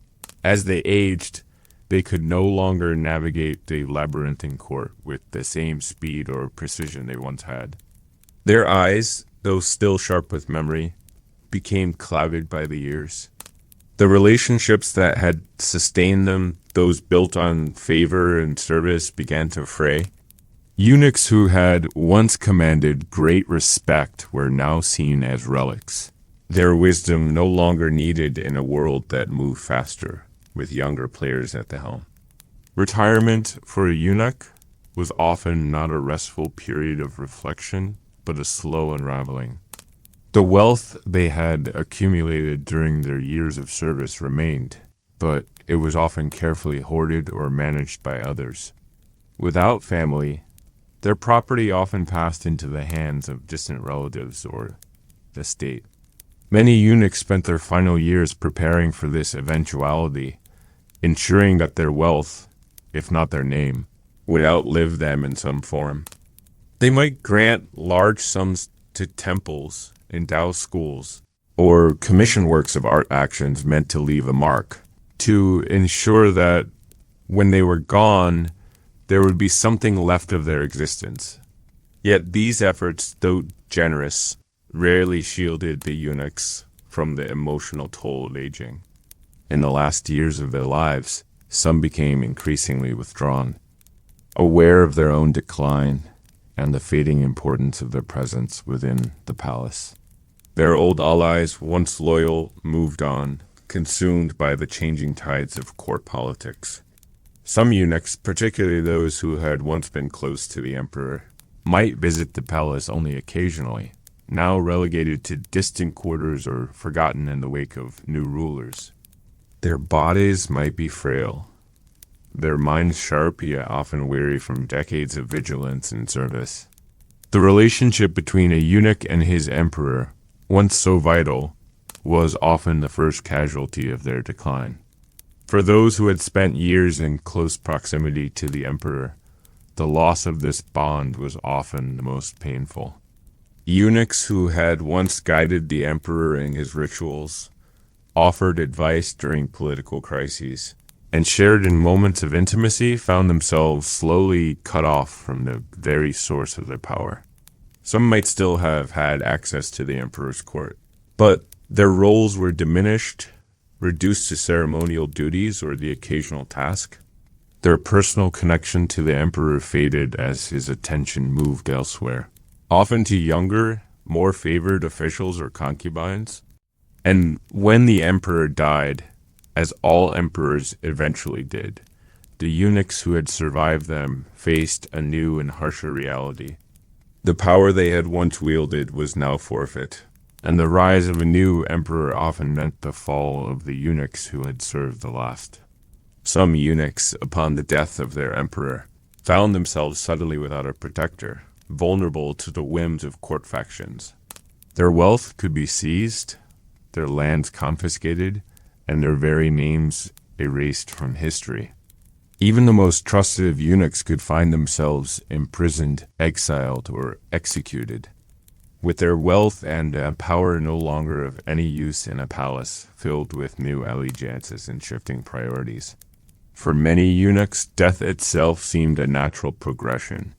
As they aged, they could no longer navigate the labyrinthine court with the same speed or precision they once had. Their eyes, though still sharp with memory, became clouded by the years. The relationships that had sustained them, those built on favor and service, began to fray. Eunuchs who had once commanded great respect were now seen as relics, their wisdom no longer needed in a world that moved faster, with younger players at the helm. Retirement for a eunuch was often not a restful period of reflection, but a slow unraveling. The wealth they had accumulated during their years of service remained, but it was often carefully hoarded or managed by others. Without family, their property often passed into the hands of distant relatives or the state. Many eunuchs spent their final years preparing for this eventuality, ensuring that their wealth, if not their name, would outlive them in some form. They might grant large sums to temples, endow schools, or commission works of art actions meant to leave a mark, to ensure that when they were gone, there would be something left of their existence. Yet these efforts, though generous, rarely shielded the eunuchs from the emotional toll of aging. In the last years of their lives, some became increasingly withdrawn, aware of their own decline and the fading importance of their presence within the palace. Their old allies, once loyal, moved on, consumed by the changing tides of court politics. Some eunuchs, particularly those who had once been close to the emperor, might visit the palace only occasionally, now relegated to distant quarters or forgotten in the wake of new rulers. Their bodies might be frail, their minds sharp yet often weary from decades of vigilance and service. The relationship between a eunuch and his emperor, once so vital, was often the first casualty of their decline. For those who had spent years in close proximity to the emperor, the loss of this bond was often the most painful. Eunuchs who had once guided the emperor in his rituals, offered advice during political crises, and shared in moments of intimacy found themselves slowly cut off from the very source of their power. Some might still have had access to the emperor's court, but their roles were diminished, reduced to ceremonial duties or the occasional task. Their personal connection to the emperor faded as his attention moved elsewhere, often to younger, more favored officials or concubines. And when the emperor died, as all emperors eventually did, the eunuchs who had survived them faced a new and harsher reality. The power they had once wielded was now forfeit, and the rise of a new emperor often meant the fall of the eunuchs who had served the last. Some eunuchs, upon the death of their emperor, found themselves suddenly without a protector, vulnerable to the whims of court factions. Their wealth could be seized, their lands confiscated, and their very names erased from history. Even the most trusted of eunuchs could find themselves imprisoned, exiled, or executed. With their wealth and power no longer of any use in a palace filled with new allegiances and shifting priorities. For many eunuchs, death itself seemed a natural progression.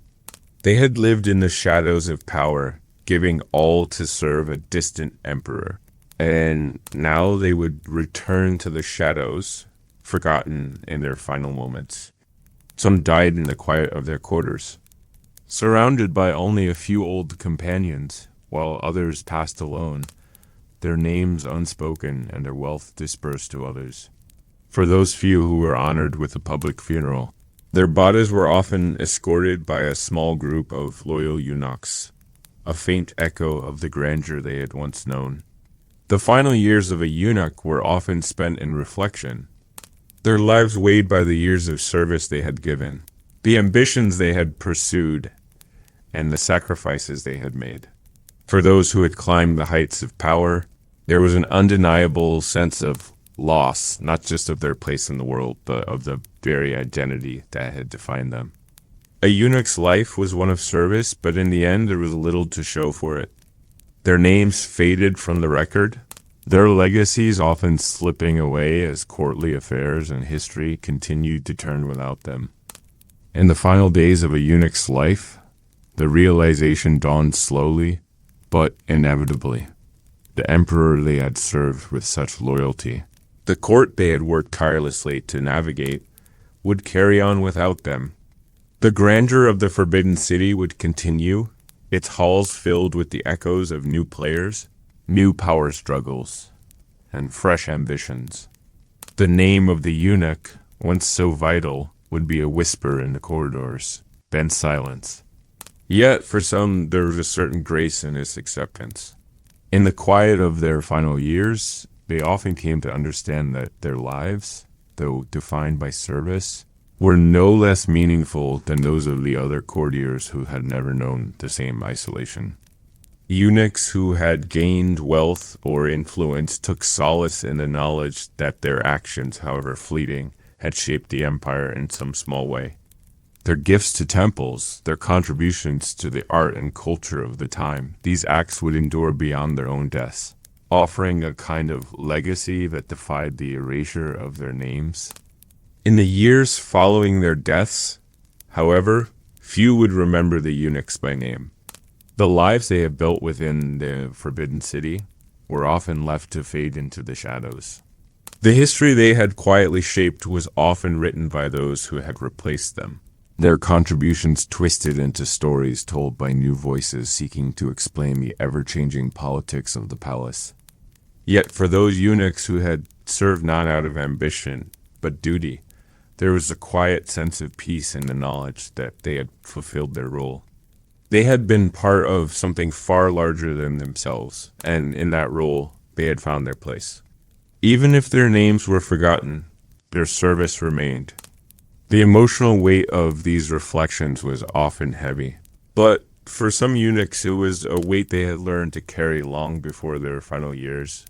They had lived in the shadows of power, giving all to serve a distant emperor, and now they would return to the shadows, forgotten in their final moments. Some died in the quiet of their quarters, surrounded by only a few old companions, while others passed alone, their names unspoken and their wealth dispersed to others. For those few who were honored with a public funeral, their bodies were often escorted by a small group of loyal eunuchs, a faint echo of the grandeur they had once known. The final years of a eunuch were often spent in reflection, their lives weighed by the years of service they had given, the ambitions they had pursued, and the sacrifices they had made. For those who had climbed the heights of power, there was an undeniable sense of loss, not just of their place in the world, but of the very identity that had defined them. A eunuch's life was one of service, but in the end there was little to show for it. Their names faded from the record, their legacies often slipping away as courtly affairs and history continued to turn without them. In the final days of a eunuch's life, the realization dawned slowly, but inevitably. The emperor they had served with such loyalty, the court they had worked tirelessly to navigate, would carry on without them. The grandeur of the Forbidden City would continue, its halls filled with the echoes of new players, new power struggles, and fresh ambitions. The name of the eunuch, once so vital, would be a whisper in the corridors, then silence. Yet, for some, there was a certain grace in its acceptance. In the quiet of their final years, they often came to understand that their lives, though defined by service, were no less meaningful than those of the other courtiers who had never known the same isolation. Eunuchs who had gained wealth or influence took solace in the knowledge that their actions, however fleeting, had shaped the empire in some small way. Their gifts to temples, their contributions to the art and culture of the time, these acts would endure beyond their own deaths, offering a kind of legacy that defied the erasure of their names. In the years following their deaths, however, few would remember the eunuchs by name. The lives they had built within the Forbidden City were often left to fade into the shadows. The history they had quietly shaped was often written by those who had replaced them, their contributions twisted into stories told by new voices seeking to explain the ever-changing politics of the palace. Yet for those eunuchs who had served not out of ambition, but duty, there was a quiet sense of peace in the knowledge that they had fulfilled their role. They had been part of something far larger than themselves, and in that role, they had found their place. Even if their names were forgotten, their service remained. The emotional weight of these reflections was often heavy, but for some eunuchs it was a weight they had learned to carry long before their final years.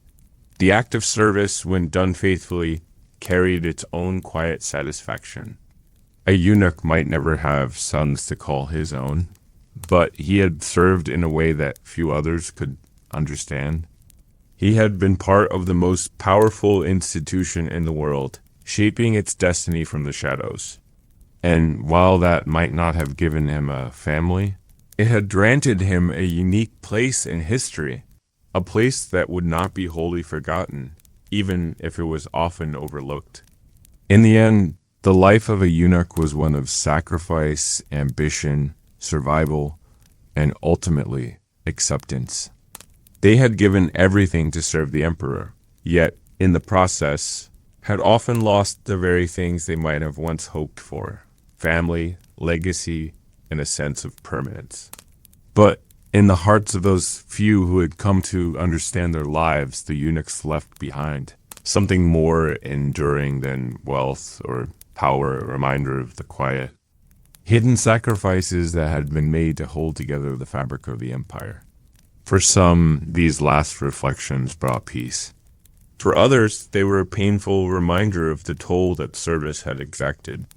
The act of service, when done faithfully, carried its own quiet satisfaction. A eunuch might never have sons to call his own, but he had served in a way that few others could understand. He had been part of the most powerful institution in the world, shaping its destiny from the shadows. And while that might not have given him a family, it had granted him a unique place in history, a place that would not be wholly forgotten, even if it was often overlooked. In the end, the life of a eunuch was one of sacrifice, ambition, survival, and ultimately acceptance. They had given everything to serve the emperor, yet in the process had often lost the very things they might have once hoped for: family, legacy, and a sense of permanence. But in the hearts of those few who had come to understand their lives, the eunuchs left behind something more enduring than wealth or power, a reminder of the quiet, hidden sacrifices that had been made to hold together the fabric of the empire. For some, these last reflections brought peace. For others, they were a painful reminder of the toll that service had exacted.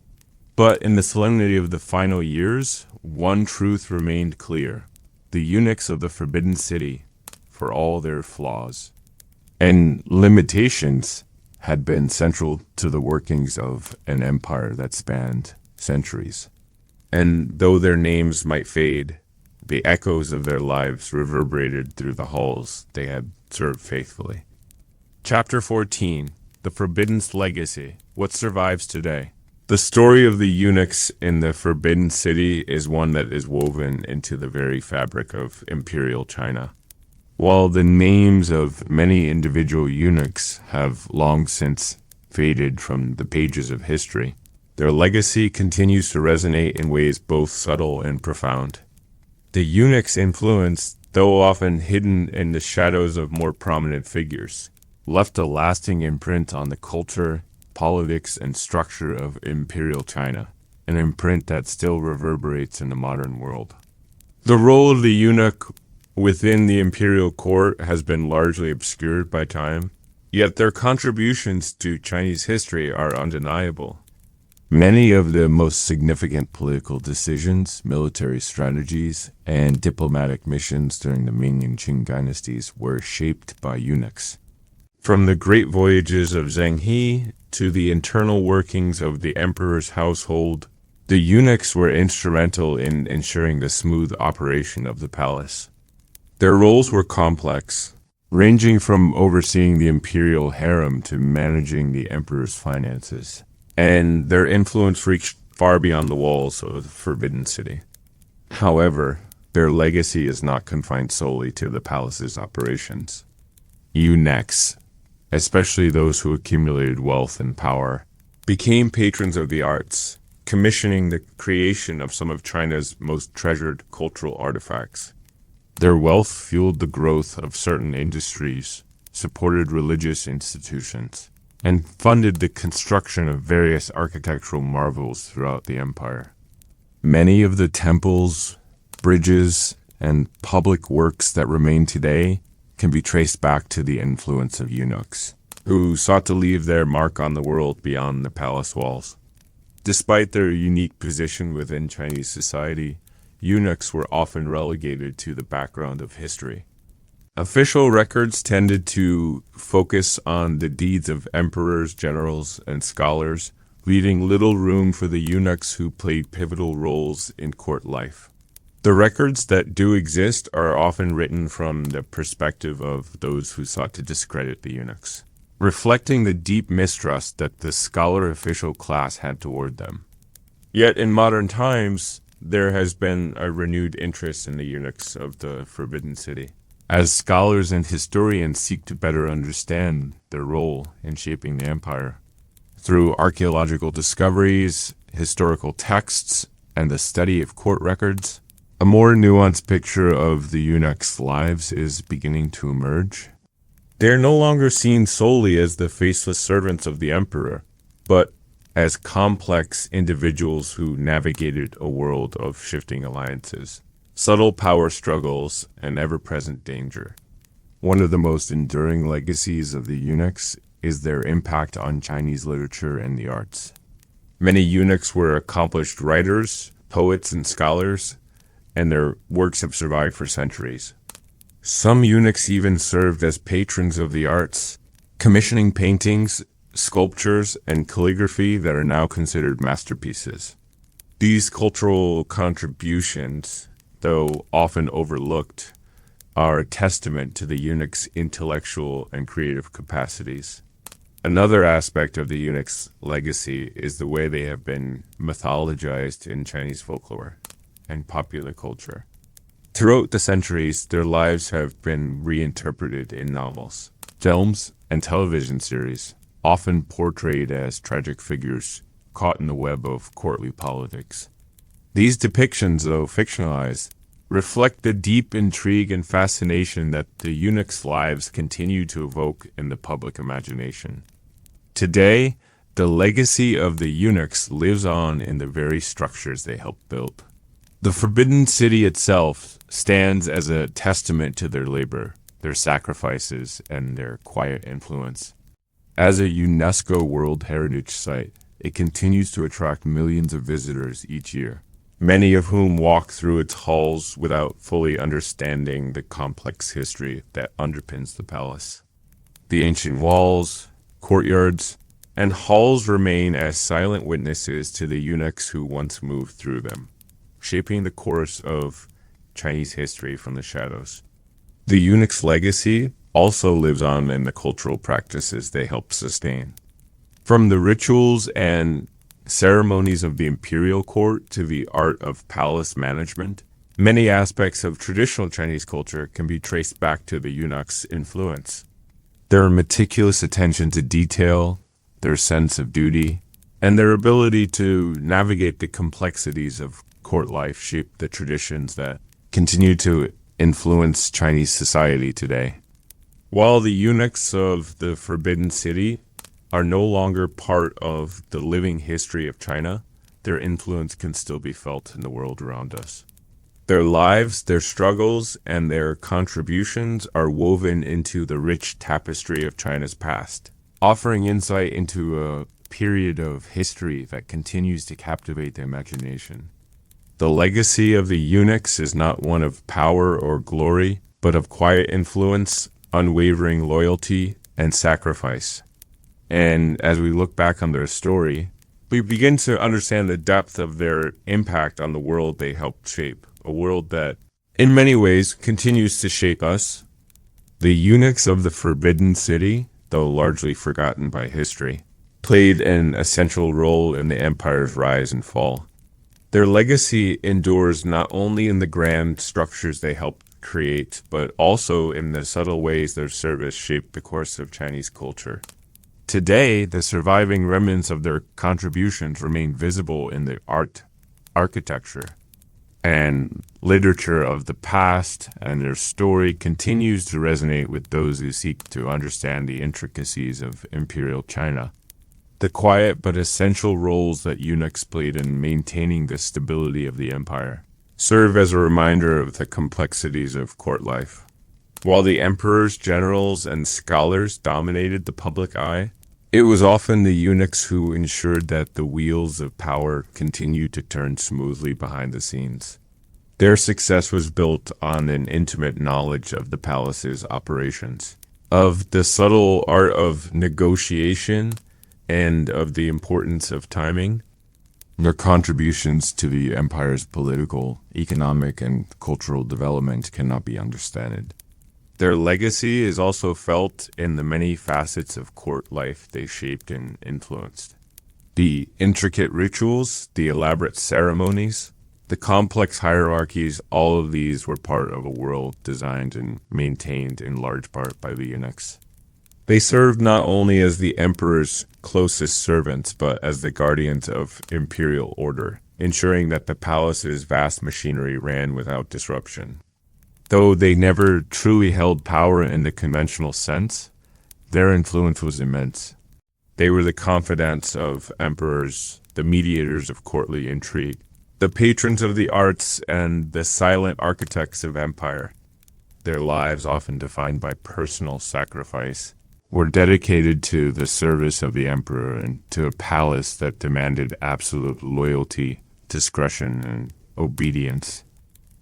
But in the solemnity of the final years, one truth remained clear: the eunuchs of the Forbidden City, for all their flaws and limitations, had been central to the workings of an empire that spanned centuries. And though their names might fade, the echoes of their lives reverberated through the halls they had served faithfully. Chapter 14. The Forbidden's Legacy. What survives today? The story of the eunuchs in the Forbidden City is one that is woven into the very fabric of imperial China. While the names of many individual eunuchs have long since faded from the pages of history, their legacy continues to resonate in ways both subtle and profound. The eunuch's influence, though often hidden in the shadows of more prominent figures, left a lasting imprint on the culture, politics, and structure of imperial China, an imprint that still reverberates in the modern world. The role of the eunuch within the imperial court has been largely obscured by time, yet their contributions to Chinese history are undeniable. Many of the most significant political decisions, military strategies, and diplomatic missions during the Ming and Qing dynasties were shaped by eunuchs. From the great voyages of Zheng He to the internal workings of the emperor's household, the eunuchs were instrumental in ensuring the smooth operation of the palace. Their roles were complex, ranging from overseeing the imperial harem to managing the emperor's finances, and their influence reached far beyond the walls of the Forbidden City. However, their legacy is not confined solely to the palace's operations. Eunuchs, especially those who accumulated wealth and power, became patrons of the arts, commissioning the creation of some of China's most treasured cultural artifacts. Their wealth fueled the growth of certain industries, supported religious institutions, and funded the construction of various architectural marvels throughout the empire. Many of the temples, bridges, and public works that remain today can be traced back to the influence of eunuchs, who sought to leave their mark on the world beyond the palace walls. Despite their unique position within Chinese society, eunuchs were often relegated to the background of history. Official records tended to focus on the deeds of emperors, generals, and scholars, leaving little room for the eunuchs who played pivotal roles in court life. The records that do exist are often written from the perspective of those who sought to discredit the eunuchs, reflecting the deep mistrust that the scholar official class had toward them. Yet in modern times, there has been a renewed interest in the eunuchs of the Forbidden City, as scholars and historians seek to better understand their role in shaping the empire. Through archaeological discoveries, historical texts, and the study of court records, a more nuanced picture of the eunuchs' lives is beginning to emerge. They are no longer seen solely as the faceless servants of the emperor, but as complex individuals who navigated a world of shifting alliances, subtle power struggles, and ever-present danger. One of the most enduring legacies of the eunuchs is their impact on Chinese literature and the arts. Many eunuchs were accomplished writers, poets, and scholars, and their works have survived for centuries. Some eunuchs even served as patrons of the arts, commissioning paintings, sculptures, and calligraphy that are now considered masterpieces. These cultural contributions, though often overlooked, are a testament to the eunuch's intellectual and creative capacities. Another aspect of the eunuch's legacy is the way they have been mythologized in Chinese folklore and popular culture. Throughout the centuries, their lives have been reinterpreted in novels, films, and television series, often portrayed as tragic figures caught in the web of courtly politics. These depictions, though fictionalized, reflect the deep intrigue and fascination that the eunuchs' lives continue to evoke in the public imagination. Today, the legacy of the eunuchs lives on in the very structures they helped build. The Forbidden City itself stands as a testament to their labor, their sacrifices, and their quiet influence. As a UNESCO World Heritage Site, it continues to attract millions of visitors each year, many of whom walk through its halls without fully understanding the complex history that underpins the palace. The ancient walls, courtyards, and halls remain as silent witnesses to the eunuchs who once moved through them, shaping the course of Chinese history from the shadows. The eunuch's legacy also lives on in the cultural practices they help sustain. From the rituals and ceremonies of the imperial court to the art of palace management, many aspects of traditional Chinese culture can be traced back to the eunuch's influence. Their meticulous attention to detail, their sense of duty, and their ability to navigate the complexities of court life shape the traditions that continue to influence Chinese society today. While the eunuchs of the Forbidden City are no longer part of the living history of China, their influence can still be felt in the world around us. Their lives, their struggles, and their contributions are woven into the rich tapestry of China's past, offering insight into a period of history that continues to captivate the imagination. The legacy of the eunuchs is not one of power or glory, but of quiet influence, unwavering loyalty, and sacrifice. And as we look back on their story, we begin to understand the depth of their impact on the world they helped shape, a world that, in many ways, continues to shape us. The eunuchs of the Forbidden City, though largely forgotten by history, played an essential role in the empire's rise and fall. Their legacy endures not only in the grand structures they helped create, but also in the subtle ways their service shaped the course of Chinese culture. Today, the surviving remnants of their contributions remain visible in the art, architecture, and literature of the past, and their story continues to resonate with those who seek to understand the intricacies of imperial China. The quiet but essential roles that eunuchs played in maintaining the stability of the empire serve as a reminder of the complexities of court life. While the emperors, generals, and scholars dominated the public eye, it was often the eunuchs who ensured that the wheels of power continued to turn smoothly behind the scenes. Their success was built on an intimate knowledge of the palace's operations, of the subtle art of negotiation, and of the importance of timing. Their contributions to the empire's political, economic, and cultural development cannot be understated. Their legacy is also felt in the many facets of court life they shaped and influenced. The intricate rituals, the elaborate ceremonies, the complex hierarchies, all of these were part of a world designed and maintained in large part by the eunuchs. They served not only as the emperor's closest servants, but as the guardians of imperial order, ensuring that the palace's vast machinery ran without disruption. Though they never truly held power in the conventional sense, their influence was immense. They were the confidants of emperors, the mediators of courtly intrigue, the patrons of the arts, and the silent architects of empire. Their lives, often defined by personal sacrifice, were dedicated to the service of the emperor and to a palace that demanded absolute loyalty, discretion, and obedience.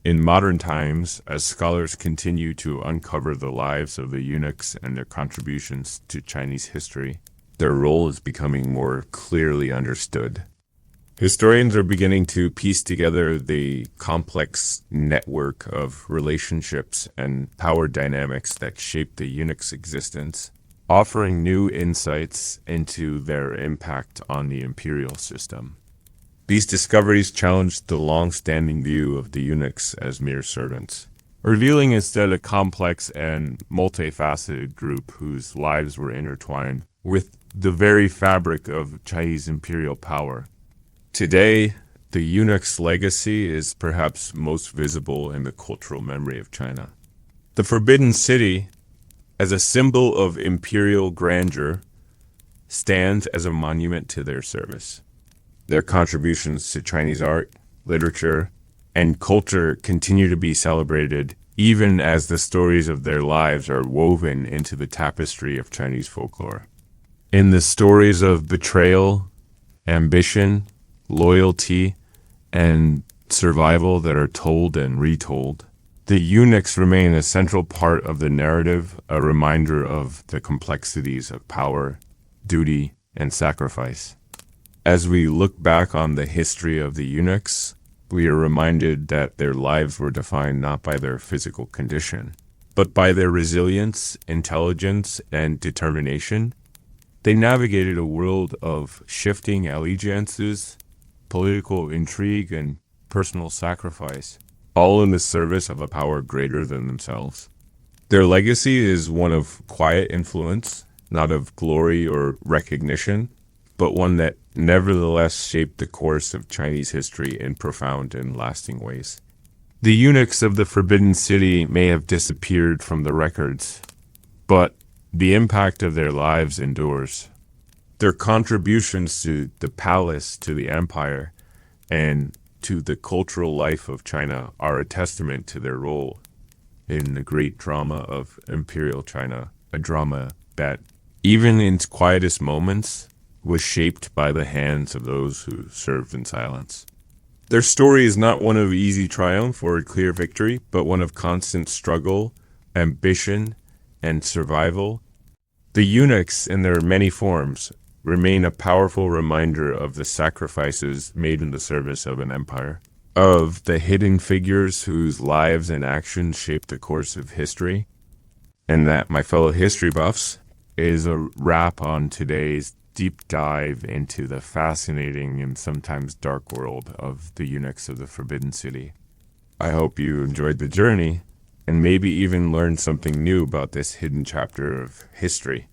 In modern times, as scholars continue to uncover the lives of the eunuchs and their contributions to Chinese history, their role is becoming more clearly understood. Historians are beginning to piece together the complex network of relationships and power dynamics that shape the eunuch's existence, offering new insights into their impact on the imperial system. These discoveries challenged the long-standing view of the eunuchs as mere servants, revealing instead a complex and multifaceted group whose lives were intertwined with the very fabric of Chinese imperial power. Today, the eunuch's legacy is perhaps most visible in the cultural memory of China. The Forbidden City, as a symbol of imperial grandeur, stands as a monument to their service. Their contributions to Chinese art, literature, and culture continue to be celebrated even as the stories of their lives are woven into the tapestry of Chinese folklore. In the stories of betrayal, ambition, loyalty, and survival that are told and retold, the eunuchs remain a central part of the narrative, a reminder of the complexities of power, duty, and sacrifice. As we look back on the history of the eunuchs, we are reminded that their lives were defined not by their physical condition, but by their resilience, intelligence, and determination. They navigated a world of shifting allegiances, political intrigue, and personal sacrifice, all in the service of a power greater than themselves. Their legacy is one of quiet influence, not of glory or recognition, but one that nevertheless shaped the course of Chinese history in profound and lasting ways. The eunuchs of the Forbidden City may have disappeared from the records, but the impact of their lives endures. Their contributions to the palace, to the empire, and to the cultural life of China are a testament to their role in the great drama of imperial China, a drama that, even in its quietest moments, was shaped by the hands of those who served in silence. Their story is not one of easy triumph or clear victory, but one of constant struggle, ambition, and survival. The eunuchs, in their many forms, remain a powerful reminder of the sacrifices made in the service of an empire, of the hidden figures whose lives and actions shape the course of history. And that, my fellow history buffs, is a wrap on today's deep dive into the fascinating and sometimes dark world of the eunuchs of the Forbidden City. I hope you enjoyed the journey and maybe even learned something new about this hidden chapter of history.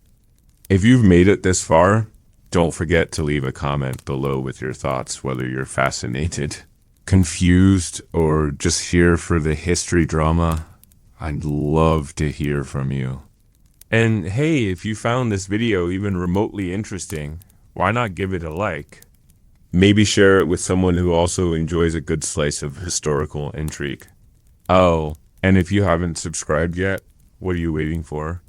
If you've made it this far, don't forget to leave a comment below with your thoughts, whether you're fascinated, confused, or just here for the history drama. I'd love to hear from you. And hey, if you found this video even remotely interesting, why not give it a like? Maybe share it with someone who also enjoys a good slice of historical intrigue. Oh, and if you haven't subscribed yet, what are you waiting for?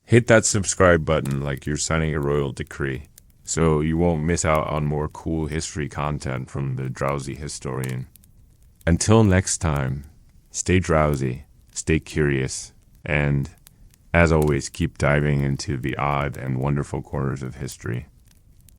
Hit that subscribe button like you're signing a royal decree, so you won't miss out on more cool history content from the Drowsy Historian. Until next time, stay drowsy, stay curious, and, as always, keep diving into the odd and wonderful corners of history.